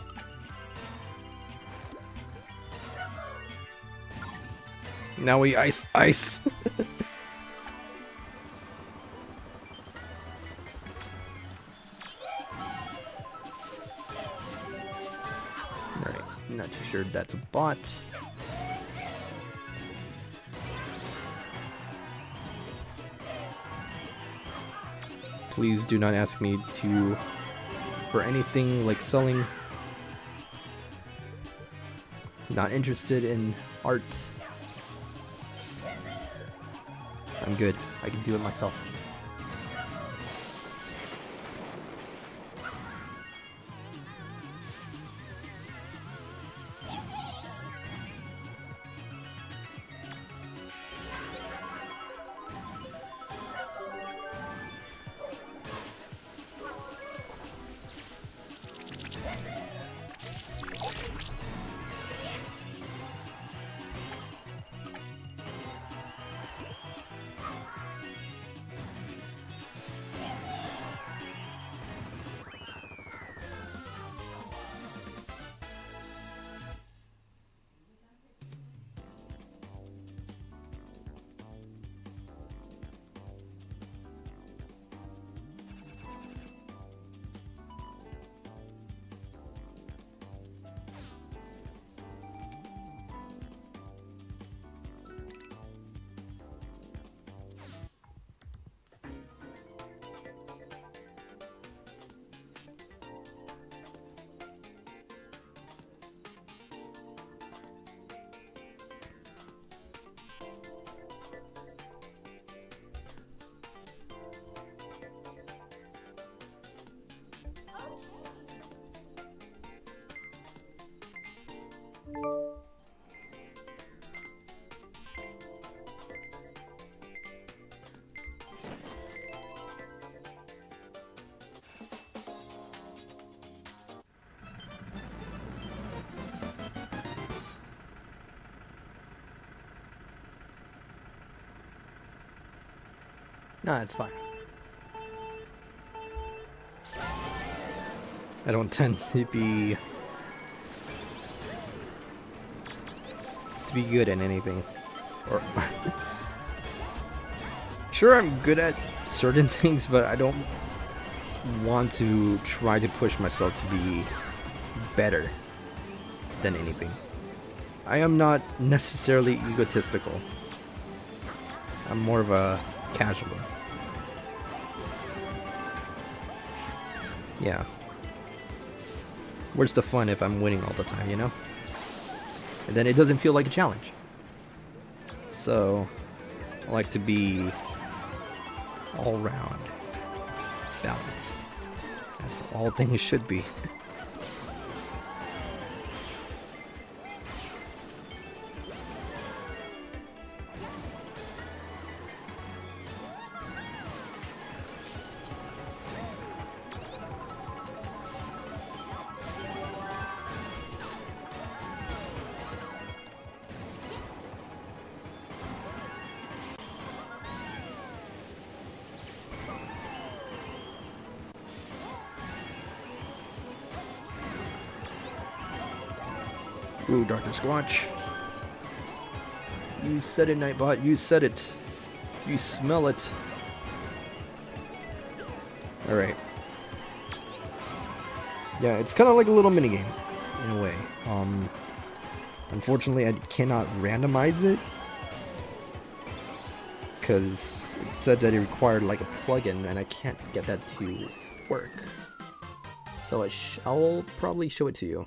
Now we ice. Alright, not too sure that's a bot. Please do not ask me for anything like selling. Not interested in art. I'm good. I can do it myself. Nah, it's fine. I don't tend to be good at anything. Or sure, I'm good at certain things, but I don't want to try to push myself to be better than anything. I am not necessarily egotistical. I'm more of a casual. Yeah. Where's the fun if I'm winning all the time, you know? And then it doesn't feel like a challenge. So, I like to be all round balanced, as all things should be. Ooh, Dr. Squatch. You said it, Nightbot. You said it. You smell it. Alright. Yeah, it's kind of like a little minigame, in a way. Unfortunately, I cannot randomize it, because it said that it required like a plugin, and I can't get that to work. So I'll probably show it to you,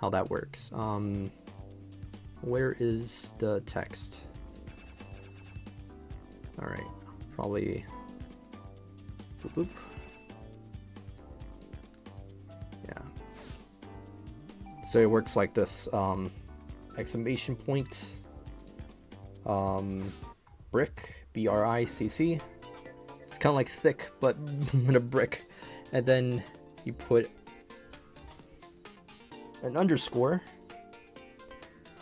how that works. Where is the text? Alright, probably... Boop, boop. Yeah. So it works like this. Exclamation point. brick, BRICC. It's kind of like thick, but in a brick. And then you put an underscore,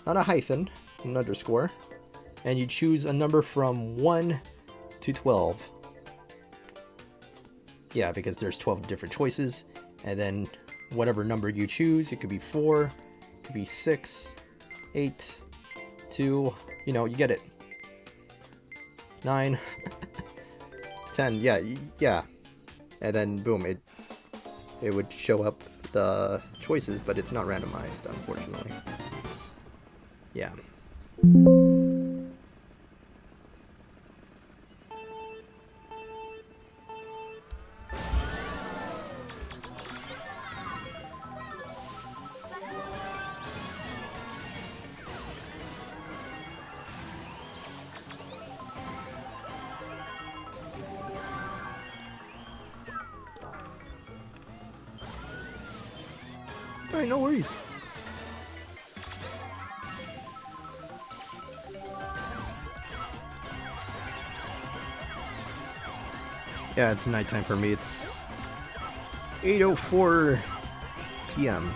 not a hyphen, an underscore, and you choose a number from 1 to 12. Yeah, because there's 12 different choices, and then whatever number you choose, it could be 4, it could be 6, 8, 2, you know, you get it. 9, 10, yeah. And then boom, it would show up the choices, but it's not randomized, unfortunately. Yeah. Alright, no worries. Yeah, it's nighttime for me. It's 8:04 p.m.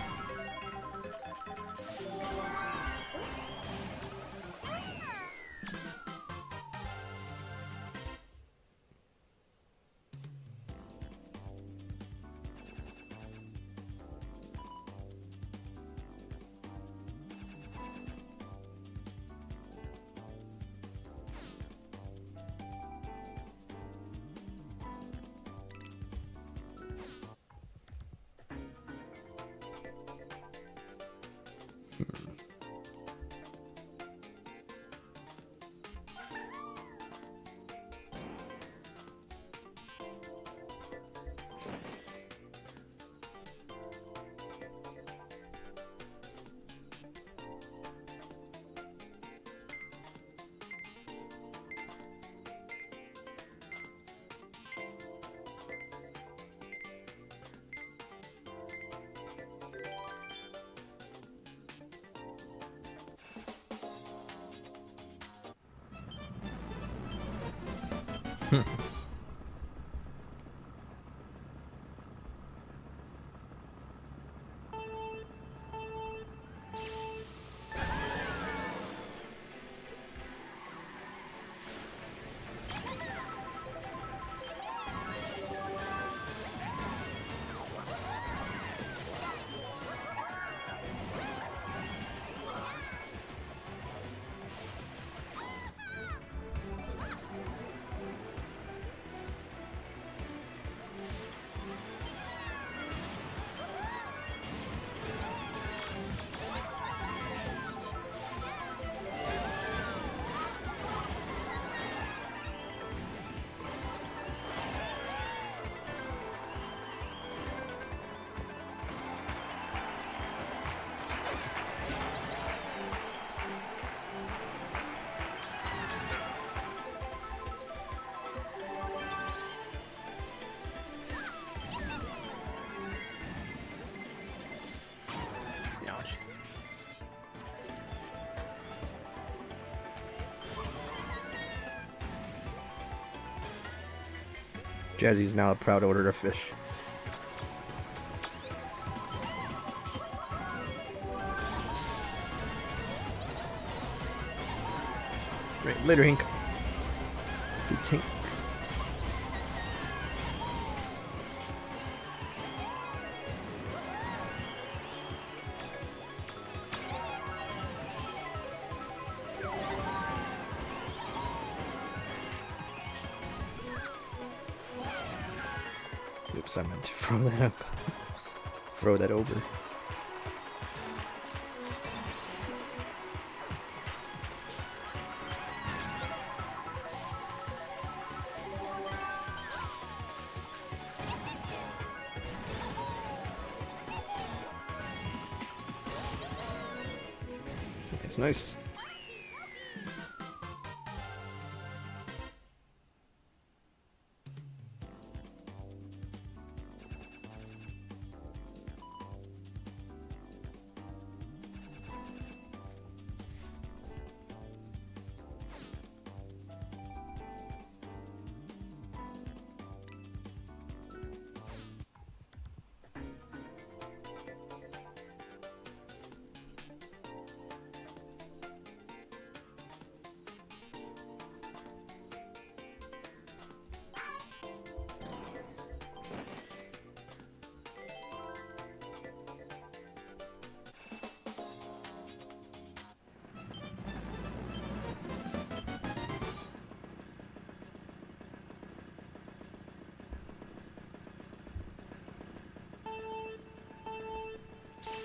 Ouch. Jazzy's now a proud owner of fish. Right, later, Hink. Good tink. Oops, I meant to throw that up. Throw that over. It's nice.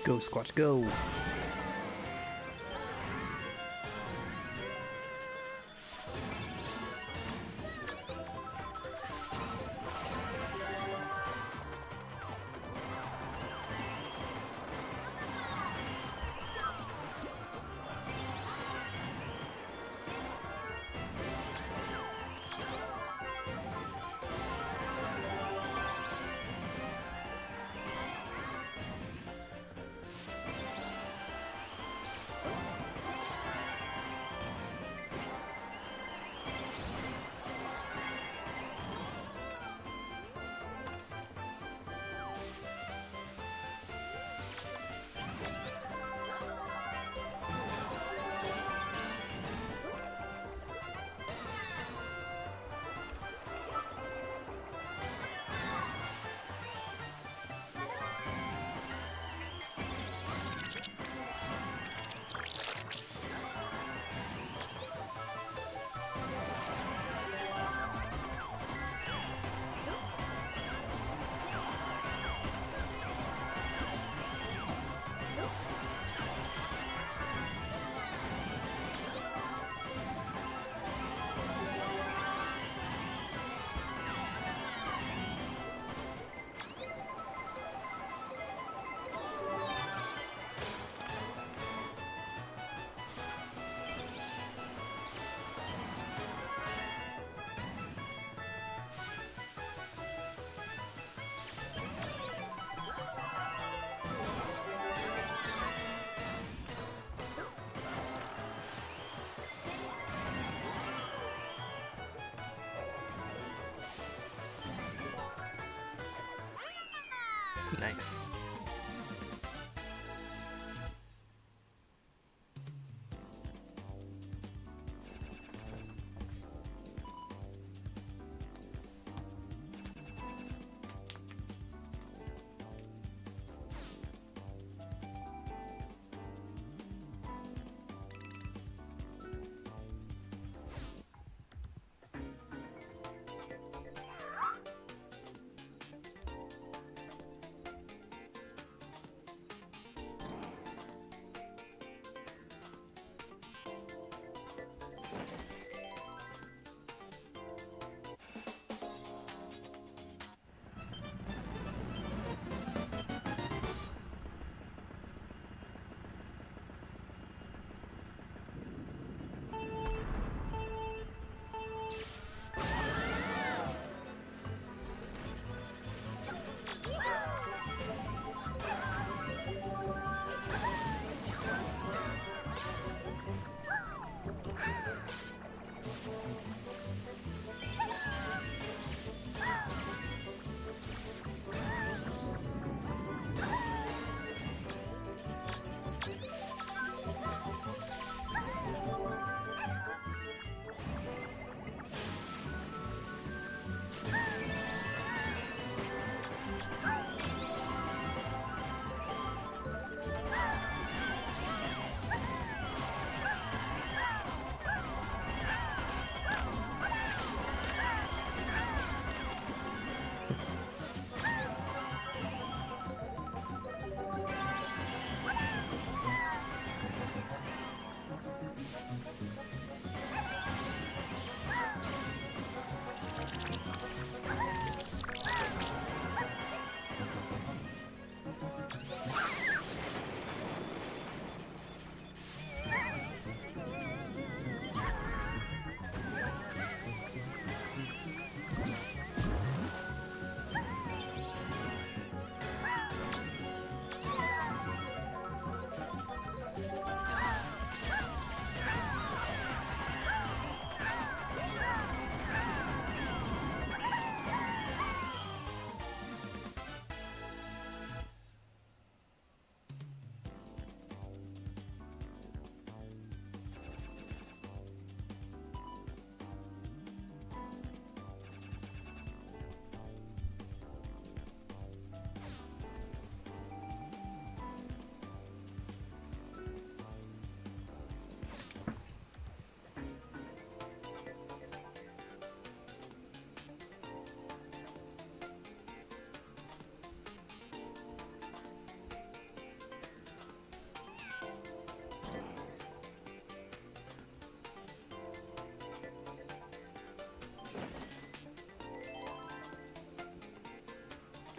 Go, Squatch, go. Nice.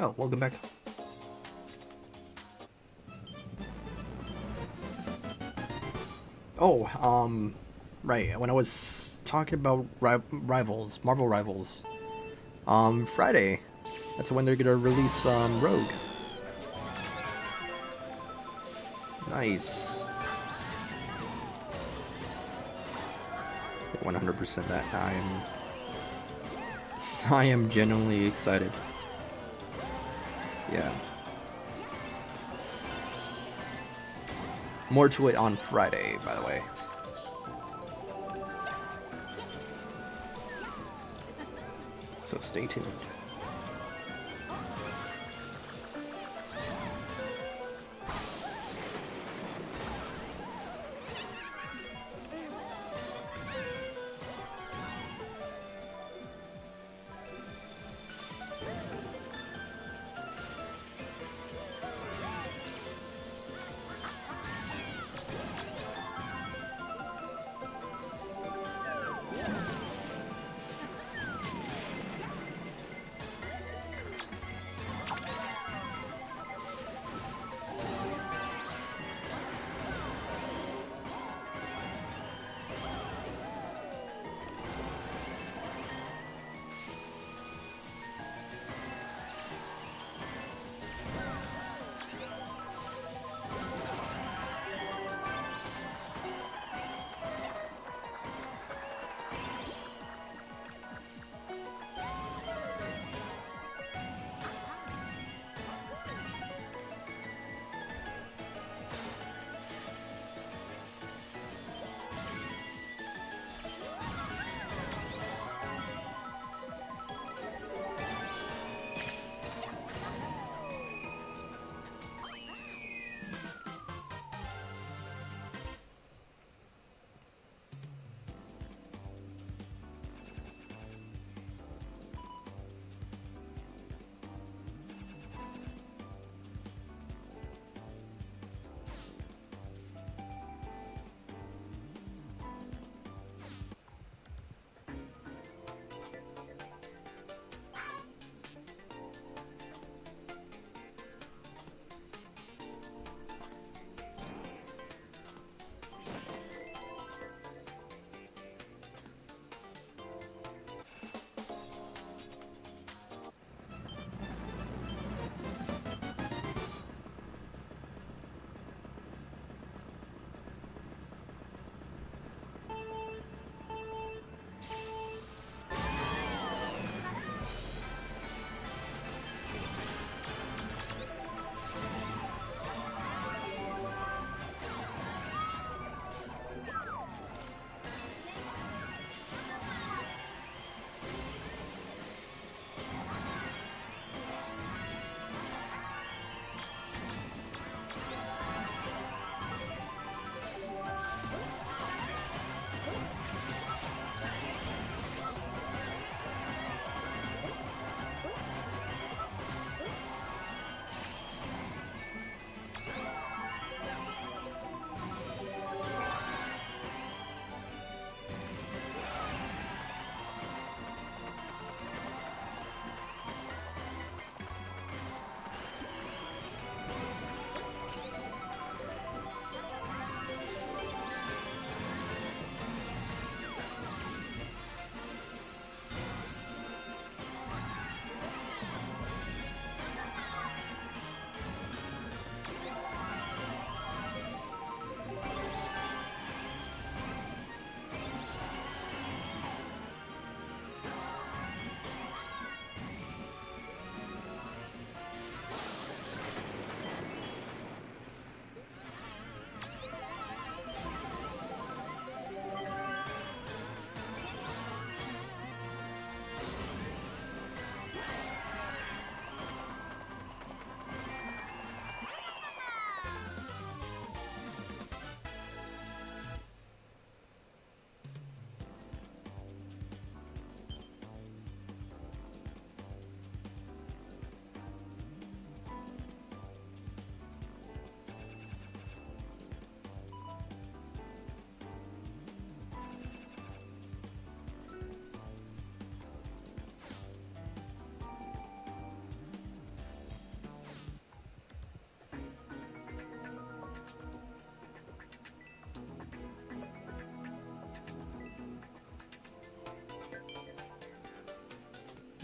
Oh, welcome back. Oh, right. When I was talking about rivals, Marvel Rivals, Friday, that's when they're gonna release Rogue. Nice. 100% that. I am genuinely excited. Yeah. More to it on Friday, by the way. So stay tuned.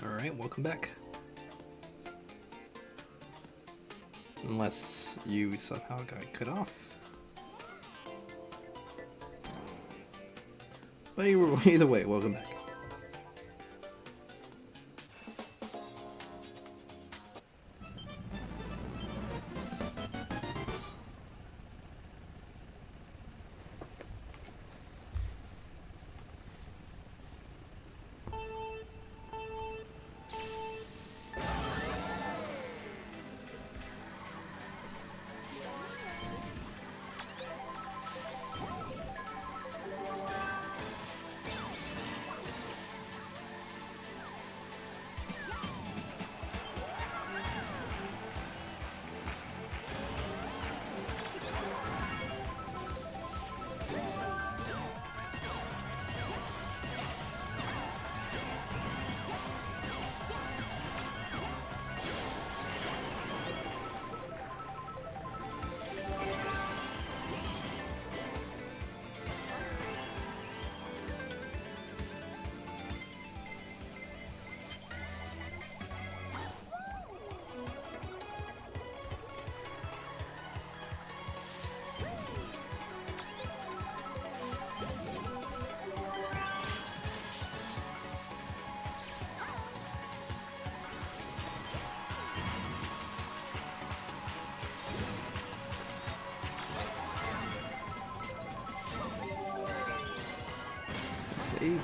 Alright, welcome back. Unless you somehow got cut off. But either way, welcome back. Save.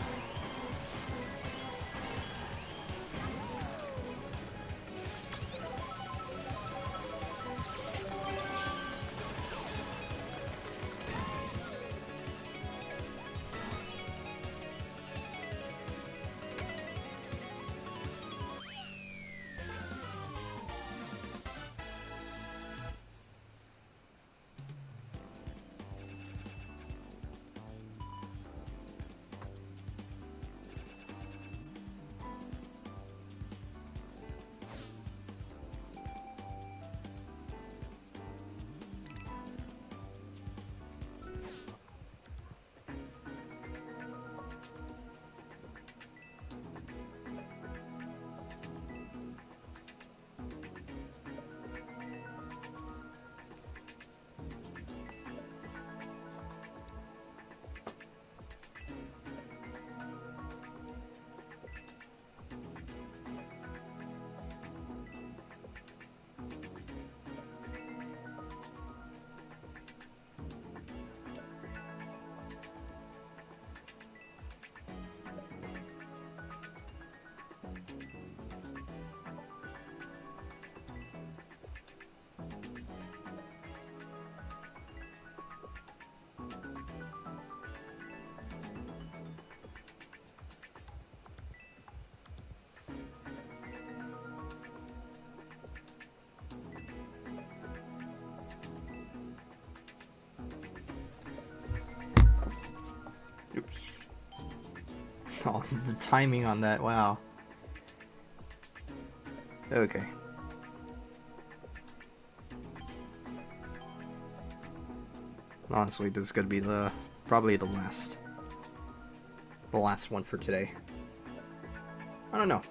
Oops. Oh, the timing on that, wow. Okay. Honestly, this is gonna be probably the last one for today. I don't know.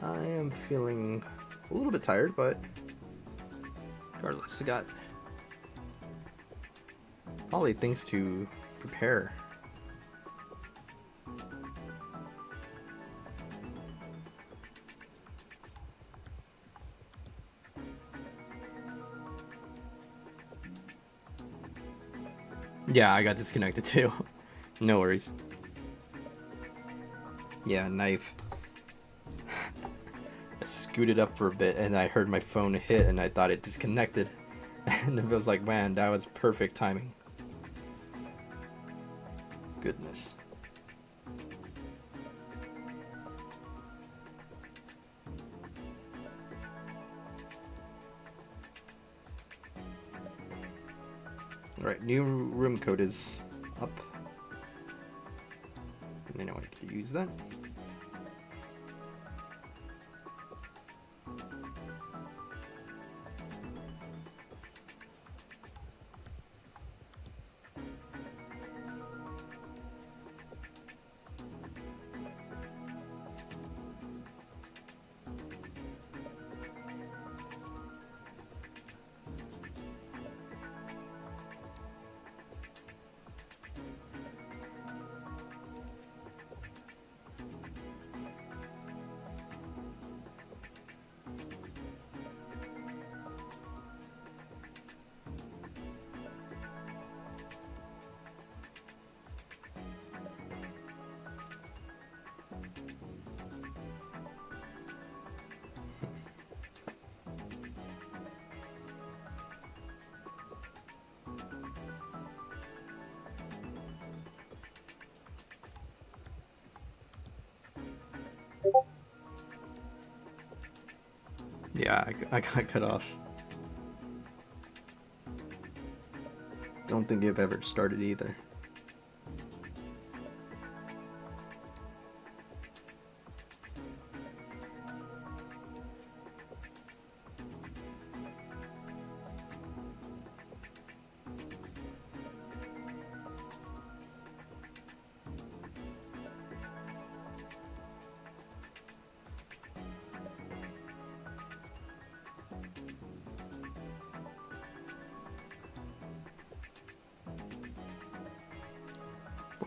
I am feeling a little bit tired, but regardless, I got probably things to prepare. Yeah, I got disconnected too. No worries. Yeah, knife. I scooted up for a bit and I heard my phone hit and I thought it disconnected. And it was like, man, that was perfect timing. Goodness. Alright, new room code is up. And then I want to use that. Yeah, I got cut off. Don't think I've ever started either.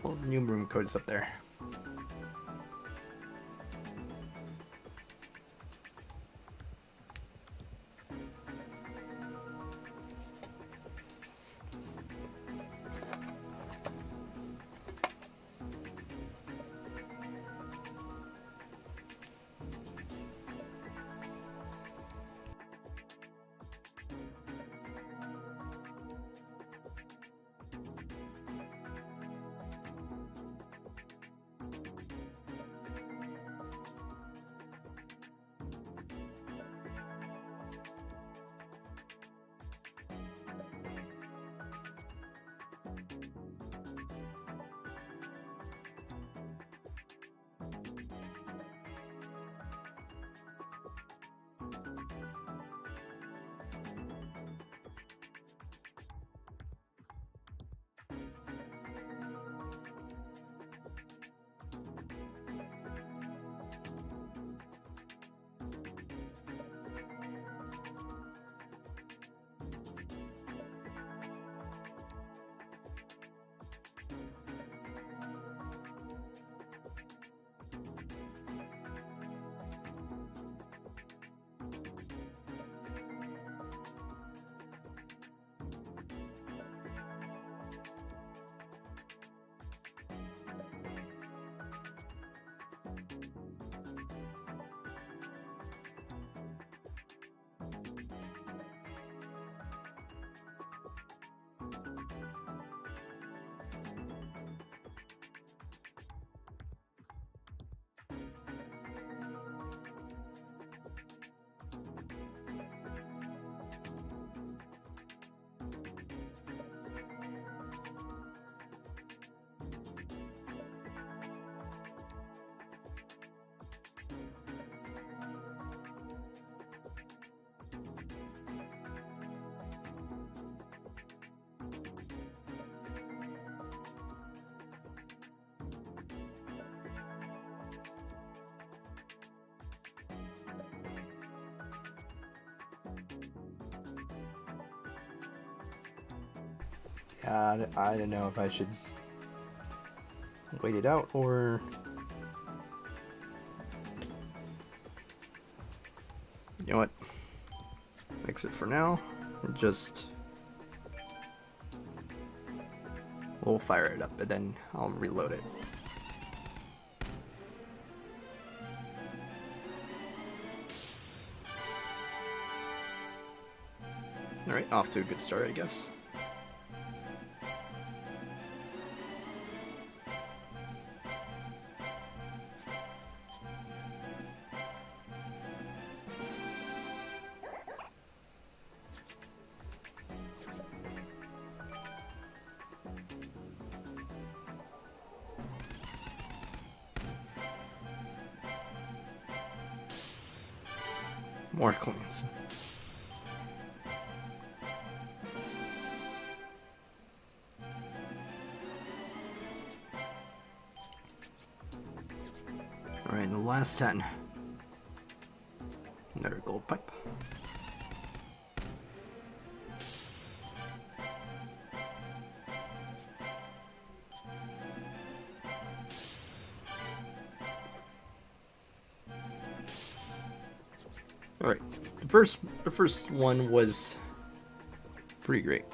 Well, new room code is up there. Yeah, I don't know if I should wait it out or... You know what? Exit for now and just... We'll fire it up and then I'll reload it. Alright, off to a good start, I guess. More coins. Alright, the last 10. Another gold pipe. Alright, the first one was pretty great.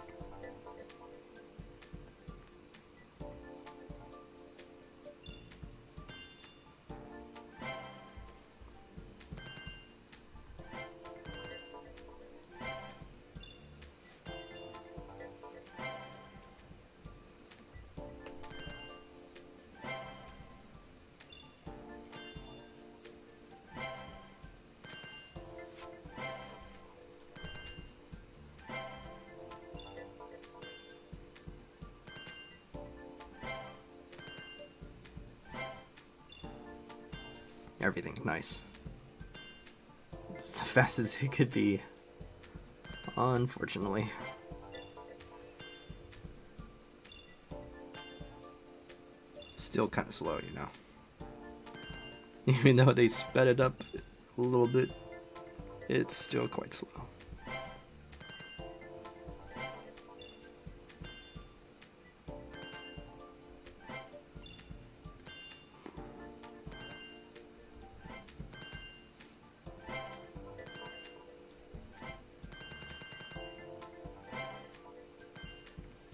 Everything nice. It's as fast as it could be, unfortunately. Still kind of slow, you know. Even though they sped it up a little bit, it's still quite slow.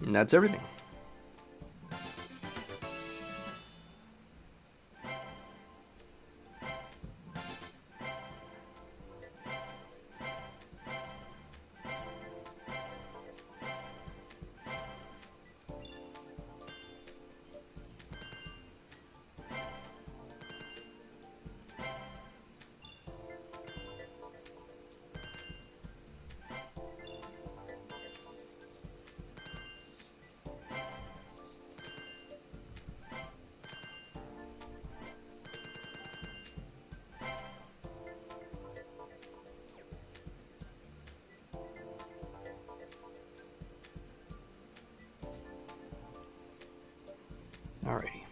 And that's everything. Alrighty.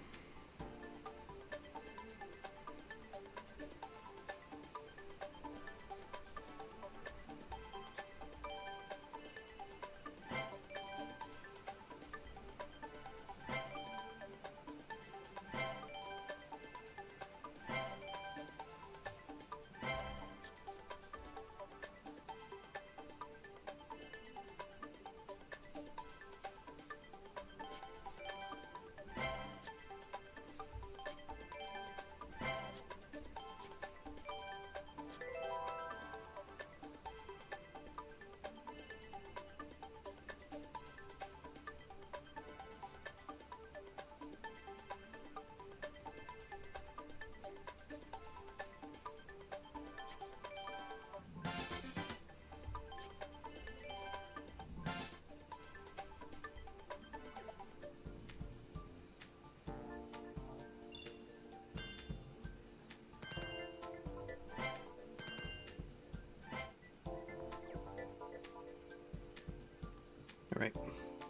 Alright.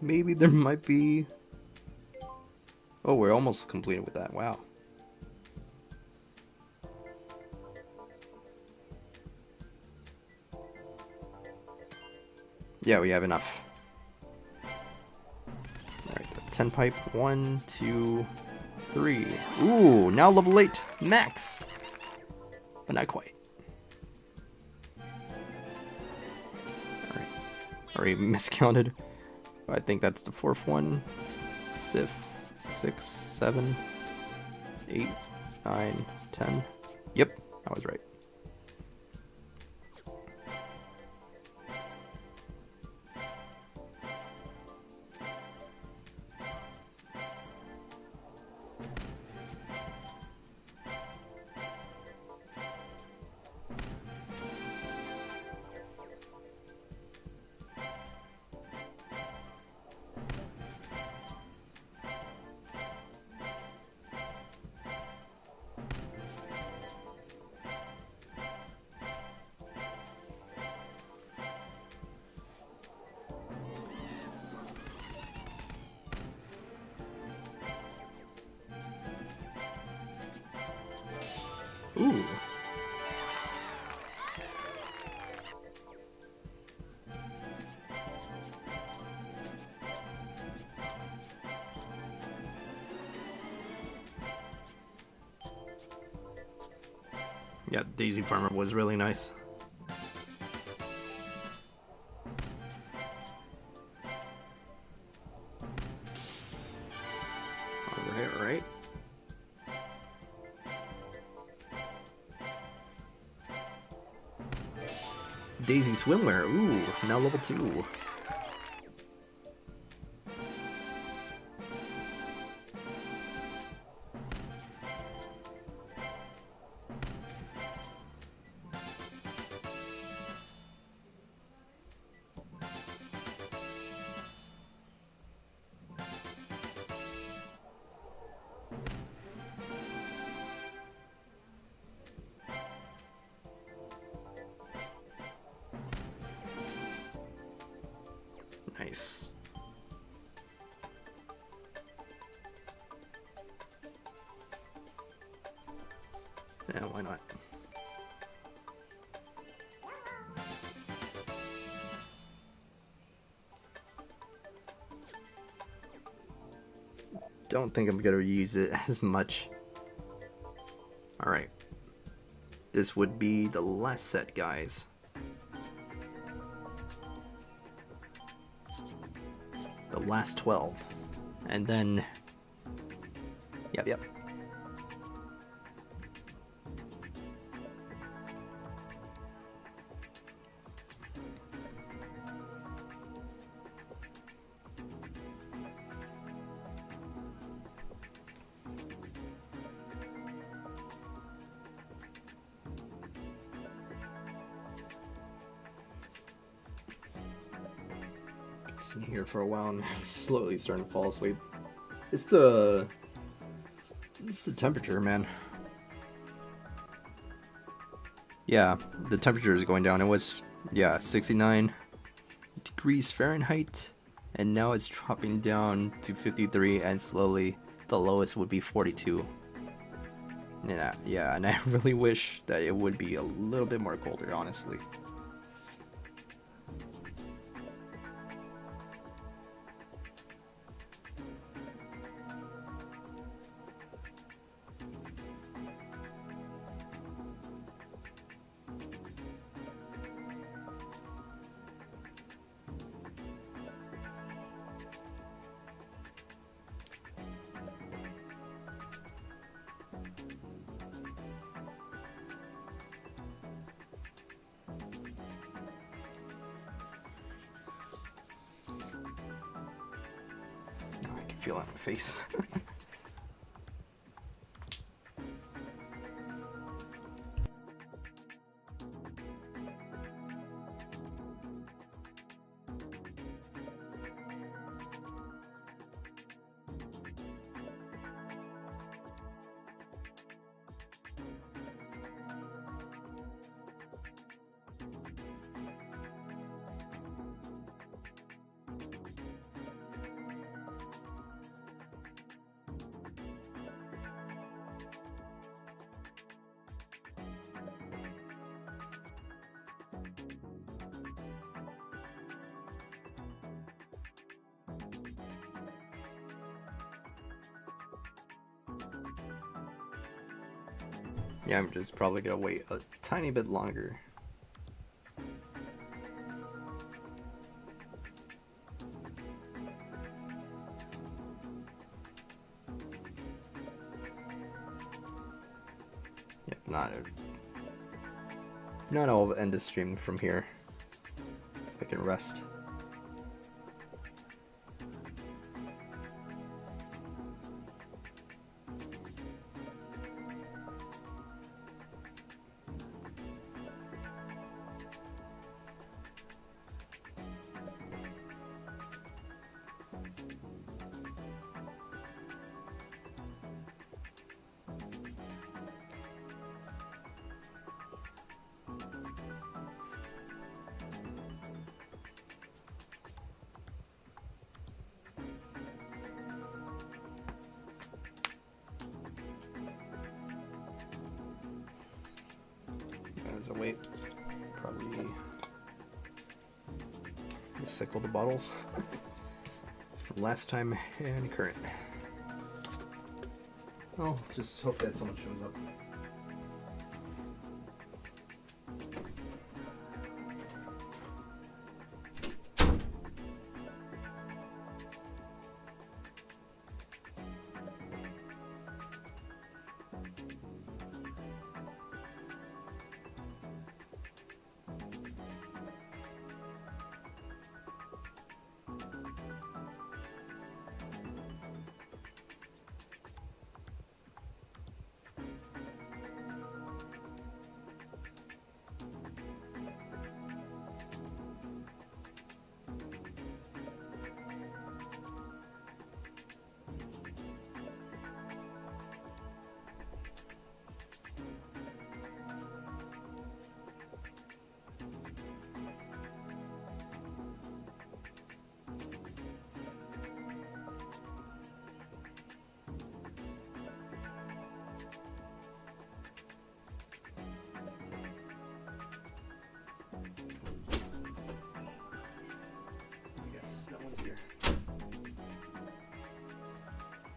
Maybe there might be... Oh, we're almost completed with that. Wow. Yeah, we have enough. Alright, 10 pipe. 1, 2, 3. Ooh, now level 8. Max! But not quite. Alright. Already miscounted. I think that's the 4th one. 5th, 6th, 7, 8, 9, 10. Yep, I was right. Ooh. Yeah, Daisy Farmer was really nice. Alright. Daisy Swimwear, ooh, now level 2. Nice. Yeah, why not? Don't think I'm gonna use it as much. Alright. This would be the last set, guys. The last 12. And then... Yep. Sitting here for a while and I'm slowly starting to fall asleep. It's the temperature, man. Yeah, the temperature is going down. It was 69 degrees Fahrenheit, and now it's dropping down to 53, and slowly the lowest would be 42. And I really wish that it would be a little bit more colder, honestly. I can feel it on my face. Yeah, I'm just probably gonna wait a tiny bit longer. Yep, not I'll end the stream from here, so I can rest. As I wait, probably recycle the bottles from last time and current. Oh, just hope that someone shows up.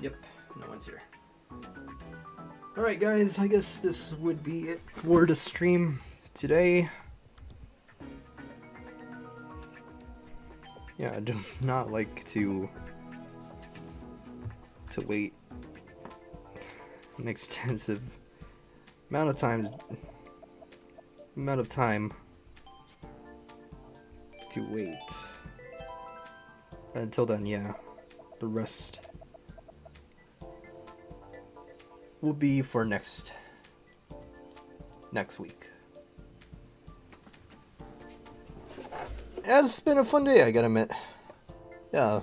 Yep, no one's here. Alright guys, I guess this would be it for the stream today. Yeah, I do not like to wait an extensive amount of time to wait. Until then, yeah, the rest will be for next week. It's been a fun day, I gotta admit. Yeah.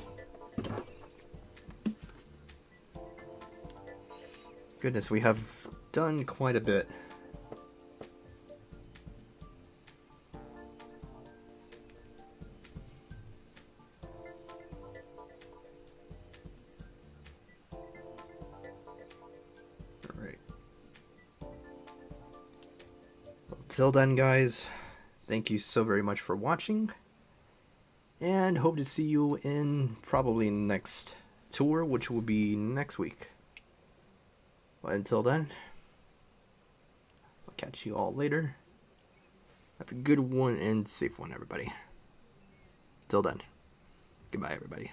Goodness, we have done quite a bit. Alright. Well, till then, guys, thank you so very much for watching. And hope to see you in probably next tour, which will be next week. But until then, I'll catch you all later. Have a good one and safe one, everybody. Till then, goodbye, everybody.